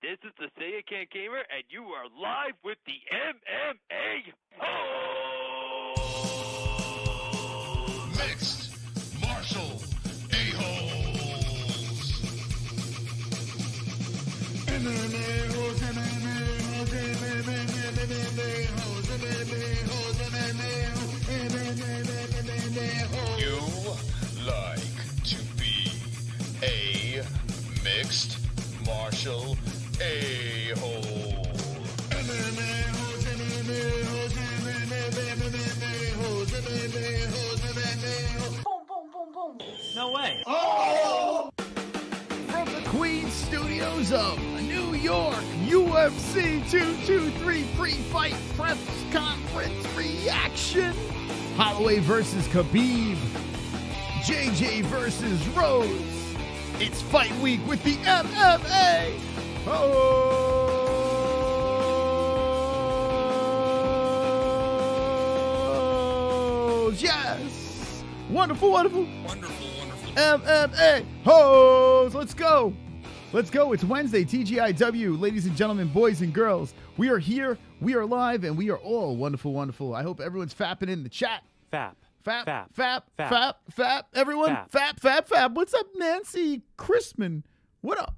This is the Say It Can't Gamer, and you are live with the MMA-Holes! Mixed martial a-holes. MMA-Holes, MMA-Holes, MMA-Holes, MMA-Holes, MMA-Holes. You like to be a mixed martial a-hole. MMA-Holes, MMA-Holes, MMA-Holes, MMA-Holes, MMA-Holes. Boom, boom, boom, boom. No way. Oh! From the Queen Studios of New York, UFC 223 pre-fight press conference reaction. Holloway versus Khabib. JJ versus Rose. It's fight week with the MMA-Holes. Yes. Wonderful, wonderful. Wonderful, wonderful. MMA-Holes. Let's go. Let's go. It's Wednesday, TGIW. Ladies and gentlemen, boys and girls, we are here, we are live, and we are all wonderful, wonderful. I hope everyone's fapping in the chat. Fap. Fap, Fap. fap, Fap. fap, fap. Everyone, Fap. fap. What's up, Nancy Chrisman? What up?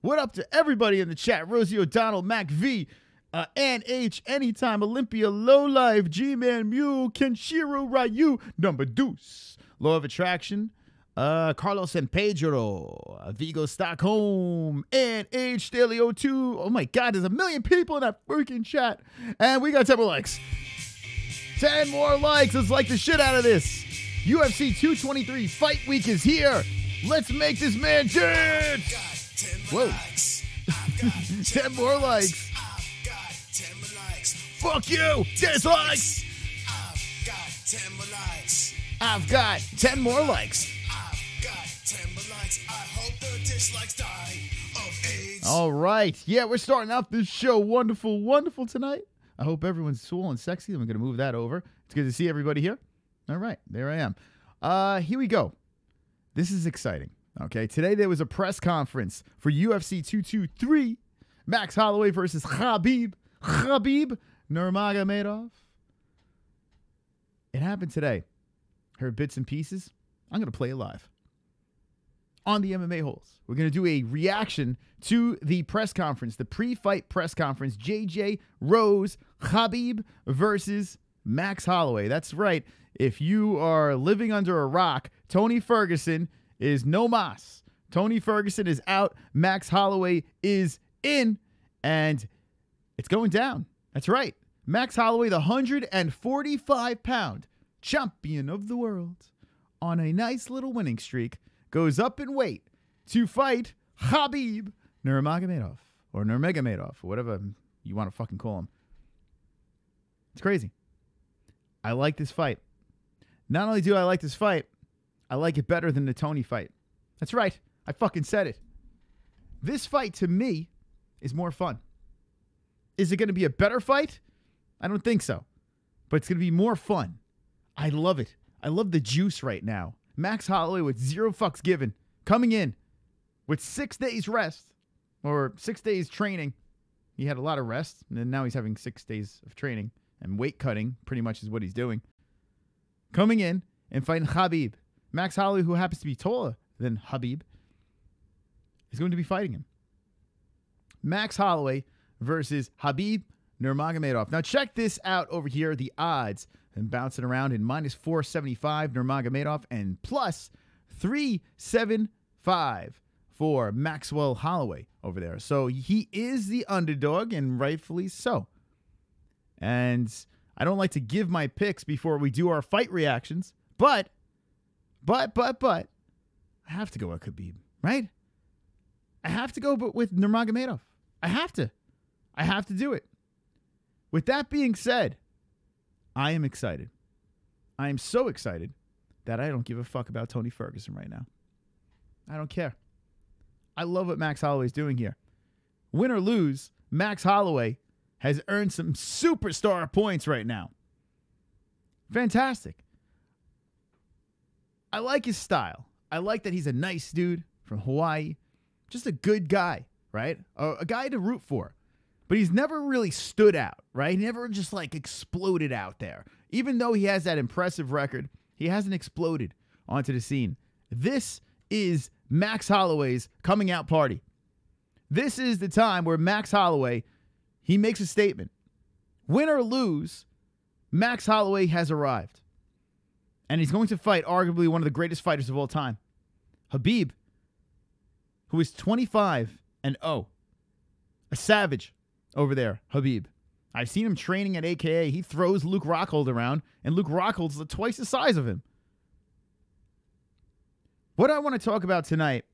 What up to everybody in the chat? Rosie O'Donnell, Mac V, Ann H, Anytime, Olympia, Low Life, G-Man, Mew, Kenshiro, Ryu, Number Deuce, Law of Attraction, Carlos and Pedro, Vigo Stockholm, Ann H, Staley 02. Oh my God, there's a million people in that freaking chat. And we got 10 more likes. 10 more likes. Let's like the shit out of this. UFC 223 Fight Week is here. Let's make this man dance. Whoa. 10 more likes. Fuck you. 10 likes. I've got 10 more likes. All right. Yeah, we're starting out this show wonderful, wonderful tonight. I hope everyone's swole and sexy. I'm going to move that over. It's good to see everybody here. All right. There I am. Here we go. This is exciting. Okay. Today there was a press conference for UFC 223. Max Holloway versus Khabib Nurmagomedov. It happened today. Heard bits and pieces. I'm going to play it live on the MMA-Holes. We're going to do a reaction to the press conference, the pre-fight press conference, JJ, Rose, Khabib versus Max Holloway. That's right. If you are living under a rock, Tony Ferguson is no mas. Tony Ferguson is out. Max Holloway is in, and it's going down. That's right. Max Holloway, the 145-pound champion of the world, on a nice little winning streak, goes up in weight to fight Khabib Nurmagomedov, or Nurmagomedov, or whatever you want to fucking call him. It's crazy. I like this fight. Not only do I like this fight, I like it better than the Tony fight. That's right. I fucking said it. This fight, to me, is more fun. Is it going to be a better fight? I don't think so. But it's going to be more fun. I love it. I love the juice right now. Max Holloway with 0 fucks given, coming in with 6 days rest, or 6 days training. He had a lot of rest, and then now he's having 6 days of training, and weight cutting pretty much is what he's doing. Coming in and fighting Khabib. Max Holloway, who happens to be taller than Khabib, is going to be fighting him. Max Holloway versus Khabib Nurmagomedov. Now check this out over here, the odds. And bouncing around in -475 Nurmagomedov and +375 for Maxwell Holloway over there. So he is the underdog, and rightfully so. And I don't like to give my picks before we do our fight reactions, but I have to go with Khabib, right? I have to go with Nurmagomedov. I have to do it. With that being said, I am excited. I am so excited that I don't give a fuck about Tony Ferguson right now. I don't care. I love what Max Holloway is doing here. Win or lose, Max Holloway has earned some superstar points right now. Fantastic. I like his style. I like that he's a nice dude from Hawaii. Just a good guy. right? A guy to root for. But he's never really stood out, right? He never just like exploded out there. Even though he has that impressive record, he hasn't exploded onto the scene. This is Max Holloway's coming out party. This is the time where Max Holloway, he makes a statement. Win or lose, Max Holloway has arrived. And he's going to fight arguably one of the greatest fighters of all time. Khabib, who is 25-0. A savage over there, Khabib. I've seen him training at AKA. He throws Luke Rockhold around, and Luke Rockhold's twice the size of him. What I want to talk about tonight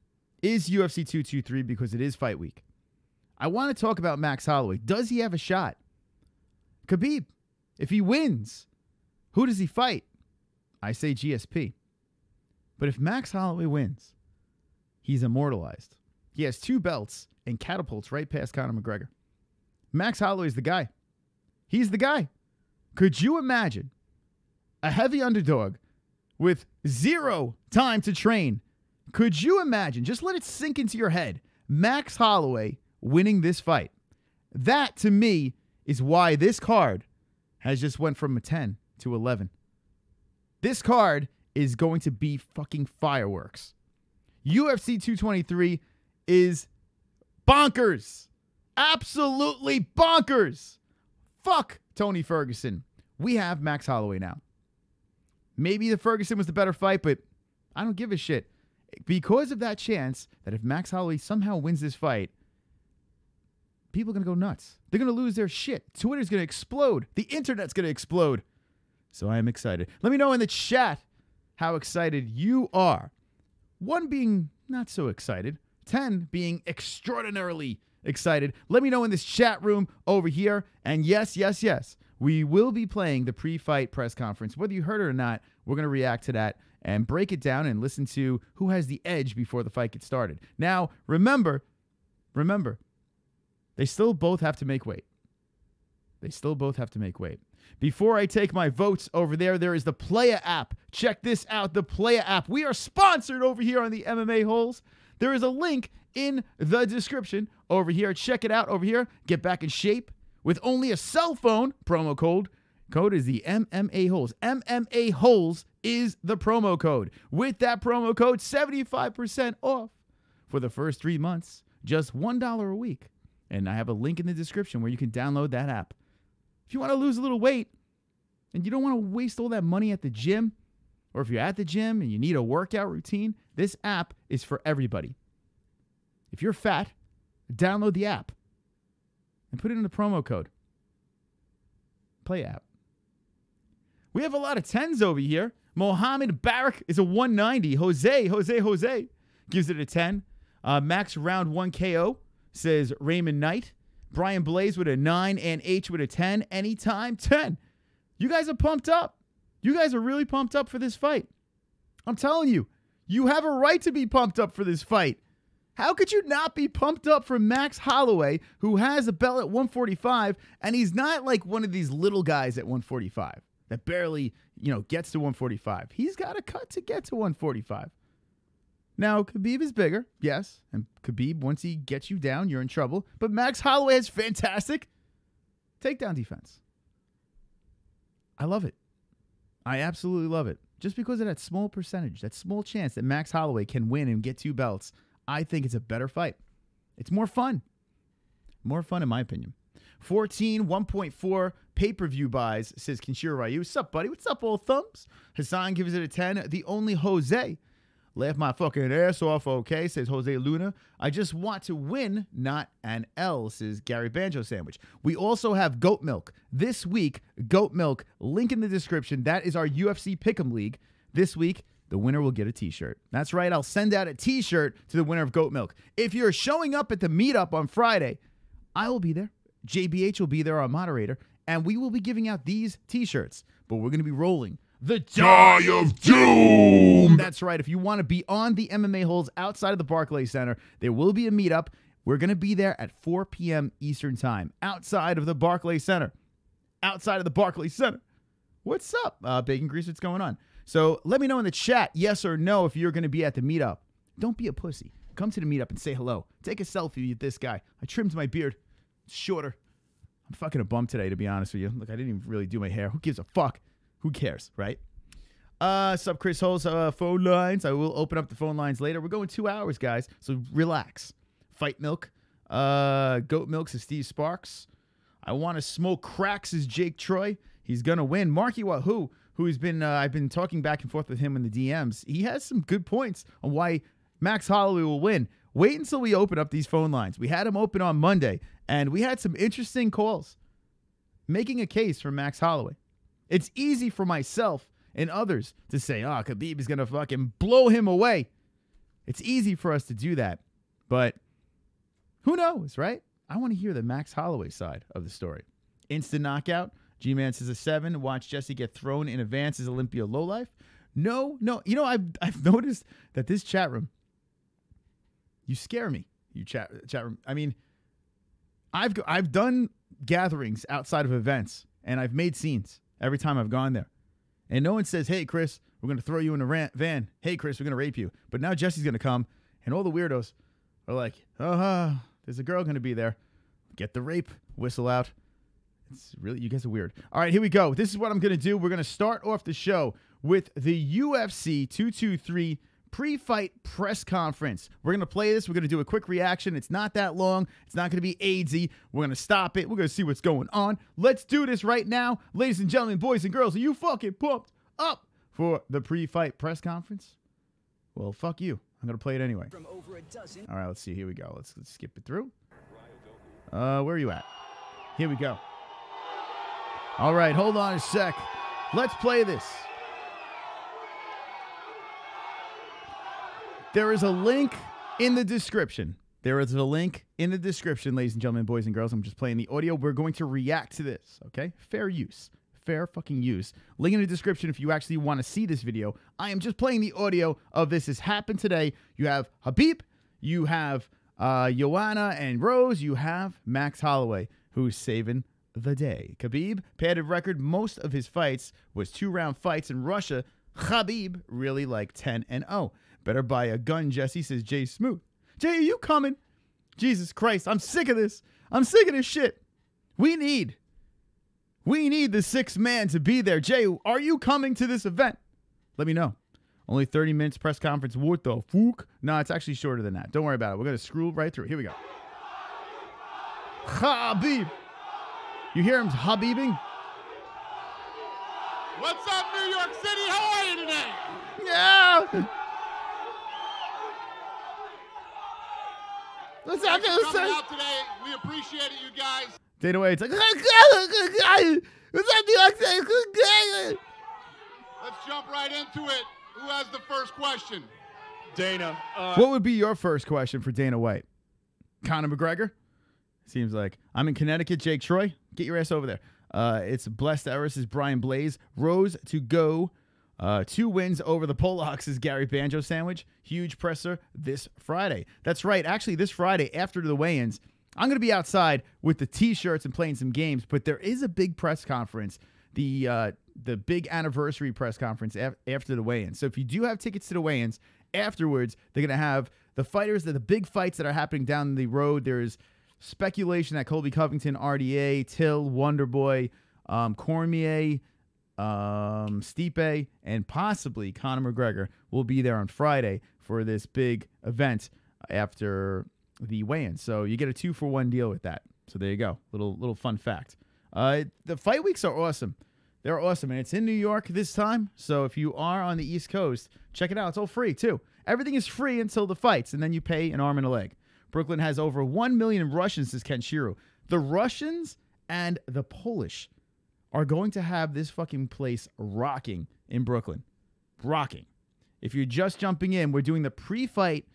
is UFC 223 because it is fight week. I want to talk about Max Holloway. Does he have a shot? Khabib, if he wins, who does he fight? I say GSP. But if Max Holloway wins, he's immortalized. He has 2 belts and catapults right past Conor McGregor. Max Holloway is the guy. He's the guy. Could you imagine a heavy underdog with 0 time to train? Could you imagine, just let it sink into your head, Max Holloway winning this fight? That, to me, is why this card has just went from a 10 to 11. This card is going to be fucking fireworks. UFC 223 is bonkers. Absolutely bonkers. Fuck Tony Ferguson. We have Max Holloway now. Maybe the Ferguson was the better fight, but I don't give a shit. Because of that chance that if Max Holloway somehow wins this fight, people are going to go nuts. They're going to lose their shit. Twitter's going to explode. The internet's going to explode. So I am excited. Let me know in the chat how excited you are. 1 being not so excited. 10 being extraordinarily excited. Let me know in this chat room over here. And yes, yes, yes, we will be playing the pre-fight press conference. Whether you heard it or not, we're going to react to that and break it down and listen to who has the edge before the fight gets started. Now, remember, they still both have to make weight. They still both have to make weight. Before I take my votes over there, there is the Playa app. Check this out, the Playa app. We are sponsored over here on the MMA-Holes. There is a link in the description over here. Check it out over here. Get back in shape with only a cell phone. Promo code. Code is the MMA-Holes. MMA-Holes is the promo code. With that promo code, 75% off for the first 3 months. Just $1 a week. And I have a link in the description where you can download that app. If you want to lose a little weight and you don't want to waste all that money at the gym, or if you're at the gym and you need a workout routine, this app is for everybody. If you're fat, download the app and put it in the promo code. Play app. We have a lot of 10s over here. Mohammed Barak is a 190. Jose gives it a 10. Max round 1 KO says Raymond Knight. Brian Blaze with a 9 and H with a 10. Anytime 10. You guys are pumped up. You guys are really pumped up for this fight. I'm telling you, you have a right to be pumped up for this fight. How could you not be pumped up for Max Holloway, who has a belt at 145, and he's not like one of these little guys at 145 that barely, gets to 145. He's got a cut to get to 145. Now, Khabib is bigger, yes, and Khabib, once he gets you down, you're in trouble. But Max Holloway has fantastic takedown defense. I love it. I absolutely love it. Just because of that small percentage, that small chance that Max Holloway can win and get 2 belts, I think it's a better fight. It's more fun. More fun, in my opinion. 14, 1.4 pay-per-view buys, says Kinshiro Ryu. What's up, buddy? What's up, old thumbs? Hassan gives it a 10. The only Jose. Laugh my fucking ass off, okay, says Jose Luna. I just want to win, not an L, says Gary Banjo Sandwich. We also have Goat Milk. This week, Goat Milk, link in the description. That is our UFC Pick'em League. This week, the winner will get a t-shirt. That's right, I'll send out a t-shirt to the winner of Goat Milk. If you're showing up at the meetup on Friday, I will be there. JBH will be there, our moderator, and we will be giving out these t-shirts. But we're going to be rolling the Die of Doom! That's right. If you want to be on the MMA-Holes outside of the Barclays Center, there will be a meetup. We're going to be there at 4 p.m. Eastern Time, outside of the Barclays Center. Outside of the Barclays Center. What's up, Bacon Grease? What's going on? So let me know in the chat, yes or no, if you're going to be at the meetup. Don't be a pussy. come to the meetup and say hello. Take a selfie with this guy. I trimmed my beard. It's shorter. I'm fucking a bum today, to be honest with you. Look, I didn't even really do my hair. Who gives a fuck? Who cares, right? Sup, Chris Holes, phone lines. I will open up the phone lines later. We're going 2 hours, guys, so relax. Fight Milk. Goat Milks is Steve Sparks. I want to smoke cracks is Jake Troy. He's going to win. Marky Wahoo, who's been, I've been talking back and forth with him in the DMs. He has some good points on why Max Holloway will win. Wait until we open up these phone lines. We had them open on Monday, and we had some interesting calls making a case for Max Holloway. It's easy for myself and others to say, oh, Khabib is going to fucking blow him away. It's easy for us to do that, but who knows, right? I want to hear the Max Holloway side of the story. Instant knockout. G-Man says a 7. Watch Jessie get thrown in advance as Olympia lowlife. No. You know, I've noticed that this chat room, you scare me, you chat room. I mean, I've done gatherings outside of events, and I've made scenes every time I've gone there. And no one says, hey, Chris, we're going to throw you in a van. Hey, Chris, we're going to rape you. But now Jessie's going to come, and all the weirdos are like, there's a girl going to be there. Get the rape whistle out. It's really, you guys are weird. All right, here we go. This is what I'm going to do. We're going to start off the show with the UFC 223 pre-fight press conference. We're going to play this. We're going to do a quick reaction. It's not that long. It's not going to be AIDSy. We're going to stop it. We're going to see what's going on. Let's do this right now. Ladies and gentlemen, boys and girls, are you fucking pumped up for the pre-fight press conference? Well, fuck you. I'm going to play it anyway. All right, let's see. Here we go. Let's skip it through. Where are you at? Here we go. All right, hold on a sec. Let's play this. There is a link in the description. There is a link in the description, ladies and gentlemen, boys and girls. I'm just playing the audio. We're going to react to this, okay? Fair use. Fair fucking use. Link in the description if you actually want to see this video. I am just playing the audio of this. Has happened today. You have Khabib. You have Joanna and Rose. You have Max Holloway, who's saving the day. Khabib, padded record. Most of his fights was 2-round fights in Russia. Khabib really like 10-0. Better buy a gun, Jessie, says Jay Smooth. Jay, are you coming? Jesus Christ, I'm sick of this. I'm sick of this shit. We need the 6th man to be there. Jay, are you coming to this event? Let me know. Only 30 minutes press conference. What the fuck? No, it's actually shorter than that. Don't worry about it. We're going to scroll right through. Here we go. Khabib. You hear him Khabibing? What's up, New York City? How are you today? Yeah. What's up, Thanks for coming out today. We appreciate it, you guys. Dana White's like, what's up, New York City? Let's jump right into it. Who has the first question? Dana. What would be your first question for Dana White? Conor McGregor? Seems like I'm in Connecticut. Jake Troy, get your ass over there. It's Blessed Eris is Brian Blaze. Rose to go. 2 wins over the Polacks is Gary Banjo Sandwich. Huge presser this Friday. That's right. Actually, this Friday after the weigh-ins, I'm going to be outside with the T-shirts and playing some games. But there is a big press conference, the big anniversary press conference after the weigh-ins. So if you do have tickets to the weigh-ins, afterwards they're going to have the fighters, the big fights that are happening down the road. There's speculation that Colby Covington, RDA, Till, Wonderboy, Cormier, Stipe, and possibly Conor McGregor will be there on Friday for this big event after the weigh-in. So you get a 2-for-1 deal with that. So there you go. Little fun fact. The fight weeks are awesome. They're awesome, and it's in New York this time. So if you are on the East Coast, check it out. It's all free too. Everything is free until the fights, and then you pay an arm and a leg. Brooklyn has over 1 million Russians, says Ken Shiro. The Russians and the Polish are going to have this fucking place rocking in Brooklyn. Rocking. If you're just jumping in, we're doing the pre-fight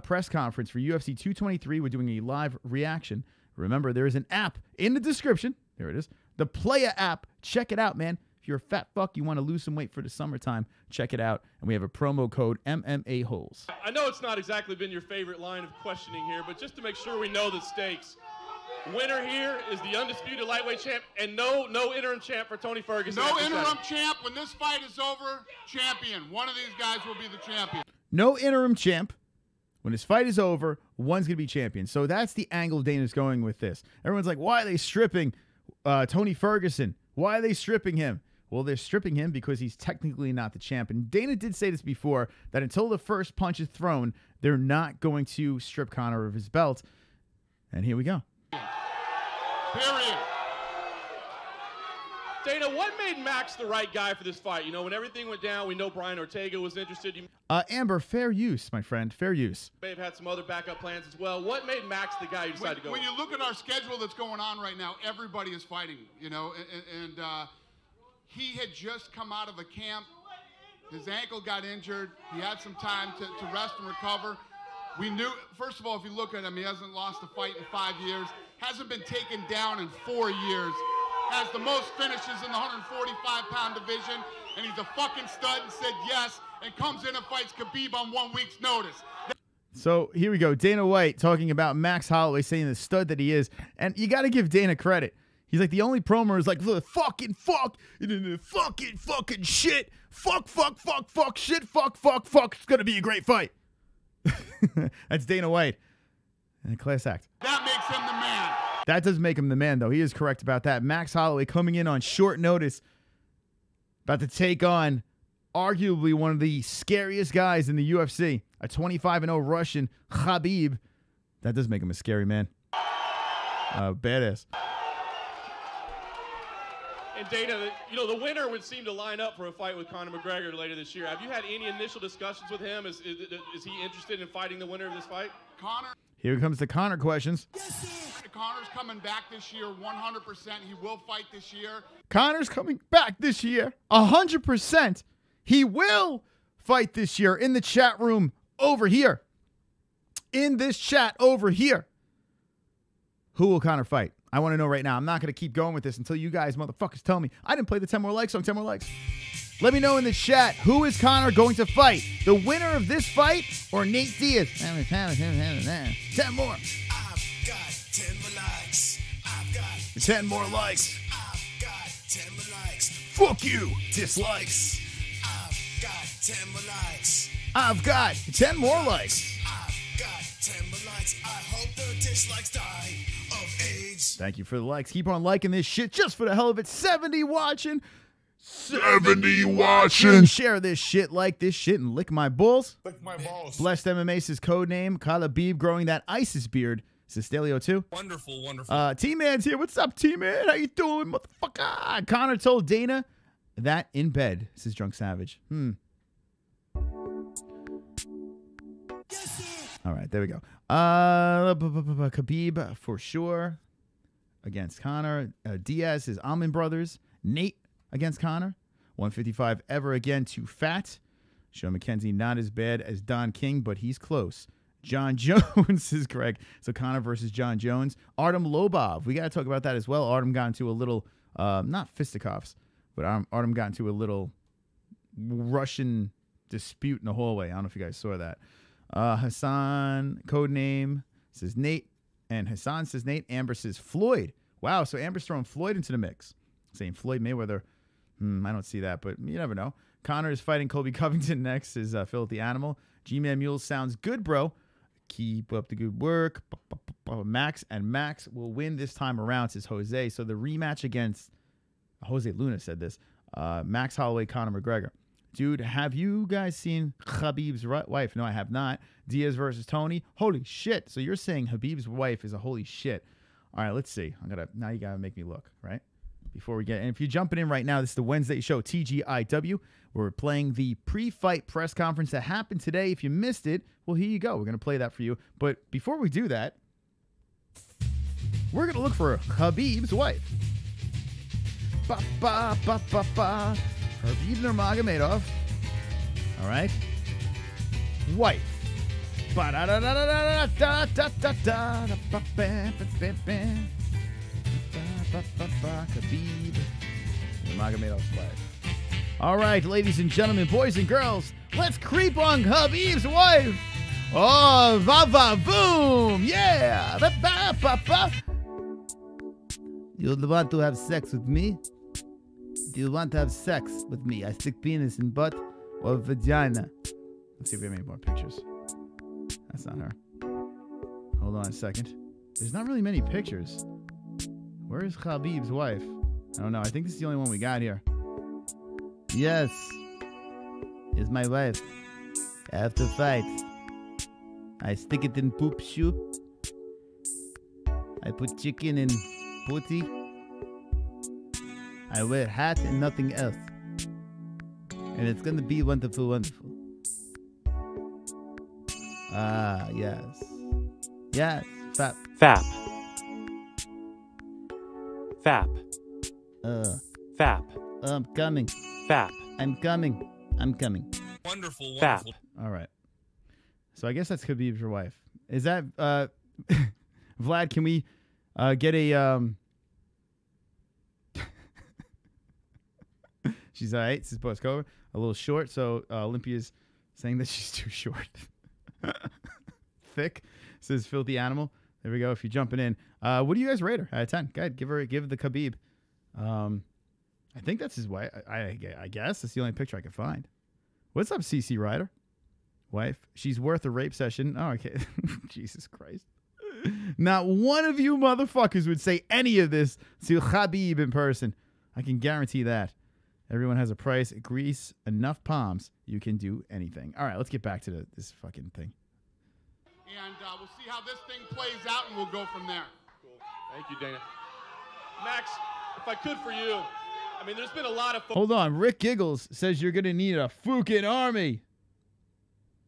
press conference for UFC 223. We're doing a live reaction. Remember, there is an app in the description. There it is. The Playa app. Check it out, man. If you're a fat fuck, you want to lose some weight for the summertime, check it out. And we have a promo code MMA-Holes. I know it's not exactly been your favorite line of questioning here, but just to make sure we know the stakes, winner here is the undisputed lightweight champ, and no interim champ for Tony Ferguson. No interim champ. When this fight is over, champion. One of these guys will be the champion. No interim champ. When this fight is over, one's going to be champion. So that's the angle Dana's going with this. Everyone's like, why are they stripping Tony Ferguson? Why are they stripping him? Well, they're stripping him because he's technically not the champ. And Dana did say this before, that until the first punch is thrown, they're not going to strip Conor of his belt. And here we go. Period. Dana, what made Max the right guy for this fight? You know, when everything went down, we know Brian Ortega was interested. You Amber, fair use, my friend, fair use. may have had some other backup plans as well. What made Max the guy you decided to go When with? you look at our schedule that's going on right now, everybody is fighting, you know, and he had just come out of a camp. His ankle got injured. He had some time to rest and recover. We knew, first of all, if you look at him, he hasn't lost a fight in 5 years, hasn't been taken down in 4 years, has the most finishes in the 145-pound division, and he's a fucking stud and said yes, and comes in and fights Khabib on 1 week's notice. So here we go. Dana White talking about Max Holloway, saying the stud that he is. And you got to give Dana credit. He's like, the only promo is like, fucking shit. Fuck, shit, fuck. It's going to be a great fight. That's Dana White. And a class act. That makes him the man. That does make him the man, though. He is correct about that. Max Holloway coming in on short notice, about to take on arguably one of the scariest guys in the UFC, a 25-0 Russian, Khabib. That does make him a scary man. Badass. And Dana, you know, the winner would seem to line up for a fight with Conor McGregor later this year. Have you had any initial discussions with him? Is he interested in fighting the winner of this fight? Conor. Here comes the Conor questions. Conor's coming back this year 100%. He will fight this year. Conor's coming back this year 100%. He will fight this year. In the chat room over here. In this chat over here. Who will Conor fight? I want to know right now. I'm not going to keep going with this until you guys motherfuckers tell me. I didn't play the 10 more likes song. 10 more likes. Let me know in the chat, who is Conor going to fight? The winner of this fight or Nate Diaz? 10 more. I've got 10 more likes. I've got 10 more likes. I've got 10 more likes. Fuck you. Dislikes. I've got 10 more likes. I've got 10 more likes. I've got 10 more likes. I hope the dislikes die of AIDS. Thank you for the likes. Keep on liking this shit just for the hell of it. 70 watching. 70 watching. Share this shit, like this shit, and lick my balls. Lick my balls. Blessed MMA is his code name. Khabib growing that ISIS beard. Is this Stelio too? Wonderful, wonderful. T-Man's here. What's up, T-Man? How you doing, motherfucker? Conor told Dana that in bed. This is Drunk Savage. All right, there we go. Khabib for sure against Conor. Diaz is Almond Brothers. Nate against Conor. 155 ever again too fat. Sean McKenzie not as bad as Don King, but he's close. John Jones is correct. So Conor versus John Jones. Artem Lobov. We got to talk about that as well. Artem got into a little, not fisticuffs, but Artem got into a little Russian dispute in the hallway. I don't know if you guys saw that. Hassan, code name, says Nate. And Hassan says Nate. Amber says Floyd. Wow, so Amber's throwing Floyd into the mix. Saying Floyd Mayweather. I don't see that, but you never know. Conor is fighting Colby Covington next. Is Filthy Animal. G-Man Mule sounds good, bro. Keep up the good work. Max will win this time around, says Jose. So the rematch against Jose Luna said this. Max Holloway, Conor McGregor. Dude, have you guys seen Khabib's wife? No, I have not. Diaz versus Tony. Holy shit. So you're saying Khabib's wife is a holy shit. All right, let's see. Now you got to make me look, right? Before we get, and if you're jumping in right now, this is the Wednesday show, TGIW. We're playing the pre-fight press conference that happened today. If you missed it, well, here you go. We're going to play that for you. But before we do that, we're going to look for Khabib's wife. Khabib Nurmagomedov. All right. Wife. Khabib Nurmagomedov's wife. All right, ladies and gentlemen, boys and girls, let's creep on Khabib's wife. Oh, va-va-boom. Yeah. You want to have sex with me? Do you want to have sex with me? I stick penis in butt or vagina. Let's see if we have any more pictures. That's not her. Hold on a second. There's not really many pictures. Where is Khabib's wife? I don't know. I think this is the only one we got here. Yes. It's my wife. After fight, I stick it in poop soup. I put chicken in putty. I wear hat and nothing else. And it's gonna be wonderful, wonderful. Ah, yes. Yes, fap. Fap. Fap. Fap. I'm coming. Fap. I'm coming. I'm coming. Wonderful, Fap. wonderful. All right. So I guess that's Khabib's wife. Is that Vlad? Can we get a She's all right. This is post cover. A little short. So Olympia's saying that she's too short. Thick. Says filthy animal. There we go. If you're jumping in, what do you guys rate her out of 10? Go ahead, give the Khabib. I think that's his wife. I guess that's the only picture I could find. What's up, CC Ryder? Wife. She's worth a rape session. Oh, okay. Jesus Christ. Not one of you motherfuckers would say any of this to Khabib in person. I can guarantee that. Everyone has a price. Grease enough palms. You can do anything. All right, let's get back to this fucking thing. And we'll see how this thing plays out, and we'll go from there. Cool. Thank you, Dana. Max, if I could for you, I mean, there's been a lot of... Hold on. Rick Giggles says you're going to need a fucking army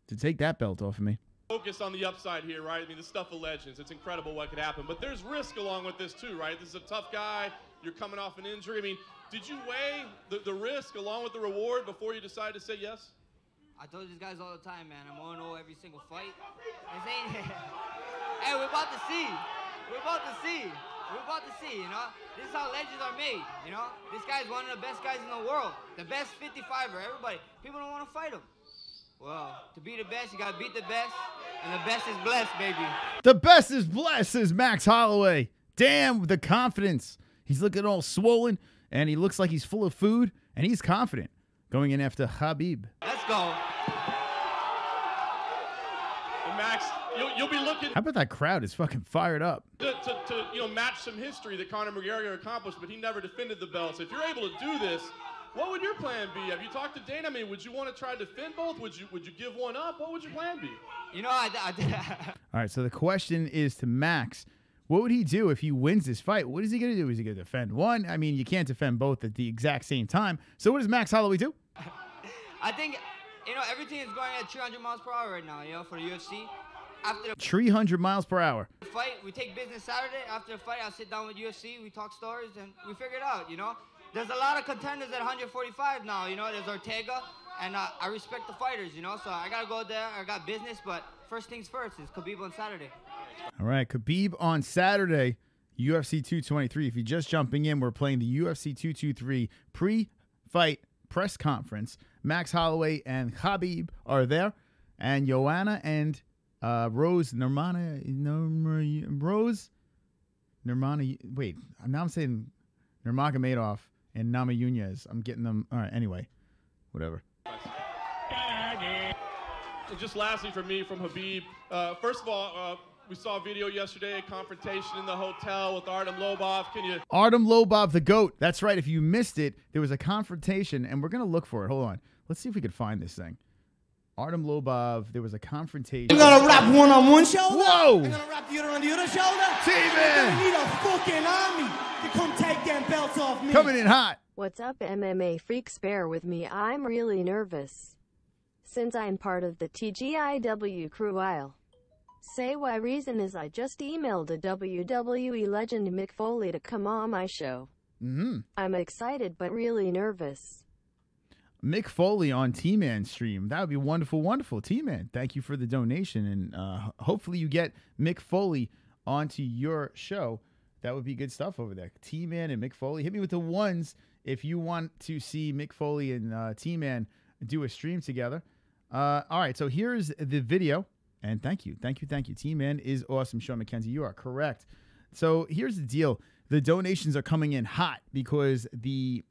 to take that belt off of me. Focus on the upside here, right? I mean, the stuff of legends. It's incredible what could happen. But there's risk along with this, too, right? This is a tough guy. You're coming off an injury. I mean, did you weigh the risk along with the reward before you decided to say yes? I told these guys all the time, man, I'm 1-0 every single fight. This ain't... Hey, we're about to see. We're about to see. We're about to see, you know? This is how legends are made, you know? This guy's one of the best guys in the world. The best 55er, everybody. People don't want to fight him. Well, to be the best, you got to beat the best. And the best is blessed, baby. The best is blessed, says Max Holloway. Damn, the confidence. He's looking all swollen, and he looks like he's full of food, and he's confident going in after Khabib. Let's go. And Max, you'll be looking How about that crowd is fucking fired up? to match some history that Conor McGregor accomplished, but he never defended the belt. So if you're able to do this, what would your plan be? Have you talked to Dana? I mean, would you want to try to defend both? Would you give one up? What would your plan be? You know, All right, so the question is to Max. What would he do if he wins this fight? What is he going to do? Is he going to defend one? I mean, you can't defend both at the exact same time. So what does Max Holloway do? I think, you know, everything is going at 300 miles per hour right now, you know, for the UFC. After the 300 miles per hour. fight, we take business Saturday. After the fight, I'll sit down with UFC, we talk stories, and we figure it out, you know? There's a lot of contenders at 145 now, you know? There's Ortega, and I respect the fighters, you know? So I got to go there. I got business, but first things first is Khabib on Saturday. All right, Khabib on Saturday, UFC 223. If you're just jumping in, we're playing the UFC 223 pre-fight press conference. Max Holloway and Khabib are there, and Joanna and Rose Nurmagomedov. Wait, now I'm saying Nurmagomedov and Namajunas. I'm getting them. All right, anyway, whatever. And just lastly for me, from Khabib, first of all, we saw a video yesterday, a confrontation in the hotel with Artem Lobov. Can you... Artem Lobov, the GOAT. That's right. If you missed it, there was a confrontation, and we're going to look for it. Hold on. Let's see if we could find this thing. Artem Lobov, there was a confrontation. I'm gonna wrap one on one shoulder. Whoa! I'm gonna wrap the other on the other shoulder. T-Man! You're gonna need a fucking army to come take them belts off me. Coming in hot. What's up, MMA freaks? Bear with me, I'm really nervous. Since I'm part of the TGIW crew, I'll say why. Reason is I just emailed a WWE legend Mick Foley to come on my show. I'm excited but really nervous. Mick Foley on T-Man stream. That would be wonderful, wonderful. T-Man, thank you for the donation, and hopefully you get Mick Foley onto your show. That would be good stuff over there. T-Man and Mick Foley. Hit me with the ones if you want to see Mick Foley and T-Man do a stream together. All right, so here's the video, and thank you. T-Man is awesome. Sean McKenzie, you are correct. So here's the deal. The donations are coming in hot because the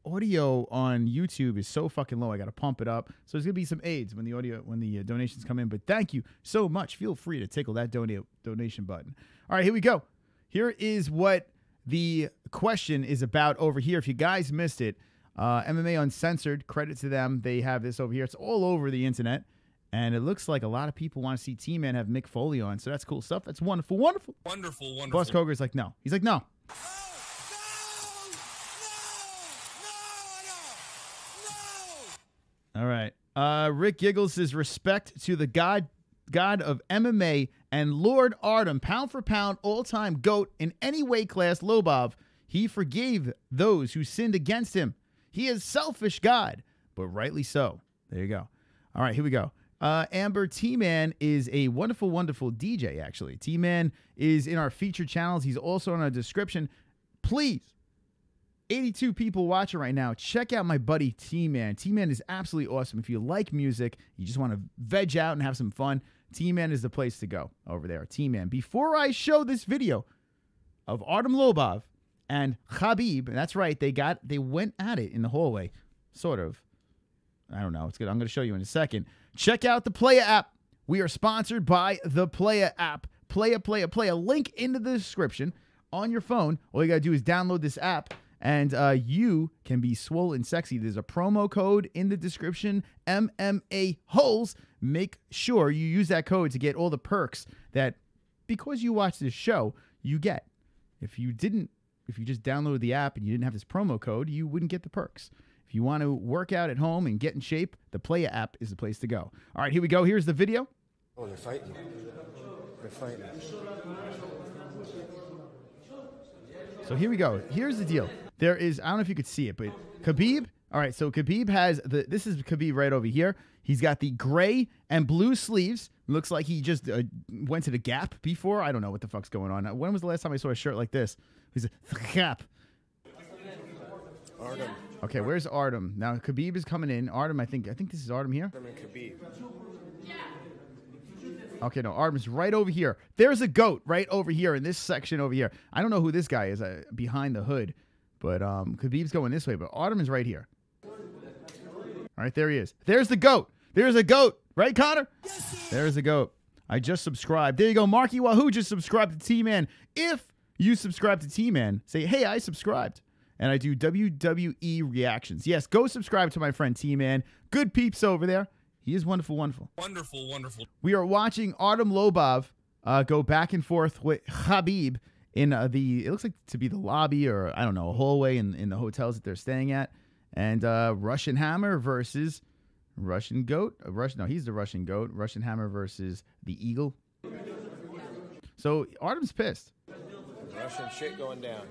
audio on YouTube is so fucking low. I got to pump it up. So there's going to be some aids when the donations come in. But thank you so much. Feel free to tickle that donation button. All right, here we go. Here is what the question is about over here. If you guys missed it, MMA Uncensored, credit to them. They have this over here. It's all over the internet. And it looks like a lot of people want to see T-Man have Mick Foley on. So that's cool stuff. That's wonderful, wonderful. Wonderful, wonderful. Boss Koger's like, no. He's like, no. All right. Rick Giggles says, respect to the god of MMA and Lord Artem, pound for pound, all-time GOAT in any weight class, Lobov. He forgave those who sinned against him. He is selfish God, but rightly so. There you go. All right, here we go. Amber, T-Man is a wonderful, wonderful DJ, actually. T-Man is in our featured channels. He's also in our description. Please, 82 people watching right now. Check out my buddy T-Man. T-Man is absolutely awesome. If you like music, you just want to veg out and have some fun, T-Man is the place to go over there. T-Man. Before I show this video of Artem Lobov and Khabib, and that's right, they went at it in the hallway, sort of. I don't know. It's good. I'm going to show you in a second. Check out the Playa app. We are sponsored by the Playa app. Playa. Link in the description on your phone. All you got to do is download this app, and you can be swole and sexy. There's a promo code in the description, MMA-Holes. Make sure you use that code to get all the perks that, because you watch this show, you get. If you just downloaded the app and you didn't have this promo code, you wouldn't get the perks. If you want to work out at home and get in shape, the Playa app is the place to go. All right, here we go. Here's the video. Oh, they're fighting. They're fighting. So here we go. Here's the deal. There is, I don't know if you could see it, but Khabib. All right, so Khabib has this is Khabib right over here. He's got the gray and blue sleeves. Looks like he just went to the Gap before. I don't know what the fuck's going on. When was the last time I saw a shirt like this? He's a Gap. Artem. Okay, where's Artem? Now Khabib is coming in. Artem, I think this is Artem here. Artem and Khabib. Okay, no, Artem's right over here. There's a goat right over here in this section over here. I don't know who this guy is behind the hood, but Khabib's going this way, but Artem is right here. All right, there he is. There's the goat. There's a goat. Right, Conor? Yes, there's a goat. I just subscribed. There you go. Marky Wahoo just subscribed to T-Man. If you subscribe to T-Man, say, hey, I subscribed. And I do WWE reactions. Yes, go subscribe to my friend T-Man. Good peeps over there. He is wonderful, wonderful. Wonderful, wonderful. We are watching Artem Lobov go back and forth with Khabib in it looks like to be the lobby or, I don't know, a hallway in the hotels that they're staying at. And Russian Hammer versus Russian Goat. No, he's the Russian Goat. Russian Hammer versus the Eagle. So Artem's pissed. Russian shit going down.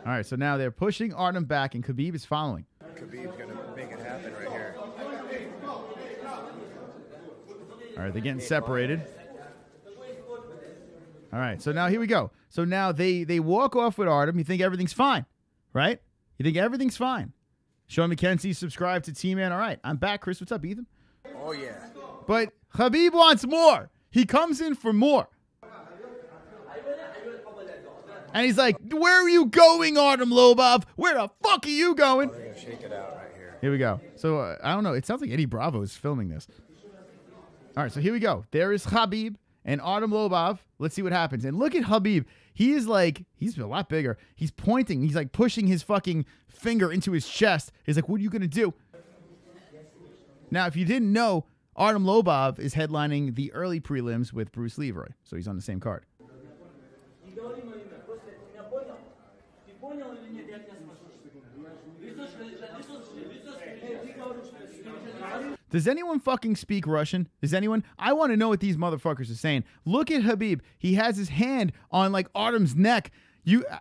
All right, so now they're pushing Artem back, and Khabib is following. Khabib's going to make it happen right here. All right, they're getting separated. All right, so now here we go. So now they walk off with Artem. You think everything's fine, right? You think everything's fine. Sean McKenzie, subscribe to T-Man. All right, I'm back. Chris, what's up, Ethan? Oh, yeah. But Khabib wants more. He comes in for more. And he's like, where are you going, Artem Lobov? Where the fuck are you going? Oh, they're going to shake it out right here. Here we go. So, I don't know. It sounds like Eddie Bravo is filming this. All right, so here we go. There is Khabib and Artem Lobov. Let's see what happens. And look at Khabib. He is like, he's a lot bigger. He's pointing. He's like pushing his fucking finger into his chest. He's like, what are you going to do? Now, if you didn't know, Artem Lobov is headlining the early prelims with Bruce Leroy. So he's on the same card. Does anyone fucking speak Russian? Does anyone? I want to know what these motherfuckers are saying. Look at Khabib. He has his hand on like Artem's neck.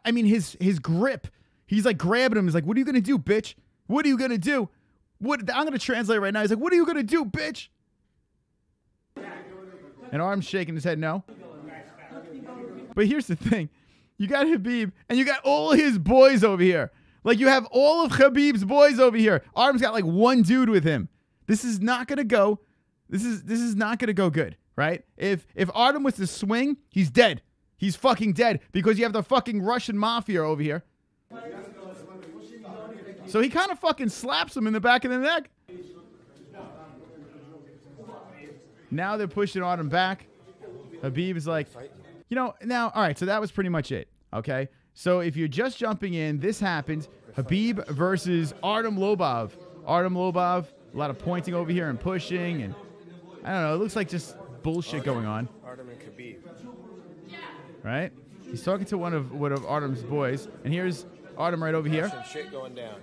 I mean his grip. He's like grabbing him. He's like, what are you gonna do, bitch? What are you gonna do? I'm gonna translate right now. He's like, what are you gonna do, bitch? And Artem's shaking his head no. But here's the thing. You got Khabib and you got all his boys over here. Like you have all of Khabib's boys over here. Artem's got like one dude with him. This is not gonna go. This is not gonna go good, right? If Artem was to swing, he's dead. He's fucking dead because you have the fucking Russian mafia over here. So he kind of fucking slaps him in the back of the neck. Now they're pushing Artem back. Khabib is like, you know, now, all right, so that was pretty much it, okay? So if you're just jumping in, this happened. Khabib versus Artem Lobov. Artem Lobov, a lot of pointing over here and pushing, and I don't know, it looks like just bullshit going on. Artem and Khabib. Right? He's talking to one of Artem's boys, and here's Artem right over here. Russian shit going down.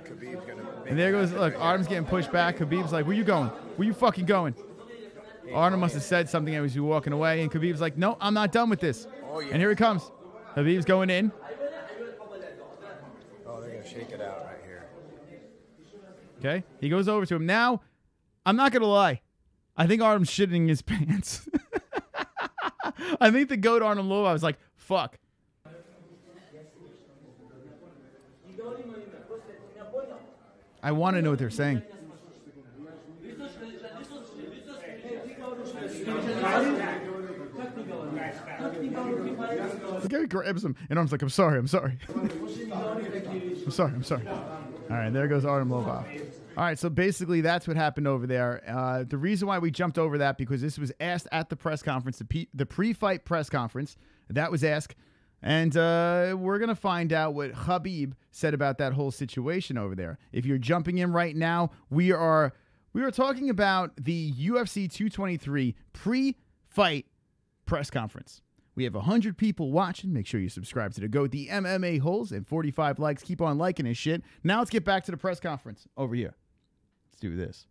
Khabib's gonna And there goes, look, Artem's getting pushed back. Khabib's like, where you going? Where you fucking going? Artem must have said something as he was walking away, and Khabib's like, no, I'm not done with this. Oh, yeah. And here he comes. Khabib's going in. Oh, they're gonna shake it out right here. Okay? He goes over to him. Now, I'm not going to lie. I think Artem's shitting his pants. I think the GOAT Artem Lobov was like, fuck. I want to know what they're saying. The guy grabs him, and Artem's like, I'm sorry, I'm sorry. I'm sorry, I'm sorry. All right, there goes Artem Lobov. All right, so basically that's what happened over there. The reason why we jumped over that, because this was asked at the press conference, the pre-fight press conference. That was asked. And we're going to find out what Khabib said about that whole situation over there. If you're jumping in right now, we are talking about the UFC 223 pre-fight press conference. We have 100 people watching. Make sure you subscribe to the GOAT, the MMA-Holes, and 45 likes. Keep on liking his shit. Now let's get back to the press conference over here. Let's do this.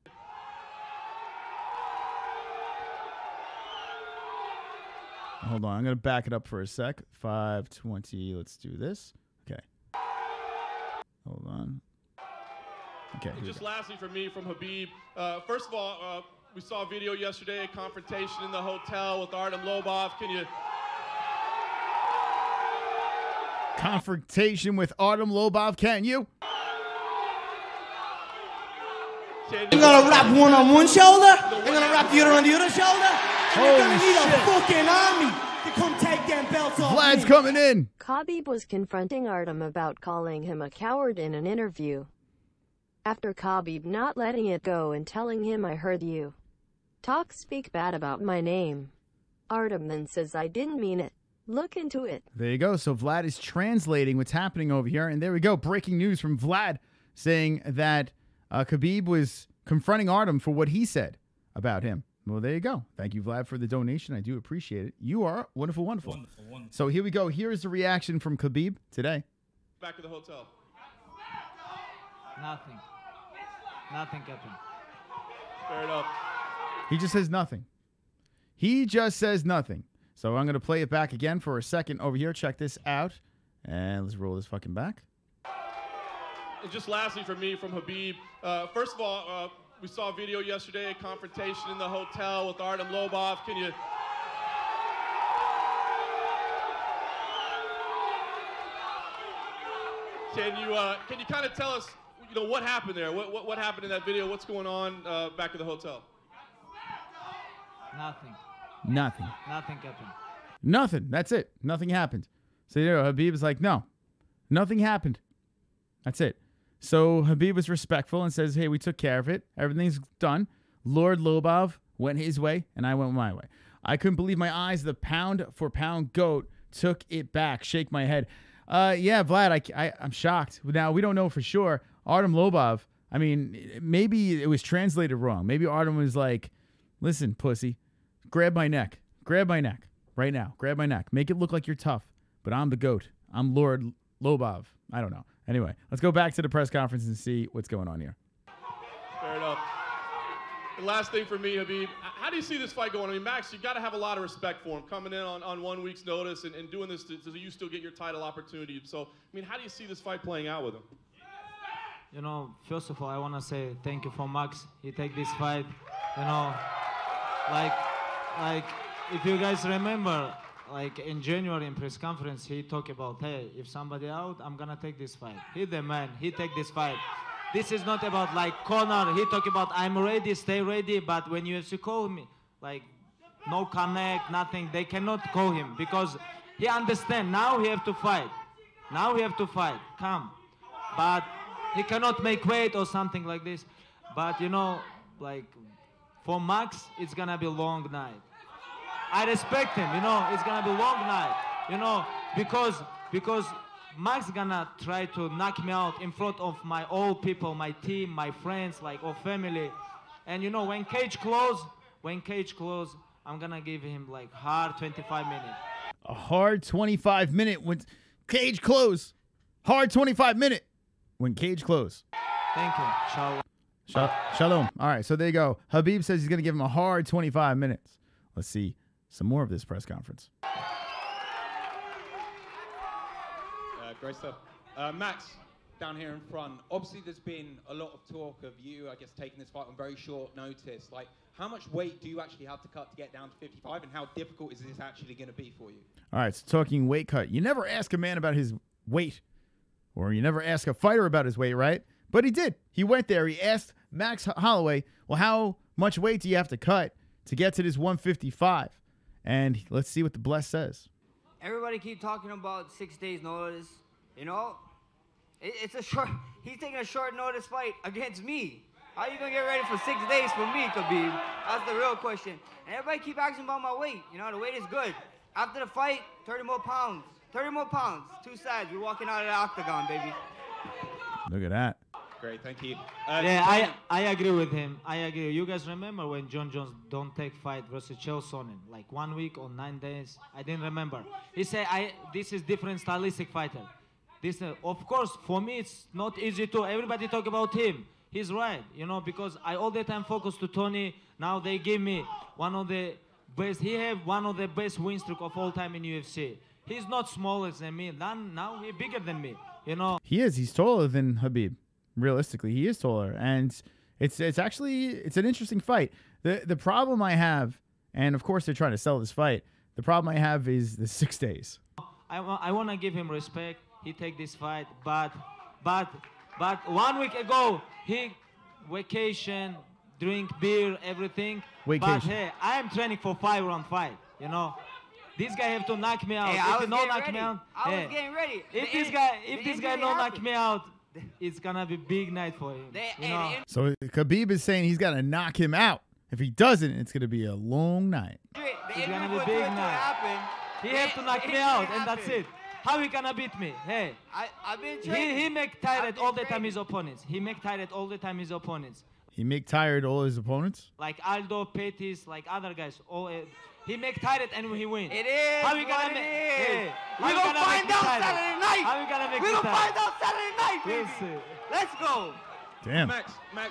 Hold on, I'm going to back it up for a sec. 520, let's do this. Okay. Hold on. Okay. Just lastly from me, from Khabib. First of all, we saw a video yesterday, a confrontation in the hotel with Artem Lobov. Can you... Confrontation with Artem Lobov, can you? I'm gonna wrap one on one shoulder, I'm gonna wrap the other on the other shoulder, and you're gonna need a fucking army to come take them belts off. Vlad's coming in. Khabib was confronting Artem about calling him a coward in an interview. After Khabib not letting it go and telling him, I heard you speak bad about my name. Artem then says, I didn't mean it. Look into it. There you go. So Vlad is translating what's happening over here. And there we go. Breaking news from Vlad saying that Khabib was confronting Artem for what he said about him. Well, there you go. Thank you, Vlad, for the donation. I do appreciate it. You are wonderful, wonderful. Wonderful, wonderful. So here we go. Here is the reaction from Khabib today. Back to the hotel. Nothing. Nothing happened. Fair enough. He just says nothing. He just says nothing. So I'm going to play it back again for a second over here. Check this out. And let's roll this fucking back. And just lastly from me, from Khabib. First of all, we saw a video yesterday, a confrontation in the hotel with Artem Lobov. Can you... Can you kind of tell us, you know, what happened there? What happened in that video? What's going on back at the hotel? Nothing. Nothing. Nothing happened. Nothing. That's it. Nothing happened. So, you know, Khabib is like, no, nothing happened. That's it. So Khabib was respectful and says, hey, we took care of it. Everything's done. Lord Lobov went his way, and I went my way. I couldn't believe my eyes. The pound-for-pound GOAT took it back. Shake my head. Yeah, Vlad, I'm shocked. Now, we don't know for sure. Artem Lobov, I mean, maybe it was translated wrong. Maybe Artem was like, listen, pussy, grab my neck. Grab my neck right now. Grab my neck. Make it look like you're tough, but I'm the GOAT. I'm Lord Lobov. I don't know. Anyway, let's go back to the press conference and see what's going on here. Fair enough. The last thing for me, Khabib, how do you see this fight going? I mean, Max, you've got to have a lot of respect for him, coming in on 1 week's notice and doing this so you still get your title opportunity. So, I mean, how do you see this fight playing out with him? You know, first of all, I want to say thank you for Max. He take this fight, you know, like if you guys remember, like in January in press conference, he talked about, hey, if somebody out, I'm going to take this fight. He the man. He take this fight. This is not about like Conor. He talk about I'm ready, stay ready. But when UFC call me, like no connect, nothing, they cannot call him because He understand. Now he have to fight. Now he have to fight. Come. But he cannot make weight or something like this. But, you know, like, for Max, it's going to be a long night. I respect him, you know, it's going to be a long night. You know, because Max gonna try to knock me out in front of my old people, my team, my friends, like, or family. And, you know, when cage close, I'm gonna give him, like, hard 25 minutes. A hard 25-minute when cage close. Hard 25-minute when cage close. Thank you. Shalom. Shalom. All right, so there you go. Khabib says he's going to give him a hard 25 minutes. Let's see some more of this press conference. Great stuff. Max, down here in front, obviously there's been a lot of talk of you, I guess, taking this fight on very short notice. Like, how much weight do you actually have to cut to get down to 55, and how difficult is this actually going to be for you? All right, so talking weight cut. You never ask a man about his weight, or you never ask a fighter about his weight, right? But he did. He went there. He asked Max Holloway, well, how much weight do you have to cut to get to this 155? And let's see what the bless says. Everybody keep talking about 6 days notice. You know, it's a short. He's taking a short notice fight against me. How are you gonna get ready for 6 days for me, Khabib? That's the real question. And everybody keep asking about my weight. You know, the weight is good. After the fight, 30 more pounds. 30 more pounds. 2 sides. We're walking out of the octagon, baby. Look at that. Great, thank you. Yeah, I agree with him. I agree. You guys remember when John Jones don't take fight versus Chael Sonnen, like 1 week or 9 days? I didn't remember. He said, this is different stylistic fighter. This, of course, for me, it's not easy to. Everybody talk about him. He's right, you know, because I all the time focus to Tony. Now they give me one of the best. He have one of the best win streak of all time in UFC. He's not smaller than me. Now he's bigger than me, you know. He is. He's taller than Khabib. Realistically, he is taller, and it's actually an interesting fight. The problem I have, and of course they're trying to sell this fight. The problem I have is the 6 days. I want to give him respect. He take this fight, but 1 week ago he vacation, drink beer, everything. Vacation. But hey, I am training for 5-round fight. You know, this guy have to knock me out. Hey, if he don't knock me out, I was getting ready. If this guy don't knock me out, it's gonna be big night for him. You know? So Khabib is saying he's got to knock him out. If he doesn't, it's gonna be a long night. It's gonna be big night. He have to knock me out, and that's it. How he gonna beat me? Hey, I've been training. He make tired all the time his opponents. He make tired all the time his opponents. He make tired all his opponents? Like Aldo, Pettis, like other guys. He make tired and he win. It is. How we gonna make? Hey, we gonna find out Saturday night. How we gonna make? We gonna find out Saturday night, baby. We'll see. Let's go. Damn.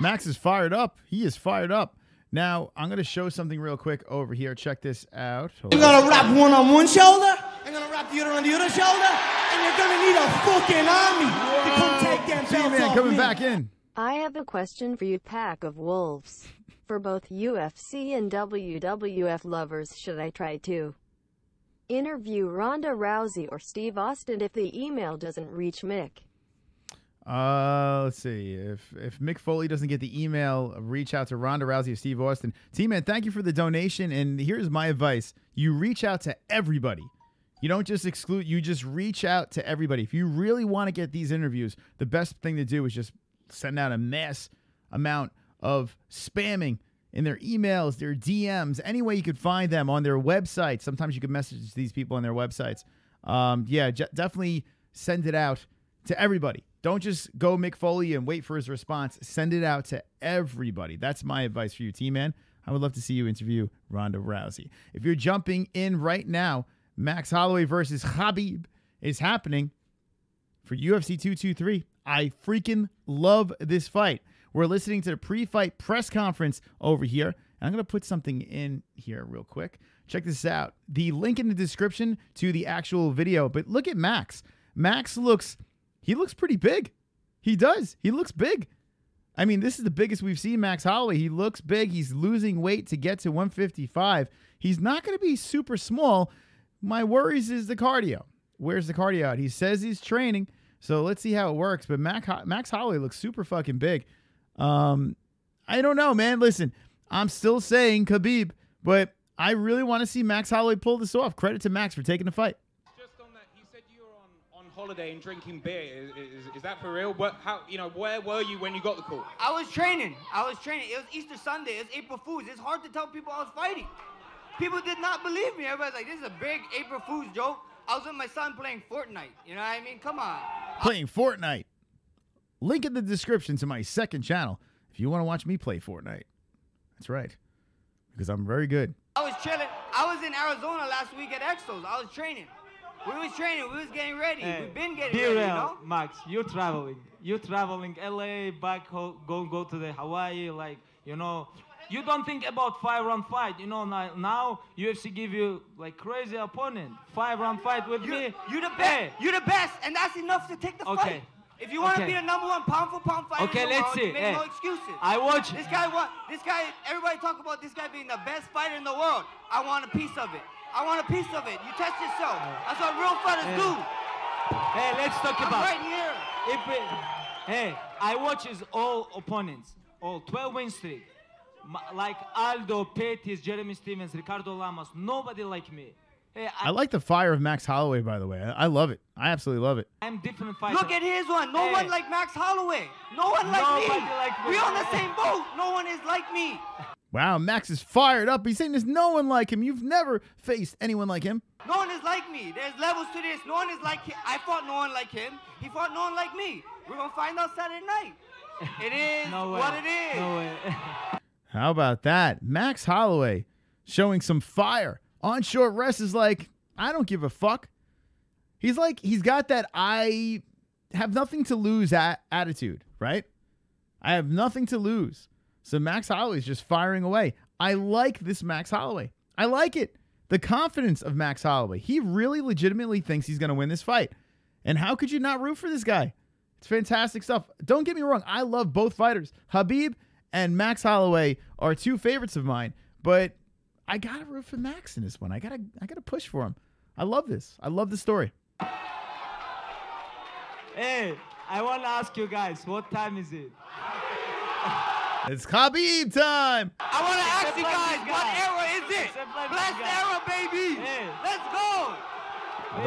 Max is fired up. He is fired up. Now, I'm going to show something real quick over here. Check this out. You're going to wrap one on one shoulder, I'm going to wrap the other on the other shoulder, and you're going to need a fucking army to come take them belts off coming me. back in. I have a question for you, pack of wolves. For both UFC and WWF lovers, should I try to interview Ronda Rousey or Steve Austin if the email doesn't reach Mick? Let's see. If Mick Foley doesn't get the email, reach out to Ronda Rousey or Steve Austin. T-Man, thank you for the donation. And here's my advice. You reach out to everybody. You don't just exclude. You just reach out to everybody. If you really want to get these interviews, the best thing to do is just send out a mass amount of spamming in their emails, their DMs, any way you could find them on their websites. Sometimes you can message these people on their websites. Yeah, definitely send it out to everybody. Don't just go Mick Foley and wait for his response. Send it out to everybody. That's my advice for you, T-Man. I would love to see you interview Ronda Rousey. If you're jumping in right now, Max Holloway versus Khabib is happening for UFC 223. I freaking love this fight. We're listening to the pre-fight press conference over here. And I'm going to put something in here real quick. Check this out. The link in the description to the actual video. But look at Max. Max looks pretty big. He does. He looks big. I mean, this is the biggest we've seen Max Holloway. He looks big. He's losing weight to get to 155. He's not going to be super small. My worries is the cardio. Where's the cardio at? He says he's training, so let's see how it works. But Max Holloway looks super fucking big. I don't know, man. Listen, I'm still saying Khabib, but I really want to see Max Holloway pull this off. Credit to Max for taking the fight. holiday and drinking beer. Is that for real? Where were you when you got the call? I was training. It was Easter Sunday. It was April Fools. It's hard to tell people I was fighting. People did not believe me. Everybody's like, this is a big April Fool's joke. I was with my son playing Fortnite. You know what I mean? Come on. Playing Fortnite. Link in the description to my second channel if you want to watch me play Fortnite. That's right. Because I'm very good. I was chilling. I was in Arizona last week at Exos. I was training. We was training. We was getting ready. We've been getting ready, you know? Max, you're traveling. You're traveling LA, back home, go to the Hawaii, like, you know. You don't think about 5-round fight. You know, now UFC give you, like, crazy opponent. 5-round fight with me. You're the best. You're the best. And that's enough to take the fight. If you want to be the #1 pound-for-pound fighter in the world, you make no excuses. I watch. This guy, everybody talk about this guy being the best fighter in the world. I want a piece of it. I want a piece of it. You test yourself. That's what real fighters do. Hey, let's talk about. Right here. I watch his all opponents, all 12 win streak. Like Aldo, Pettis, Jeremy Stevens, Ricardo Lamas. Nobody like me. Hey, I like the fire of Max Holloway, by the way. I love it. I absolutely love it. I'm different fighter. Look at his one. No one like Max Holloway. No one like me. We're on the same boat. No one is like me. Wow, Max is fired up. He's saying there's no one like him. You've never faced anyone like him. No one is like me. There's levels to this. No one is like him. I fought no one like him. He fought no one like me. We're going to find out Saturday night. It is what it is. No way. How about that? Max Holloway showing some fire. On short rest is like, I don't give a fuck. He's like, he's got that I have nothing to lose attitude, right? I have nothing to lose. So Max Holloway's just firing away. I like this Max Holloway. I like it. The confidence of Max Holloway. He really legitimately thinks he's going to win this fight. And how could you not root for this guy? It's fantastic stuff. Don't get me wrong. I love both fighters. Khabib and Max Holloway are two favorites of mine. But I got to root for Max in this one. I gotta push for him. I love this. I love the story. Hey, I want to ask you guys, what time is it? It's Khabib time. I want to ask you guys, what era is it? Blessed era, baby. Hey. Let's go.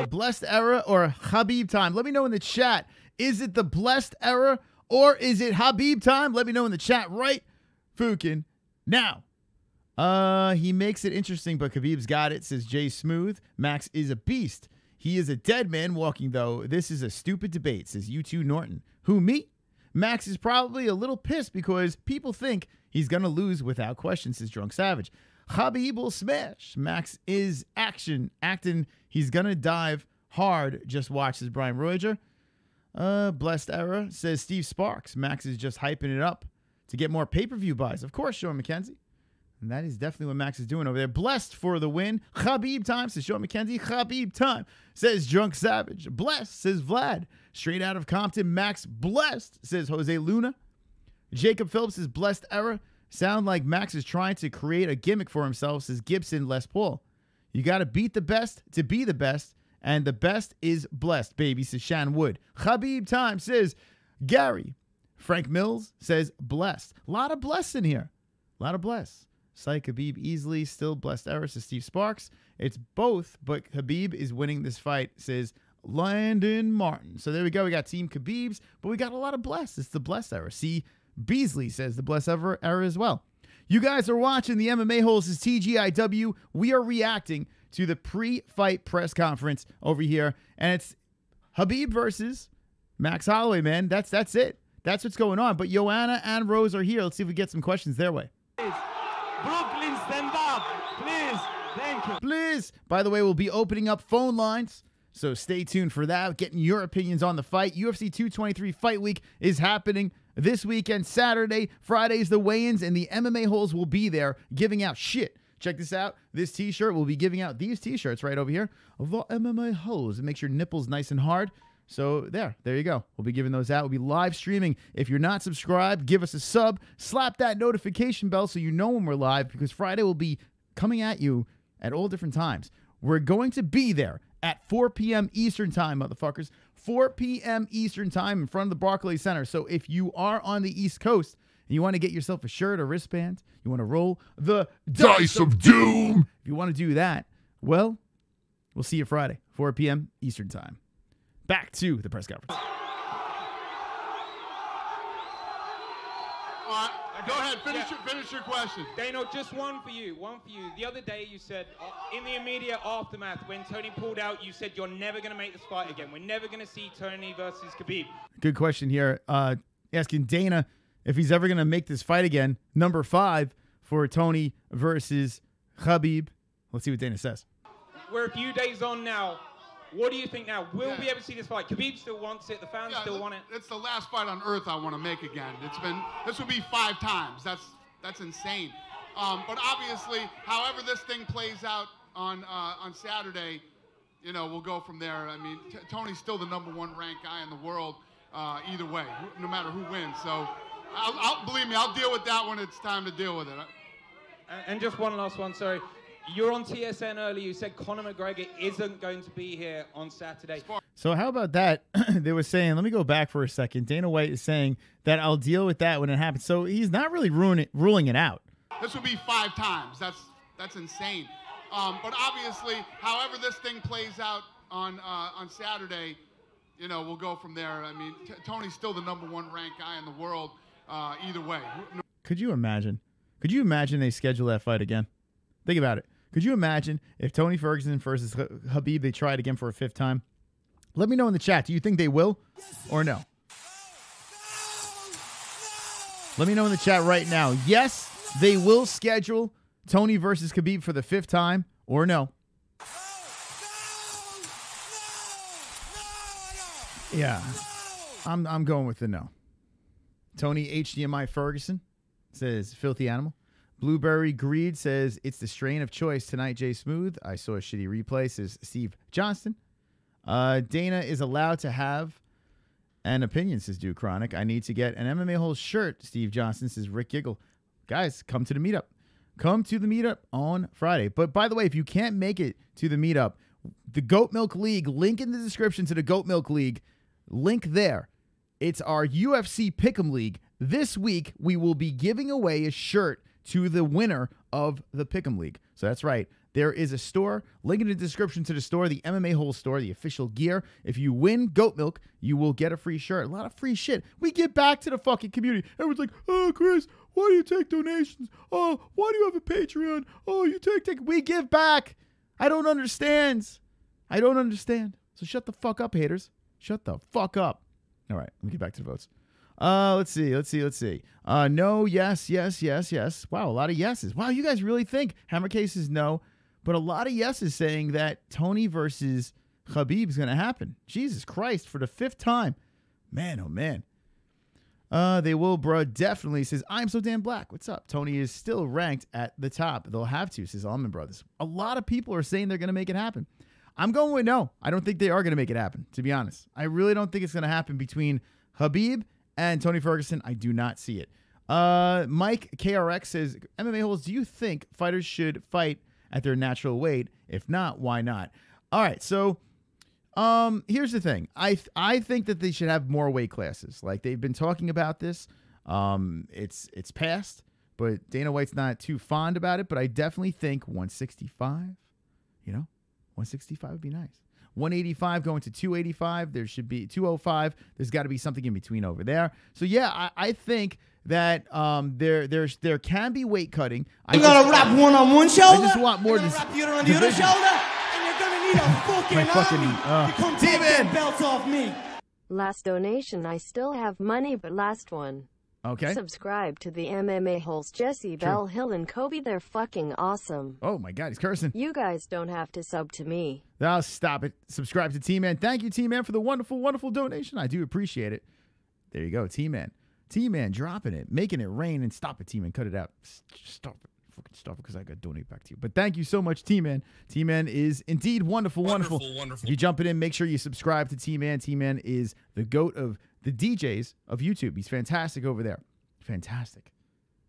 The blessed era or Khabib time? Let me know in the chat. Is it the blessed era or is it Khabib time? Let me know in the chat right fucking now. He makes it interesting, but Khabib's got it, says Jay Smooth. Max is a beast. He is a dead man walking, though. This is a stupid debate, says U2 Norton. Who, me? Max is probably a little pissed because people think he's going to lose without question, says Drunk Savage. Khabib will smash. Max is acting. He's going to dive hard. Just watch, says Brian Roger. Blessed era, says Steve Sparks. Max is just hyping it up to get more pay-per-view buys. Of course, Sean McKenzie. And that is definitely what Max is doing over there. Blessed for the win. Khabib time, says Sean McKenzie. Khabib time, says Drunk Savage. Blessed, says Vlad. Straight out of Compton. Max blessed, says Jose Luna. Jacob Phillips says blessed era. Sound like Max is trying to create a gimmick for himself, says Gibson Les Paul. You got to beat the best to be the best. And the best is blessed, baby, says Shan Wood. Khabib time, says Gary. Frank Mills says blessed. A lot of blessed in here. A lot of blessed. Psych Khabib easily, still blessed era, says Steve Sparks. It's both, but Khabib is winning this fight, says Landon Martin. So there we go. We got Team Khabibs, but we got a lot of blessed. It's the blessed era. See, Beasley says the blessed era as well. You guys are watching the MMA-Holes' TGIW. We are reacting to the pre-fight press conference over here, and it's Khabib versus Max Holloway, man. That's it. That's what's going on. But Joanna and Rose are here. Let's see if we get some questions their way. Brooklyn, stand up. Please. Thank you. Please. By the way, we'll be opening up phone lines, so stay tuned for that. Getting your opinions on the fight. UFC 223 Fight Week is happening this weekend, Saturday. Friday's the weigh-ins, and the MMA-Holes will be there giving out shit. Check this out. This T-shirt, we'll be giving out these T-shirts right over here. The MMA-Holes. It makes your nipples nice and hard. So there you go. We'll be giving those out. We'll be live streaming. If you're not subscribed, give us a sub. Slap that notification bell so you know when we're live, because Friday will be coming at you at all different times. We're going to be there at 4 p.m. Eastern time, motherfuckers. 4 p.m. Eastern time in front of the Barclays Center. So if you are on the East Coast and you want to get yourself a shirt or wristband, you want to roll the Dice of Doom. If you want to do that, well, we'll see you Friday, 4 p.m. Eastern time. Back to the press conference. All right, go ahead. Finish your question. Dana, just one for you. The other day you said, in the immediate aftermath, when Tony pulled out, you said you're never going to make this fight again. We're never going to see Tony versus Khabib. Good question here. Asking Dana if he's ever going to make this fight again. Number 5 for Tony versus Khabib. Let's see what Dana says. We're a few days on now. What do you think now? Will we ever see this fight? Khabib still wants it. The fans still want it. It's the last fight on earth I want to make again. This will be 5 times. That's insane. But obviously, however this thing plays out on Saturday, you know, we'll go from there. I mean, Tony's still the #1 ranked guy in the world, either way, no matter who wins. So, believe me, I'll deal with that when it's time to deal with it. And just one last one, sorry. You're on TSN earlier. You said Conor McGregor isn't going to be here on Saturday. So how about that? They were saying, let me go back for a second. Dana White is saying that I'll deal with that when it happens. So he's not really ruling it out. This will be 5 times. That's insane. But obviously, however this thing plays out on Saturday, you know, we'll go from there. I mean, Tony's still the #1 ranked guy in the world, either way. Could you imagine? Could you imagine they schedule that fight again? Think about it. Could you imagine if Tony Ferguson versus Khabib, they try it again for a 5th time? Let me know in the chat. Do you think they will or no? Let me know in the chat right now. Yes, they will schedule Tony versus Khabib for the 5th time or no? Yeah, I'm going with the no. Tony HDMI Ferguson says filthy animal. Blueberry Greed says, it's the strain of choice tonight, Jay Smooth. I saw a shitty replay, says Steve Johnston. Dana is allowed to have an opinion, says Duke Chronic. I need to get an MMA-Holes shirt, Steve Johnston, says Rick Giggle. Guys, come to the meetup. Come to the meetup on Friday. But by the way, if you can't make it to the meetup, the Goat Milk League, link in the description to the Goat Milk League, link there. It's our UFC Pick'em League. This week, we will be giving away a shirt to the winner of the Pick'em League. So that's right. There is a store. Link in the description to the store, the MMA-Holes store, the official gear. If you win Goat Milk, you will get a free shirt. A lot of free shit. We give back to the fucking community. Everyone's like, oh, Chris, why do you take donations? Oh, why do you have a Patreon? Oh, you take. We give back. I don't understand. I don't understand. So shut the fuck up, haters. Shut the fuck up. All right, let me get back to the votes. Let's see. No, yes. Wow, a lot of yeses. Wow, you guys really think Hammer Case is no, but a lot of yeses saying that Tony versus Khabib is going to happen. Jesus Christ, for the 5th time. Man, oh man. They will, bro. Definitely says, I'm so damn black. What's up? Tony is still ranked at the top. They'll have to, says Allman Brothers. A lot of people are saying they're going to make it happen. I'm going with no. I don't think they are going to make it happen, to be honest. I really don't think it's going to happen between Khabib and Tony Ferguson. I do not see it. Mike KRX says, MMA-Holes, do you think fighters should fight at their natural weight? If not, why not? All right, so here's the thing. I think that they should have more weight classes. Like, they've been talking about this. It's passed, but Dana White's not too fond about it. But I definitely think 165, 165 would be nice. 185 going to 285. There should be 205. There's got to be something in between over there. So yeah, I think that there can be weight cutting. I'm gonna wrap one on one shoulder. I just want more to wrap the other on the other shoulder, and you're gonna need a fucking army to come take the belts off me. Last donation. I still have money, but last one. Okay. Subscribe to the MMA-Holes, Jessie, Belle, Hill, and Kobe. They're fucking awesome. Oh my God, he's cursing. You guys don't have to sub to me. Now stop it. Subscribe to T-Man. Thank you, T-Man, for the wonderful, wonderful donation. I do appreciate it. There you go, T-Man. T-Man dropping it, making it rain, and stop it, T-Man. Cut it out. Stop it. Fucking stop it, because I got to donate back to you. But thank you so much, T-Man. T-Man is indeed wonderful, wonderful. If you jump in, make sure you subscribe to T-Man. T-Man is the GOAT of the DJs of YouTube. He's fantastic over there. Fantastic.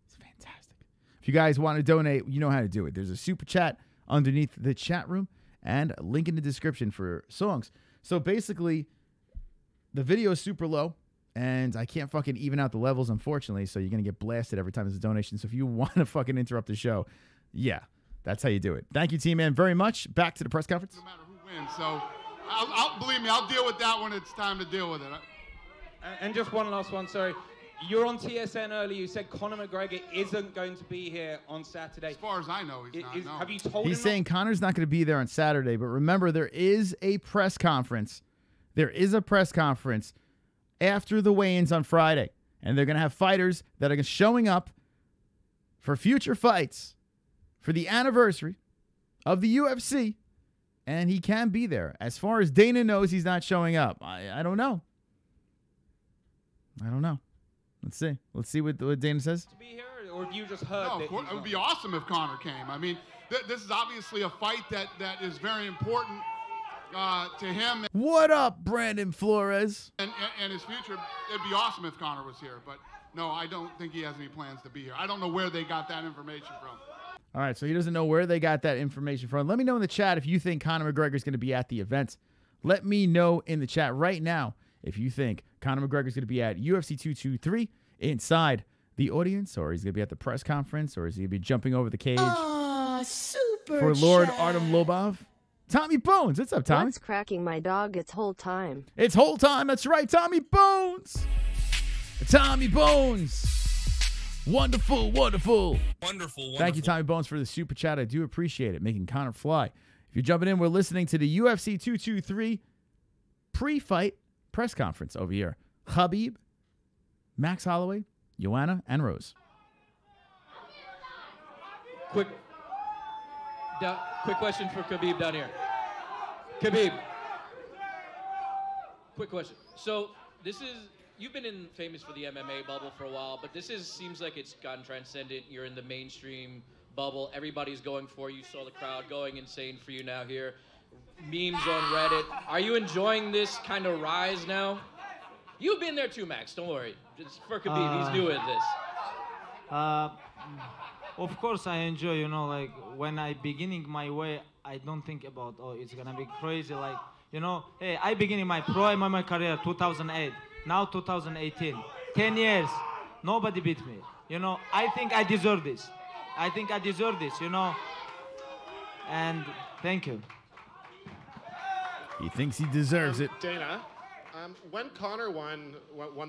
It's fantastic. If you guys want to donate, you know how to do it. There's a super chat underneath the chat room and a link in the description for songs. So basically, the video is super low, and I can't fucking even out the levels, unfortunately, so you're going to get blasted every time there's a donation. So if you want to fucking interrupt the show, yeah, that's how you do it. Thank you, T-Man, very much. Back to the press conference. No matter who wins. So Believe me, I'll deal with that when it's time to deal with it. And just one last one, sorry. You're on TSN earlier. You said Conor McGregor isn't going to be here on Saturday. As far as I know, he's not. No. Have you told him? He's saying Conor's not going to be there on Saturday, but remember, there is a press conference. There is a press conference after the weigh-ins on Friday, and they're going to have fighters that are showing up for future fights for the anniversary of the UFC, and he can be there. As far as Dana knows, he's not showing up. I don't know. I don't know. Let's see. Let's see what Dana says. To be here, or have you just heard? No, of course, it would be awesome if Conor came. I mean, this is obviously a fight that is very important to him. What up, Brandon Flores? And his future. It'd be awesome if Conor was here, but no, I don't think he has any plans to be here. I don't know where they got that information from. All right, so he doesn't know where they got that information from. Let me know in the chat if you think Conor McGregor is going to be at the event. Let me know in the chat right now if you think Conor McGregor is going to be at UFC 223 inside the audience, or he's going to be at the press conference, or is he going to be jumping over the cage for Lord Artem Lobov. Tommy Bones, what's up, Tommy? What's cracking, my dog? It's whole time. It's whole time. That's right, Tommy Bones. Tommy Bones. Wonderful, wonderful. Wonderful. Thank you, Tommy Bones, for the super chat. I do appreciate it, making Conor fly. If you're jumping in, we're listening to the UFC 223 pre-fight press conference over here. Khabib, Max Holloway, Joanna, and Rose. Quick question for Khabib down here. Khabib, quick question. So this is, you've been famous for the MMA bubble for a while, but this seems like it's gotten transcendent. You're in the mainstream bubble. Everybody's going for you. You saw the crowd going insane for you now here. Memes on Reddit. Are you enjoying this kind of rise now? You've been there too, Max. Don't worry. It's for Khabib. He's new at this. Of course I enjoy, you know, like when I beginning my way, I don't think about, oh, it's gonna be crazy, like, you know, hey, I beginning my pro MMA career 2008, now 2018, 10 years, nobody beat me, you know, I think I deserve this. I think I deserve this, you know, and thank you. He thinks he deserves it. Dana, when Conor won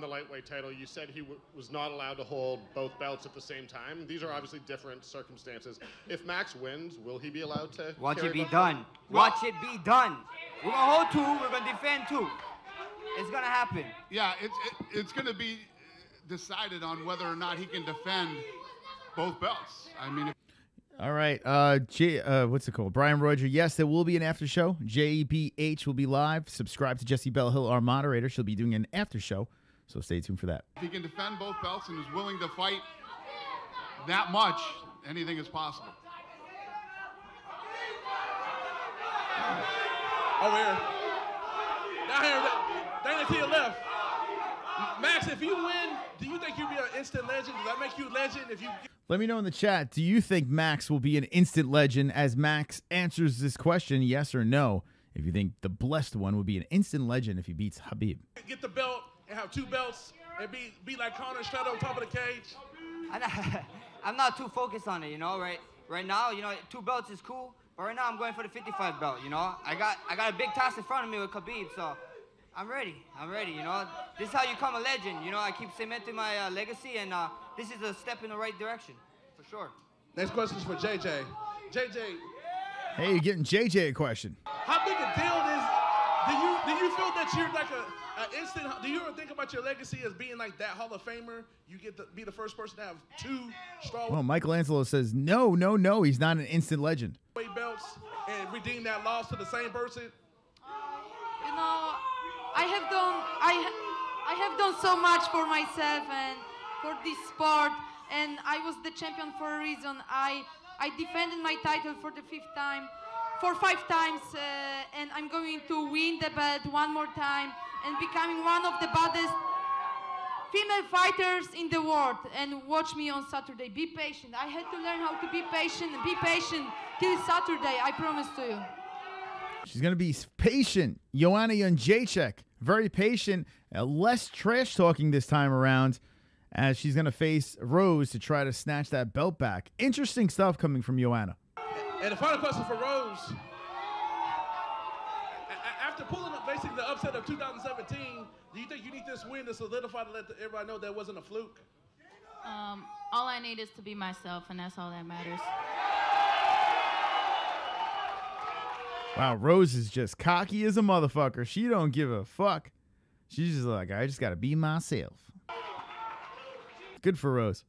the lightweight title, you said he was not allowed to hold both belts at the same time. These are obviously different circumstances. If Max wins, will he be allowed to watch carry it be both done? belts? Watch it be done. We're gonna hold two. We're gonna defend two. It's gonna happen. Yeah, it's gonna be decided on whether or not he can defend both belts. I mean. All right, what's it called? Brian Roger. Yes, there will be an after show. JBH will be live. Subscribe to Jessie Bell Hill, our moderator. She'll be doing an after show, so stay tuned for that. If he can defend both belts and is willing to fight that much, anything is possible. Over here. Down here, Dana to your left. Max, if you win, do you think you'll be an instant legend? Does that make you a legend if you... Let me know in the chat, do you think Max will be an instant legend as Max answers this question, yes or no? If you think the blessed one will be an instant legend if he beats Khabib. Get the belt and have two belts and be like Conor straight on top of the cage. I'm not too focused on it, you know, right now, you know, two belts is cool, but right now I'm going for the 55 belt, you know. I got a big task in front of me with Khabib, so I'm ready, you know. This is how you become a legend, you know. I keep cementing my legacy, and this is a step in the right direction, for sure. Next question is for JJ. JJ. Hey, you're getting JJ a question. How big a deal is, do you feel that you're like an instant, do you ever think about your legacy as being like that Hall of Famer? You get to be the first person to have two Star Well, Michelangelo says, no, he's not an instant legend. belts and redeem that loss to the same person? You know, I have done so much for myself and for this sport, and I was the champion for a reason. I defended my title for the 5th time, for 5 times, and I'm going to win the belt one more time and becoming one of the baddest female fighters in the world. And watch me on Saturday. Be patient. I had to learn how to be patient till Saturday, I promise to you. She's going to be patient. Joanna Jędrzejczyk, very patient, less trash talking this time around, as she's going to face Rose to try to snatch that belt back. Interesting stuff coming from Joanna. And the final question for Rose. after pulling up basically the upset of 2017, do you think you need this win to solidify to let everybody know that wasn't a fluke? All I need is to be myself, and that's all that matters. Wow, Rose is just cocky as a motherfucker. She don't give a fuck. She's just like, I just got to be myself. Good for Rose.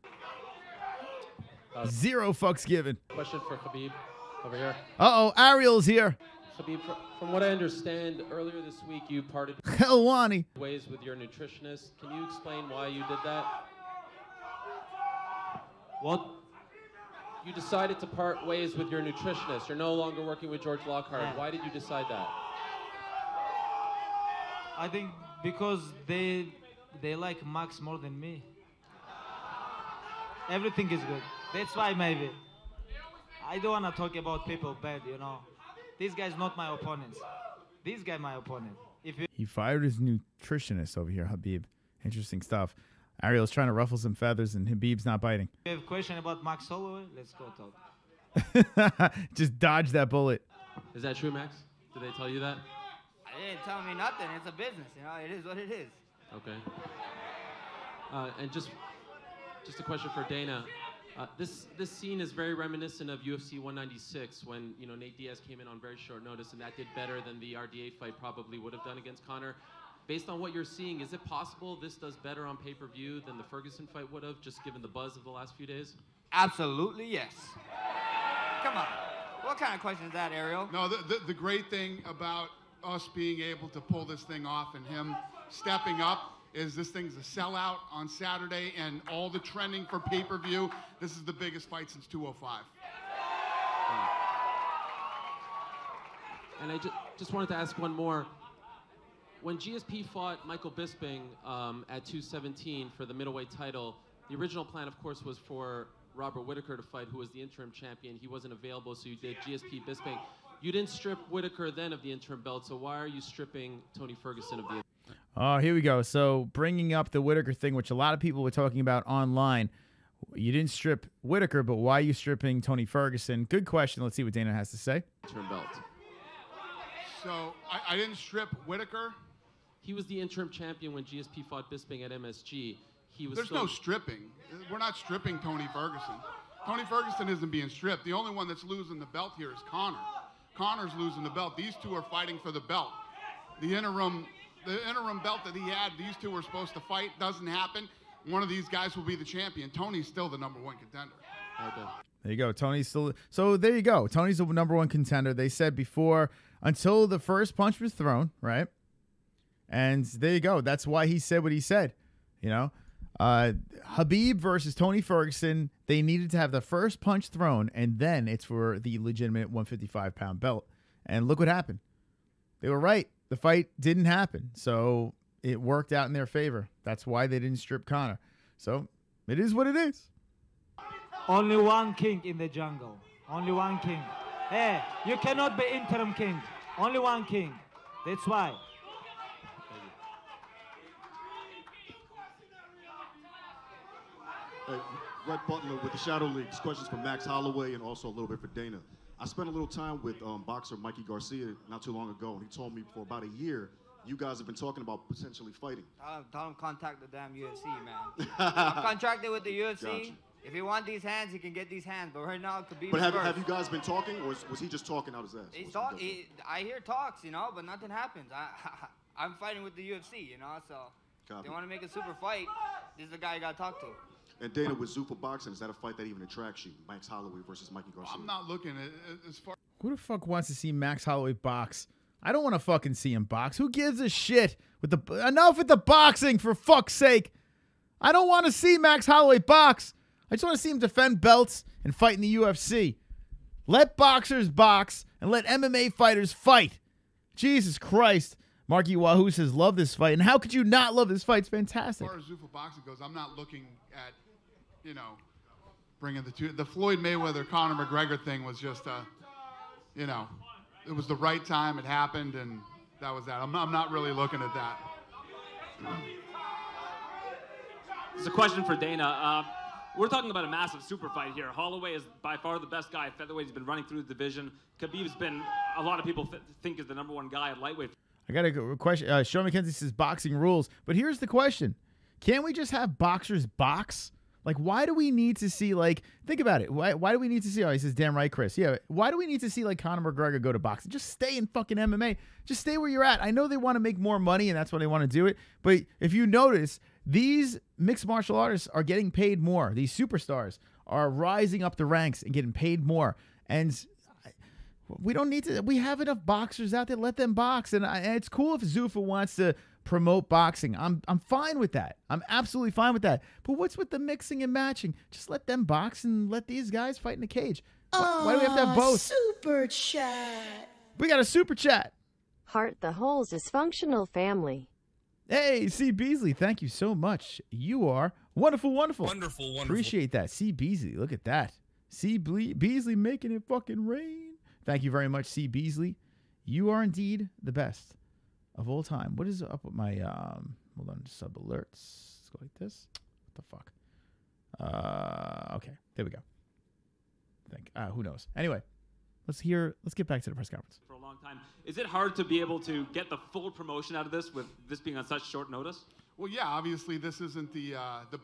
Zero fucks given. Question for Khabib over here. Uh-oh, Ariel's here. Khabib, from what I understand, earlier this week you parted Helwani. ways with your nutritionist. Can you explain why you did that? What? You decided to part ways with your nutritionist. You're no longer working with George Lockhart. Yeah. Why did you decide that? I think because they like Max more than me. Everything is good. That's why maybe. I don't want to talk about people bad, you know. This guy's not my opponent. This guy my opponent. He fired his nutritionist over here, Khabib. Interesting stuff. Ariel's trying to ruffle some feathers, and Khabib's not biting. If you have a question about Max Holloway, let's go talk. Just dodge that bullet. Is that true, Max? Did they tell you that? They didn't tell me nothing. It's a business, you know. It is what it is. Okay. And just a question for Dana. This scene is very reminiscent of UFC 196 when Nate Diaz came in on very short notice, and that did better than the RDA fight probably would have done against Conor. Based on what you're seeing, is it possible this does better on pay-per-view than the Ferguson fight would have, just given the buzz of the last few days? Absolutely, yes. Come on. What kind of question is that, Ariel? No, the great thing about us being able to pull this thing off and him stepping up is this thing's a sellout on Saturday, and all the trending for pay-per-view. This is the biggest fight since 205. And I just wanted to ask one more. When GSP fought Michael Bisping at 217 for the middleweight title, the original plan, of course, was for Robert Whittaker to fight, who was the interim champion. He wasn't available, so you did GSP Bisping. You didn't strip Whittaker then of the interim belt, so why are you stripping Tony Ferguson of the? Oh, here we go. So bringing up the Whittaker thing, which a lot of people were talking about online. You didn't strip Whittaker, but why are you stripping Tony Ferguson? Good question. Let's see what Dana has to say. Interim belt. So I didn't strip Whittaker. He was the interim champion when GSP fought Bisping at MSG. There's no stripping. We're not stripping Tony Ferguson. Tony Ferguson isn't being stripped. The only one that's losing the belt here is Conor. Conor's losing the belt. These two are fighting for the belt. The interim belt that he had, these two were supposed to fight. Doesn't happen. One of these guys will be the champion. Tony's still the #1 contender. Okay. There you go. Tony's still. So there you go. Tony's the #1 contender. They said before, until the first punch was thrown, right? And there you go. That's why he said what he said. Khabib versus Tony Ferguson, they needed to have the first punch thrown, and then it's for the legitimate 155-pound belt. And look what happened. They were right. The fight didn't happen. So it worked out in their favor. That's why they didn't strip Conor. So it is what it is. Only one king in the jungle. Only one king. Hey, you cannot be interim king. Only one king. That's why. Hey, Brett Butler with the Shadow Leagues. Questions for Max Holloway and also a little bit for Dana. I spent a little time with boxer Mikey Garcia not too long ago, and he told me for about a year you guys have been talking about potentially fighting. Tell him contact the damn UFC, man. I'm contracted with the UFC. Gotcha. If he wants these hands, he can get these hands. But right now, Khabib. But have you guys been talking, or was he just talking out his ass? I hear talks, but nothing happens. I'm fighting with the UFC, so if they want to make a super fight, this is the guy you got to talk to. And Dana, with Zuffa Boxing, is that a fight that even attracts you? Max Holloway versus Mikey Garcia. I'm not looking at as far. Who the fuck wants to see Max Holloway box? I don't want to fucking see him box. Who gives a shit? Enough with the boxing, for fuck's sake. I don't want to see Max Holloway box. I just want to see him defend belts and fight in the UFC. Let boxers box and let MMA fighters fight. Jesus Christ. Marky Wahoo says, love this fight. And how could you not love this fight? It's fantastic. As far as Zuffa Boxing goes, I'm not looking at, bringing the two. The Floyd Mayweather-Conor McGregor thing was just, it was the right time. It happened, and that was that. I'm not really looking at that. It's a question for Dana. We're talking about a massive super fight here. Holloway is by far the best guy at featherweight. He's been running through the division. Khabib's been, a lot of people think is the #1 guy at lightweight. I got a question. Sean McKenzie says boxing rules. But here's the question. Can't we just have boxers box? Like, why do we need to see, like, think about it. Why do we need to see, oh, he says, damn right, Chris. Yeah, why do we need to see, like, Conor McGregor go to boxing? Just stay in fucking MMA. Just stay where you're at. I know they want to make more money, and that's why they want to do it. But if you notice, these mixed martial artists are getting paid more. These superstars are rising up the ranks and getting paid more. And we don't need to, we have enough boxers out there. Let them box. And it's cool if Zuffa wants to promote boxing. I'm fine with that. I'm absolutely fine with that. But what's with the mixing and matching? Just let them box and let these guys fight in the cage. Why do we have to have both? Super chat. We got a super chat. Heart the Holes dysfunctional family. Hey, C. Beasley, thank you so much. You are wonderful, wonderful. Wonderful, wonderful. Appreciate that. C. Beasley, look at that. C. Beasley making it fucking rain. Thank you very much, C. Beasley. You are indeed the best of all time. What is up with my hold on, sub alerts? Let's go like this. What the fuck? Okay, there we go. Who knows? Anyway, let's get back to the press conference. For a long time. Is it hard to be able to get the full promotion out of this with this being on such short notice? Well, yeah, obviously this isn't the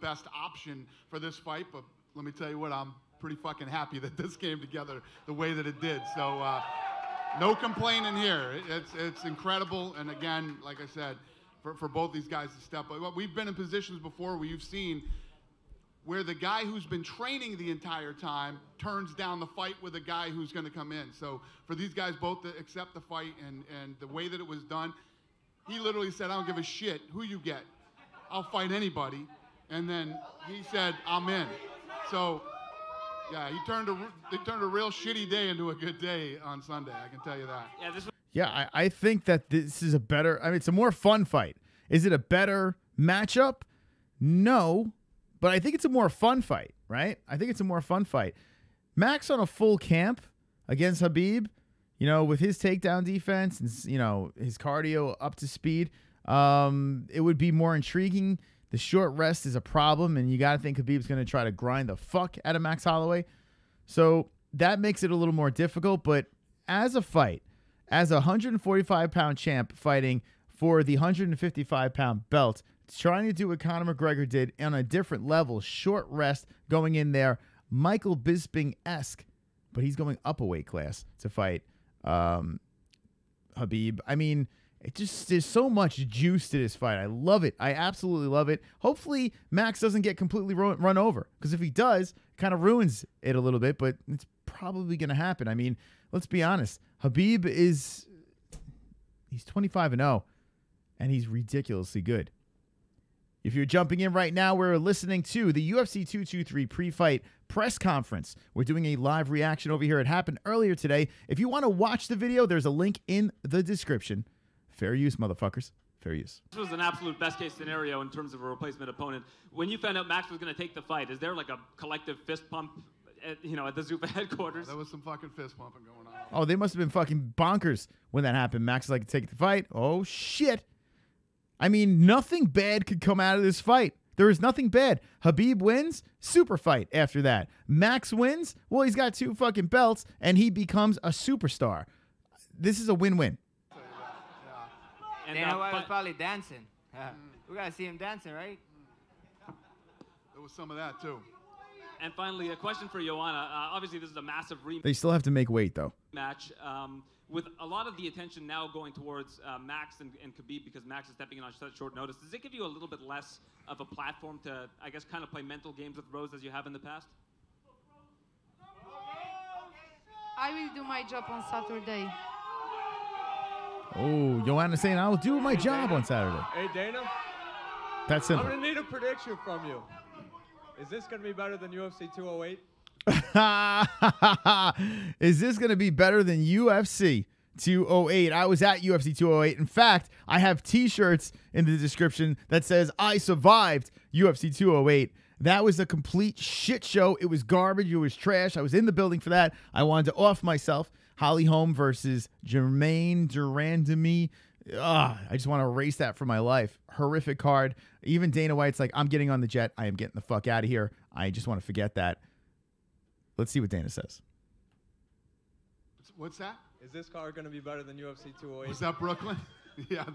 best option for this fight, but let me tell you what, I'm pretty fucking happy that this came together the way that it did. So no complaining here. It's incredible, and again, like I said, for both these guys to step up. We've been in positions before where you've seen where the guy who's been training the entire time turns down the fight with a guy who's going to come in. So for these guys both to accept the fight and the way that it was done, he literally said, I don't give a shit who you get. I'll fight anybody. And then he said, I'm in. So, yeah, he turned a real shitty day into a good day on Sunday, I can tell you that. Yeah, I think that this is a better, I mean, it's a more fun fight. Is it a better matchup? No. But I think it's a more fun fight, right? I think it's a more fun fight. Max on a full camp against Khabib, you know, with his takedown defense and, you know, his cardio up to speed, it would be more intriguing. The short rest is a problem, and you got to think Khabib's going to try to grind the fuck out of Max Holloway. So that makes it a little more difficult. But as a fight, as a 145-pound champ fighting for the 155-pound belt, trying to do what Conor McGregor did on a different level, short rest, going in there, Michael Bisping-esque, but he's going up a weight class to fight Khabib. I mean, there's so much juice to this fight. I love it. I absolutely love it. Hopefully, Max doesn't get completely run over, because if he does, it kind of ruins it a little bit, but it's probably going to happen. I mean, let's be honest. Khabib he's 25-0, and he's ridiculously good. If you're jumping in right now, we're listening to the UFC 223 pre-fight press conference. We're doing a live reaction over here. It happened earlier today. If you want to watch the video, there's a link in the description. Fair use, motherfuckers. Fair use. This was an absolute best-case scenario in terms of a replacement opponent. When you found out Max was going to take the fight, is there like a collective fist pump at the Zuffa headquarters? There was some fucking fist pumping going on. Oh, they must have been fucking bonkers when that happened. Max is like, take the fight. Oh, shit. I mean, nothing bad could come out of this fight. There is nothing bad. Khabib wins, super fight after that. Max wins, well, he's got 2 fucking belts, and he becomes a superstar. This is a win-win. And Dana White was probably dancing. We got to see him dancing, right? There was some of that, too. And finally, a question for Joanna. Obviously, this is a massive rematch. They still have to make weight, though. With a lot of the attention now going towards Max and Khabib because Max is stepping in on such short notice, does it give you a little bit less of a platform to, I guess, kind of play mental games with Rose as you have in the past? I will do my job on Saturday. Oh, Joanna saying, I'll do my job on Saturday. Hey, Dana. That's simple. I'm going to need a prediction from you. Is this going to be better than UFC 208? Is this going to be better than UFC 208? I was at UFC 208. In fact, I have T-shirts in the description that says I survived UFC 208. That was a complete shit show. It was garbage. It was trash. I was in the building for that. I wanted to off myself. Holly Holm versus Jermaine Durandamy. I just want to erase that from my life. Horrific card. Even Dana White's like, I'm getting on the jet. I am getting the fuck out of here. I just want to forget that. Let's see what Dana says. What's that? Is this card going to be better than UFC 208? Was that Brooklyn? Yeah,